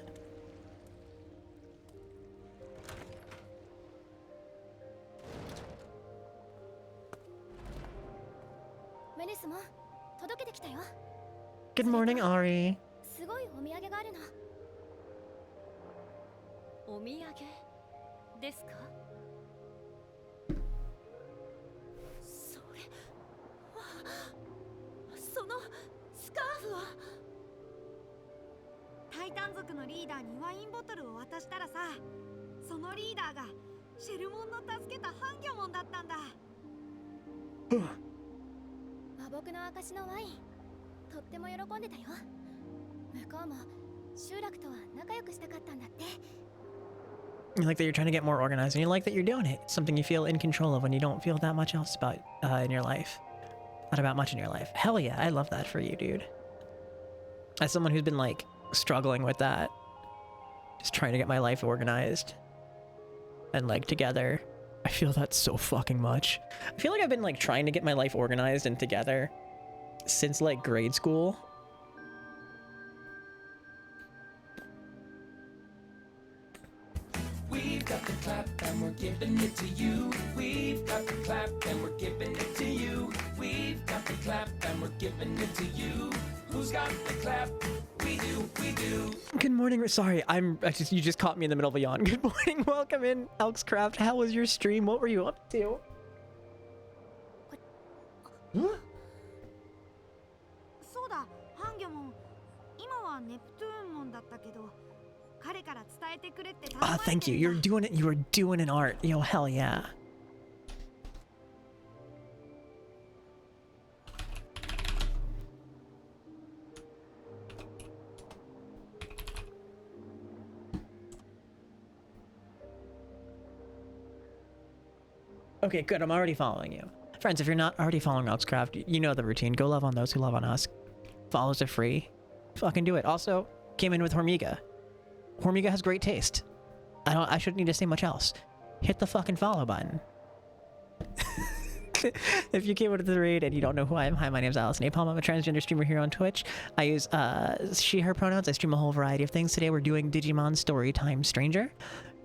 Good morning, Ari. すごいお土産があるの。お土産ですか？ そう。 どうや？ この前のイベントでもらったお土産なんだけど、 お土産ですか？ すごい素敵なの。 お土産？ ですか？ うん。 どういうこと？ あの、 おそのスカーフはタイタン族のリーダーにワインボトルを渡したらさ、そのリーダーがシェルモンの助けたハンギョモンだったんだ。和睦の証のワイン、とっても喜んでたよ。向こうも集落とは仲良くしたかったんだって。 You like that you're trying to get more organized, and you like that you're doing it. It's something you feel in control of when you don't feel that much else about in your life. Not about much in your life. Hell yeah, I love that for you, dude. As someone who's been like struggling with that, just trying to get my life organized and like together, I feel that so fucking much. I feel like I've been like trying to get my life organized and together since like grade school. We've got the clap and we're giving it to you. We've got the clap and we're giving it to you. We've got the clap and we're giving it to you. Who's got the clap? We do, we do. Good morning. Sorry, you just caught me in the middle of a yawn. Good morning. Welcome in, Elkscraft. How was your stream? What were you up to? Huh? そうだ、ハンギョモン。今はネプトゥーンモンだったけど、彼から伝えてくれって頼まれてた。 Thank you. You're doing it. You are doing an art. Yo, hell yeah. Okay, good. I'm already following you. Friends, if you're not already following Elkscraft, you know the routine. Go love on those who love on us. Follows are free. Fucking do it. Also, came in with Hormiga. Hormiga has great taste. I shouldn't need to say much else. Hit the fucking follow button. If you came into the raid and you don't know who I am, hi, my name's Alice Napalm. I'm a transgender streamer here on Twitch. I use she, her pronouns. I stream a whole variety of things. Today we're doing Digimon Storytime Stranger.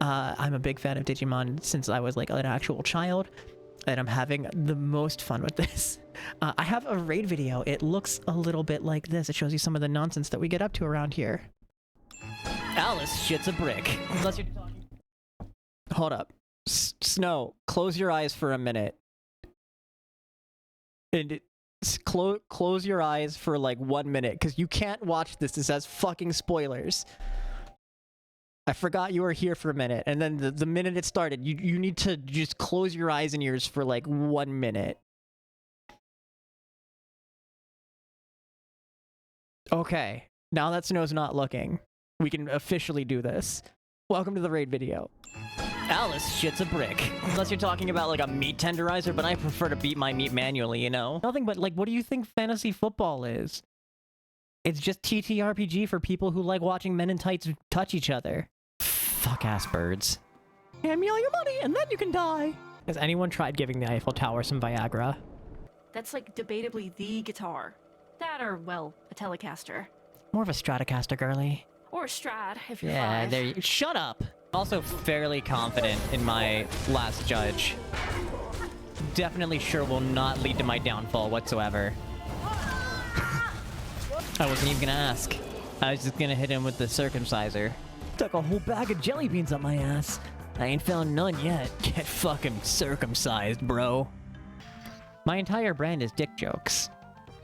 I'm a big fan of Digimon since I was like an actual child, and I'm having the most fun with this. I have a raid video. It looks a little bit like this. It shows you some of the nonsense that we get up to around here. Alice shits a brick. Unless you're talking. Hold up. Snow, close your eyes for a minute. And close your eyes for like 1 minute, because you can't watch this. This has fucking spoilers. I forgot you were here for a minute, and then the minute it started, you need to just close your eyes and ears for like 1 minute. Okay, now that Snow's not looking, we can officially do this. Welcome to the raid video. Alice shits a brick. Unless you're talking about like a meat tenderizer, but I prefer to beat my meat manually, you know? Nothing but like, what do you think fantasy football is? It's just TTRPG for people who like watching men in tights touch each other. Fuck ass birds. Hand me all your money and then you can die. Has anyone tried giving the Eiffel Tower some Viagra? That's like debatably the guitar. That or, well, a Telecaster. More of a Stratocaster, girly. Or a Strat, if you're Yeah, five. there you... Shut up! Also fairly confident in my last judge. Definitely sure will not lead to my downfall whatsoever. I wasn't even gonna ask. I was just gonna hit him with the circumciser. Stuck a whole bag of jelly beans up my ass. I ain't found none yet. Get fucking circumcised, bro. My entire brand is dick jokes.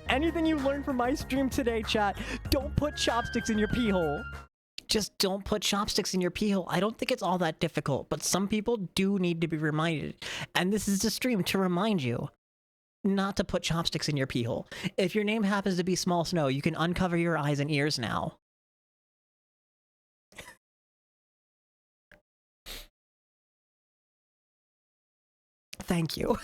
Anything you learned from my stream today, chat, don't put chopsticks in your pee hole. Just don't put chopsticks in your pee hole. I don't think it's all that difficult, but some people do need to be reminded. And this is the stream to remind you not to put chopsticks in your pee hole. If your name happens to be Small Snow, you can uncover your eyes and ears now. Thank you.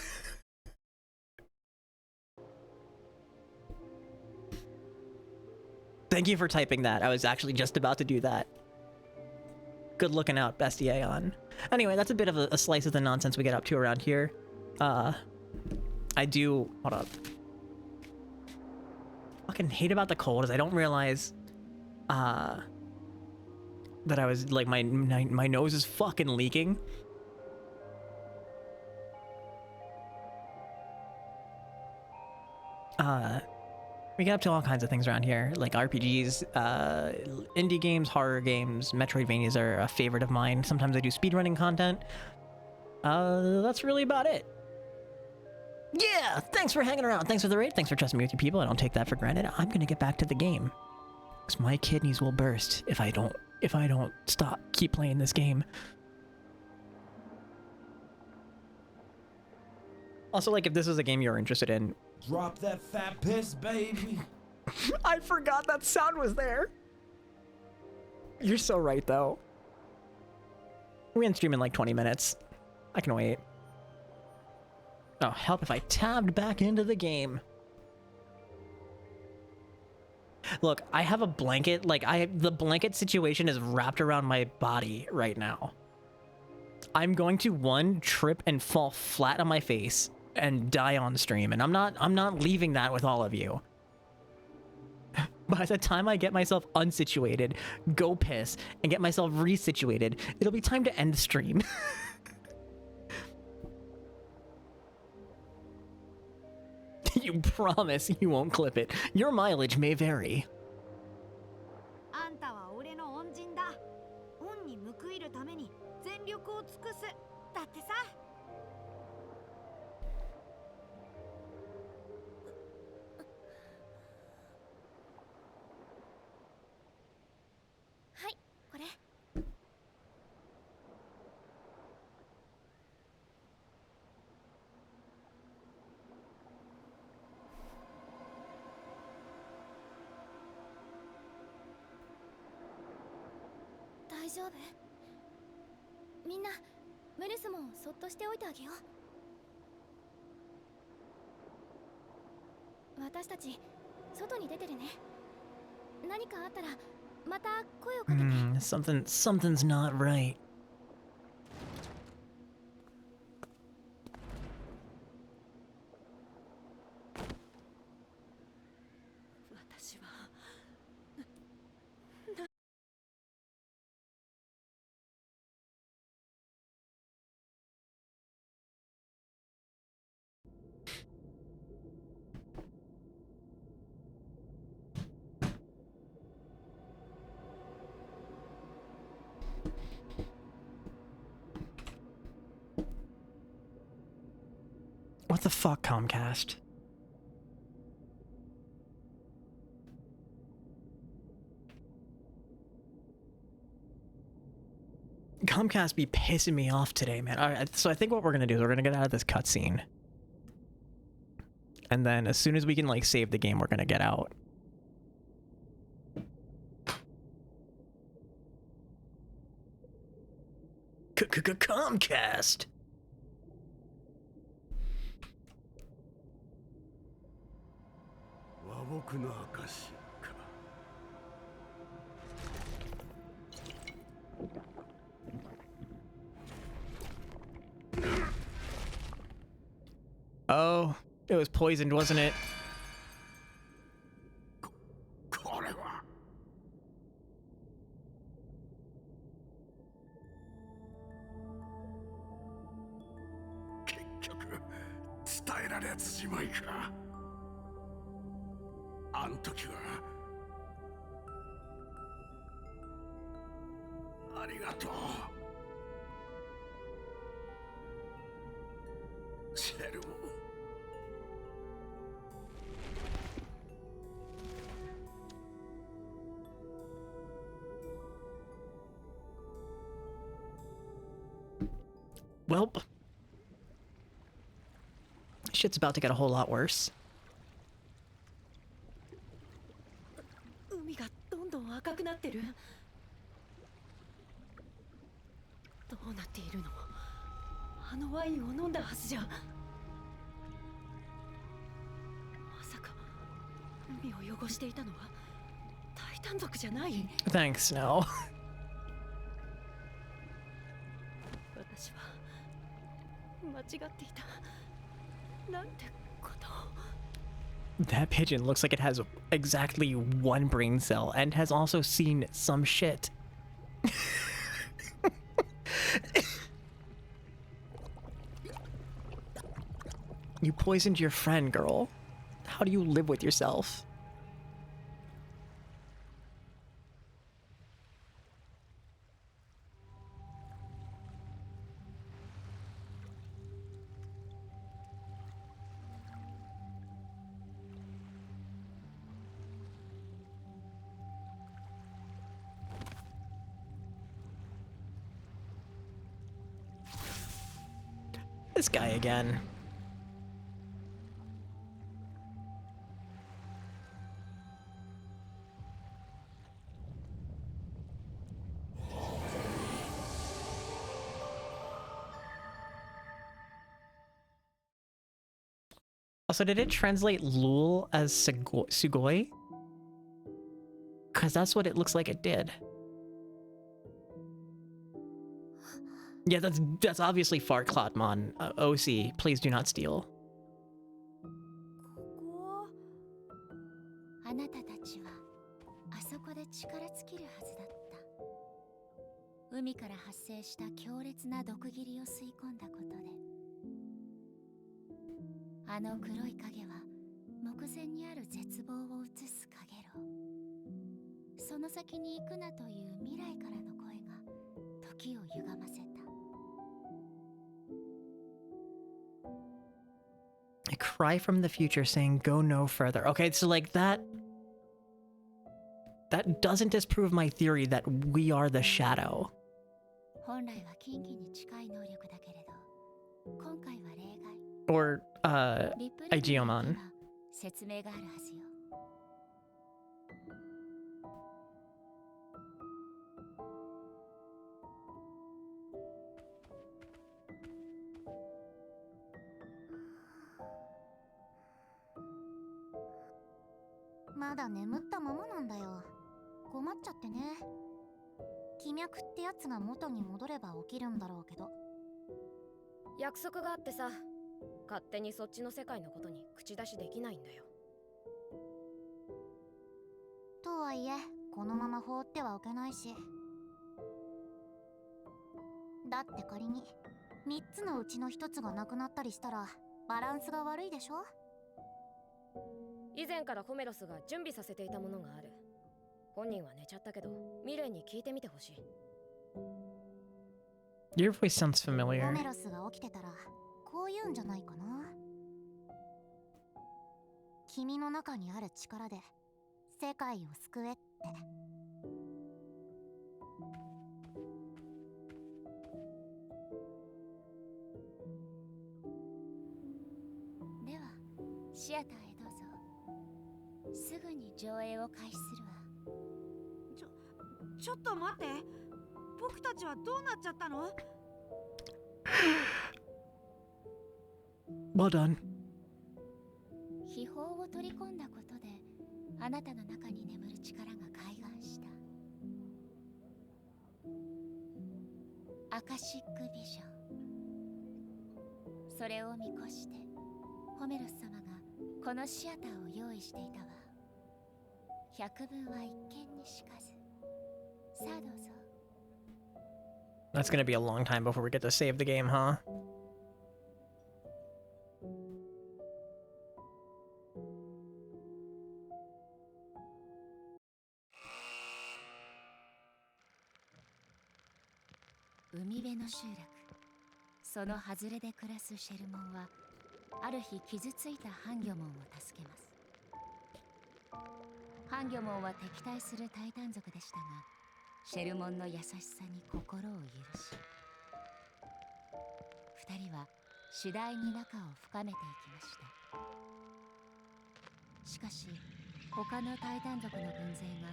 Thank you for typing that. I was actually just about to do that. Good looking out, Bestie Aeon. Anyway, that's a bit of a slice of the nonsense we get up to around here. I do... Hold up. Fucking hate about the cold is I don't realize that I was like my nose is fucking leaking. We get up to all kinds of things around here, like RPGs, indie games, horror games, Metroidvanias are a favorite of mine. Sometimes I do speedrunning content. That's really about it. Yeah, thanks for hanging around. Thanks for the raid. Thanks for trusting me with your people. I don't take that for granted. I'm gonna get back to the game. Cause my kidneys will burst if I don't keep playing this game. Also, like, if this is a game you're interested in. Drop that fat piss, baby. I forgot that sound was there. You're so right, though. We're gonna stream in like 20 minutes. I can wait. Oh, help if I tabbed back into the game. Look, I have a blanket. Like, the blanket situation is wrapped around my body right now. I'm going to, one, trip and fall flat on my face and die on stream, and I'm not leaving that with all of you. By the time I get myself unsituated, go piss, and get myself resituated, it'll be time to end the stream. You promise you won't clip it. Your mileage may vary. あんたは俺の恩人だ。恩に報いるために全力を尽くす。だってさ。はい、これ。大丈夫？みんな、メルスもそっとしておいてあげよう。私たち、外に出てるね。何かあったら、また声をかけて。Something's not right. 私は。What the fuck, Comcast? Comcast be pissing me off today, man. All right, so I think what we're gonna do is we're gonna get out of this cutscene, and then as soon as we can like save the game, we're gonna get out. Comcast. Oh, it was poisoned, wasn't it? Welp. Shit's about to get a whole lot worse. 海がどんどん赤くなってる。どうなっているの？あのワインを飲んだはずじゃ。まさか海を汚していたのはタイタン族じゃない？ Thanks, no. 私は間違っていた。なんてことを。 That pigeon looks like it has exactly one brain cell and has also seen some shit. You poisoned your friend, girl. How do you live with yourself? This guy again. Also, did it translate Lul as Sugoi? Because that's what it looks like it did. Yeah, that's obviously Farclatmon. OC, please do not steal. あなたたちはあそこで力尽きるはずだった。海から発生した強烈な毒霧を吸い込んだことで、あの黒い影は目前にある絶望を映す影ろ。その先に行くなという未来からの声が時を歪ませた。A cry from the future saying, go no further. Okay, so like that doesn't disprove my theory that we are the shadow. 本来は近畿に近い能力だけれど、今回は例外。Or, Aigeomon. 説明があるはずよ。まだ眠ったままなんだよ。困っちゃってね。気脈ってやつが元に戻れば起きるんだろうけど。約束があってさ、勝手にそっちの世界のことに口出しできないんだよ。とはいえ、このまま放ってはおけないし。だって仮に3つのうちの1つがなくなったりしたらバランスが悪いでしょ。以前からホメロスが準備させていたものがある。本人は寝ちゃったけど、ミレイに聞いてみてほしい。Your voice sounds ホ familiar. メロスが起きてたらこう言うんじゃないかな。君の中にある力で世界を救えって。ではシアターへどうぞ。すぐに上映を開始するわ。ちょっと待って。僕たちはどうなっちゃったの？ Well done. 秘宝を取り込んだことで、あなたの中に眠る力が開眼した。アカシックビジョン。それを見越して、ホメロス様がこのシアターを用意していたわ。百聞は一見にしかず。さあどうぞ。That's gonna be a long time before we get to save the game, huh? Umi辺の集落。その外れで暮らすシェルモンは、ある日傷ついたハンギョモンを助けます。ハンギョモンは敵対するタイタン族でしたが、シェルモンの優しさに心を許し、二人は次第に仲を深めていきました。しかし、他のタイタン族の軍勢が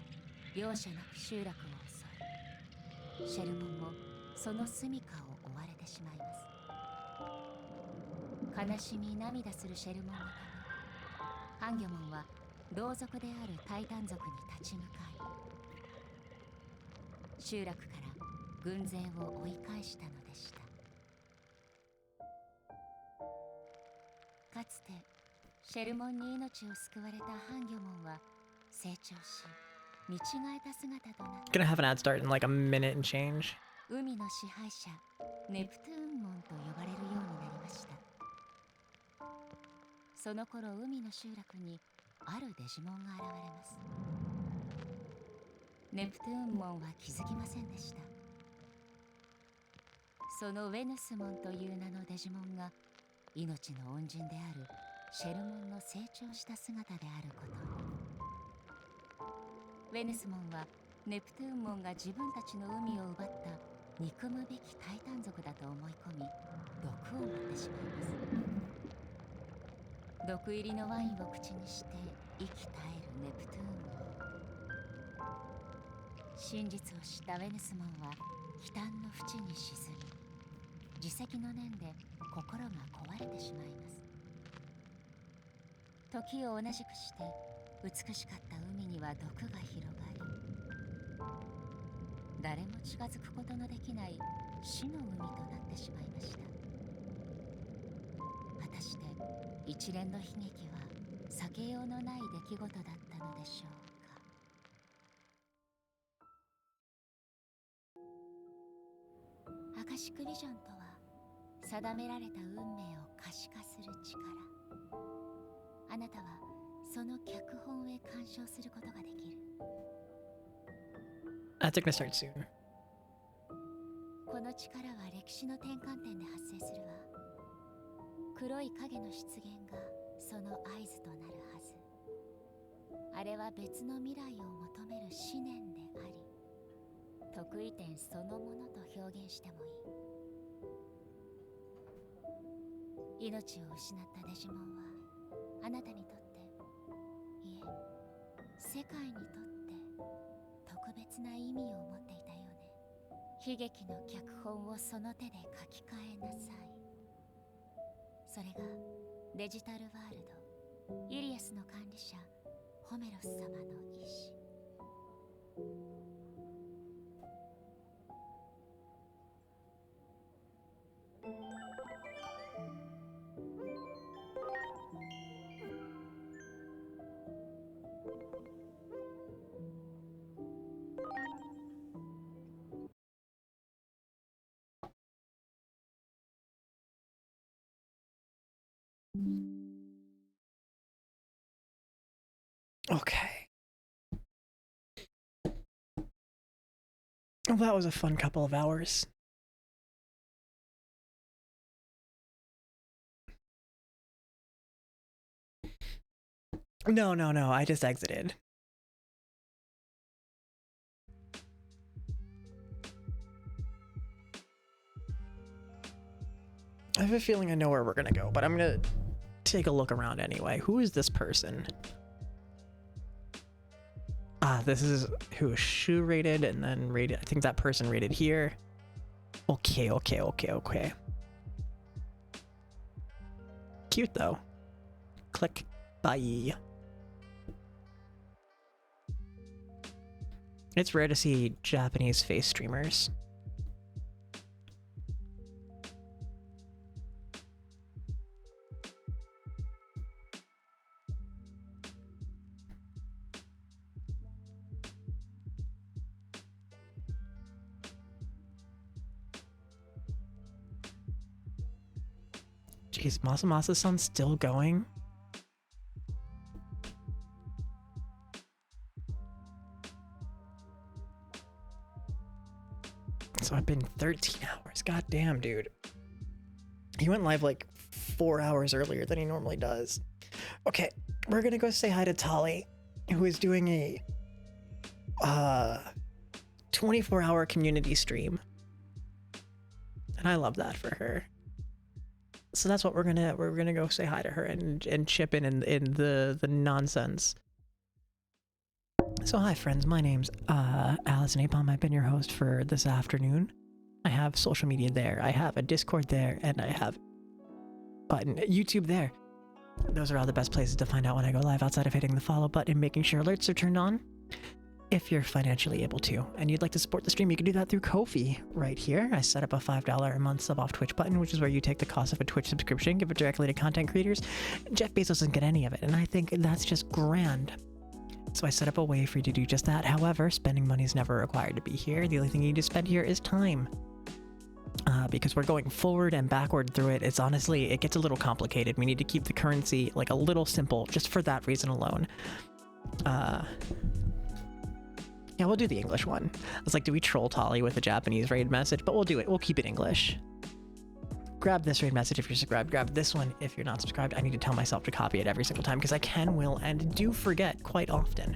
容赦なく集落を襲い、シェルモンもその住処を追われてしまいます。悲しみ涙するシェルモンのため、ハンギョモンは同族であるタイタン族に立ち向かい、集落から軍勢を追い返したのでした。かつてシェルモンに命を救われたハンギョモンは成長し、見違えた姿となった。 Gonna have an ad start in like a minute and change. 海の支配者ネプトゥーンモンと呼ばれるようになりました。その頃、海の集落にあるデジモンが現れます。ネプトゥーンモンは気づきませんでした。そのウェヌスモンという名のデジモンが命の恩人であるシェルモンの成長した姿であることに。ウェヌスモンはネプトゥーンモンが自分たちの海を奪った憎むべきタイタン族だと思い込み毒を持ってしまいます。毒入りのワインを口にして息絶えるネプトゥーン王。真実を知ったウェヌスモンは悲嘆の淵に沈み、自責の念で心が壊れてしまいます。時を同じくして美しかった海には毒が広がり、誰も近づくことのできない死の海となってしまいました。果たして一連の悲劇は避けようのない出来事だったのでしょうか。アカシックビジョンとは定められた運命を可視化する力。あなたはその脚本へ干渉することができる。That's gonna start soon. この力は歴史の転換点で発生するわ。黒い影の出現がその合図となるはず。あれは別の未来を求める思念であり、得意点そのものと表現してもいい。命を失ったデジモンはあなたにとって、いえ、世界にとって特別な意味を持っていたようね。悲劇の脚本をその手で書き換えなさい。それがデジタルワールド、イリアスの管理者ホメロス様の意志。Okay. Well, that was a fun couple of hours. No, I just exited. I have a feeling I know where we're gonna go, but I'm gonna take a look around anyway. Who is this person? Ah, this is who Shu rated and then rated. I think that person rated here. Okay. Cute though. Click. Bye. It's rare to see Japanese face streamers. Jeez, Masamasa-san's still going? So I've been 13 hours. God damn, dude. He went live like 4 hours earlier than he normally does. Okay, we're gonna go say hi to Tali, who is doing a 24-hour community stream. And I love that for her. So that's what we're gonna go say hi to her and chip in the nonsense. So hi friends, my name's Alice Napalm. I've been your host for this afternoon. I have social media there, I have a Discord there, and I have YouTube there. Those are all the best places to find out when I go live, outside of hitting the follow button and making sure alerts are turned on. If you're financially able to, and you'd like to support the stream, you can do that through Ko-fi right here. I set up a $5 a month sub off Twitch button, which is where you take the cost of a Twitch subscription, give it directly to content creators. Jeff Bezos doesn't get any of it, and I think that's just grand. So I set up a way for you to do just that. However, spending money is never required to be here. The only thing you need to spend here is time. Because we're going forward and backward through it. It's honestly, it gets a little complicated. We need to keep the currency like a little simple, just for that reason alone. Yeah, we'll do the English one. I was like, do we troll Tali with a Japanese raid message? But we'll do it. We'll keep it English. Grab this raid message if you're subscribed. Grab this one if you're not subscribed. I need to tell myself to copy it every single time because I can, will, and do forget quite often.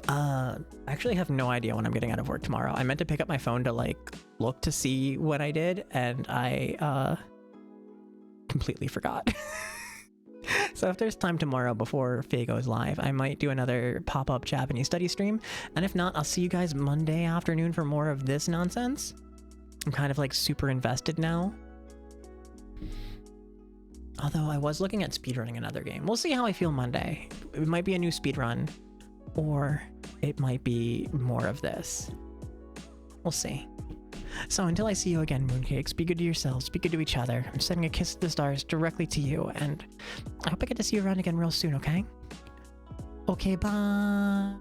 I actually have no idea when I'm getting out of work tomorrow. I meant to pick up my phone to like look to see what I did, and I completely forgot. So if there's time tomorrow before Faye goes live, I might do another pop-up Japanese study stream, and if not, I'll see you guys Monday afternoon for more of this nonsense. I'm kind of like super invested now. Although I was looking at speedrunning another game. We'll see how I feel Monday. It might be a new speedrun, or it might be more of this. We'll see. So until I see you again, Mooncakes, be good to yourselves, be good to each other. I'm sending a kiss to the stars directly to you, and I hope I get to see you around again real soon, okay? Okay, bye!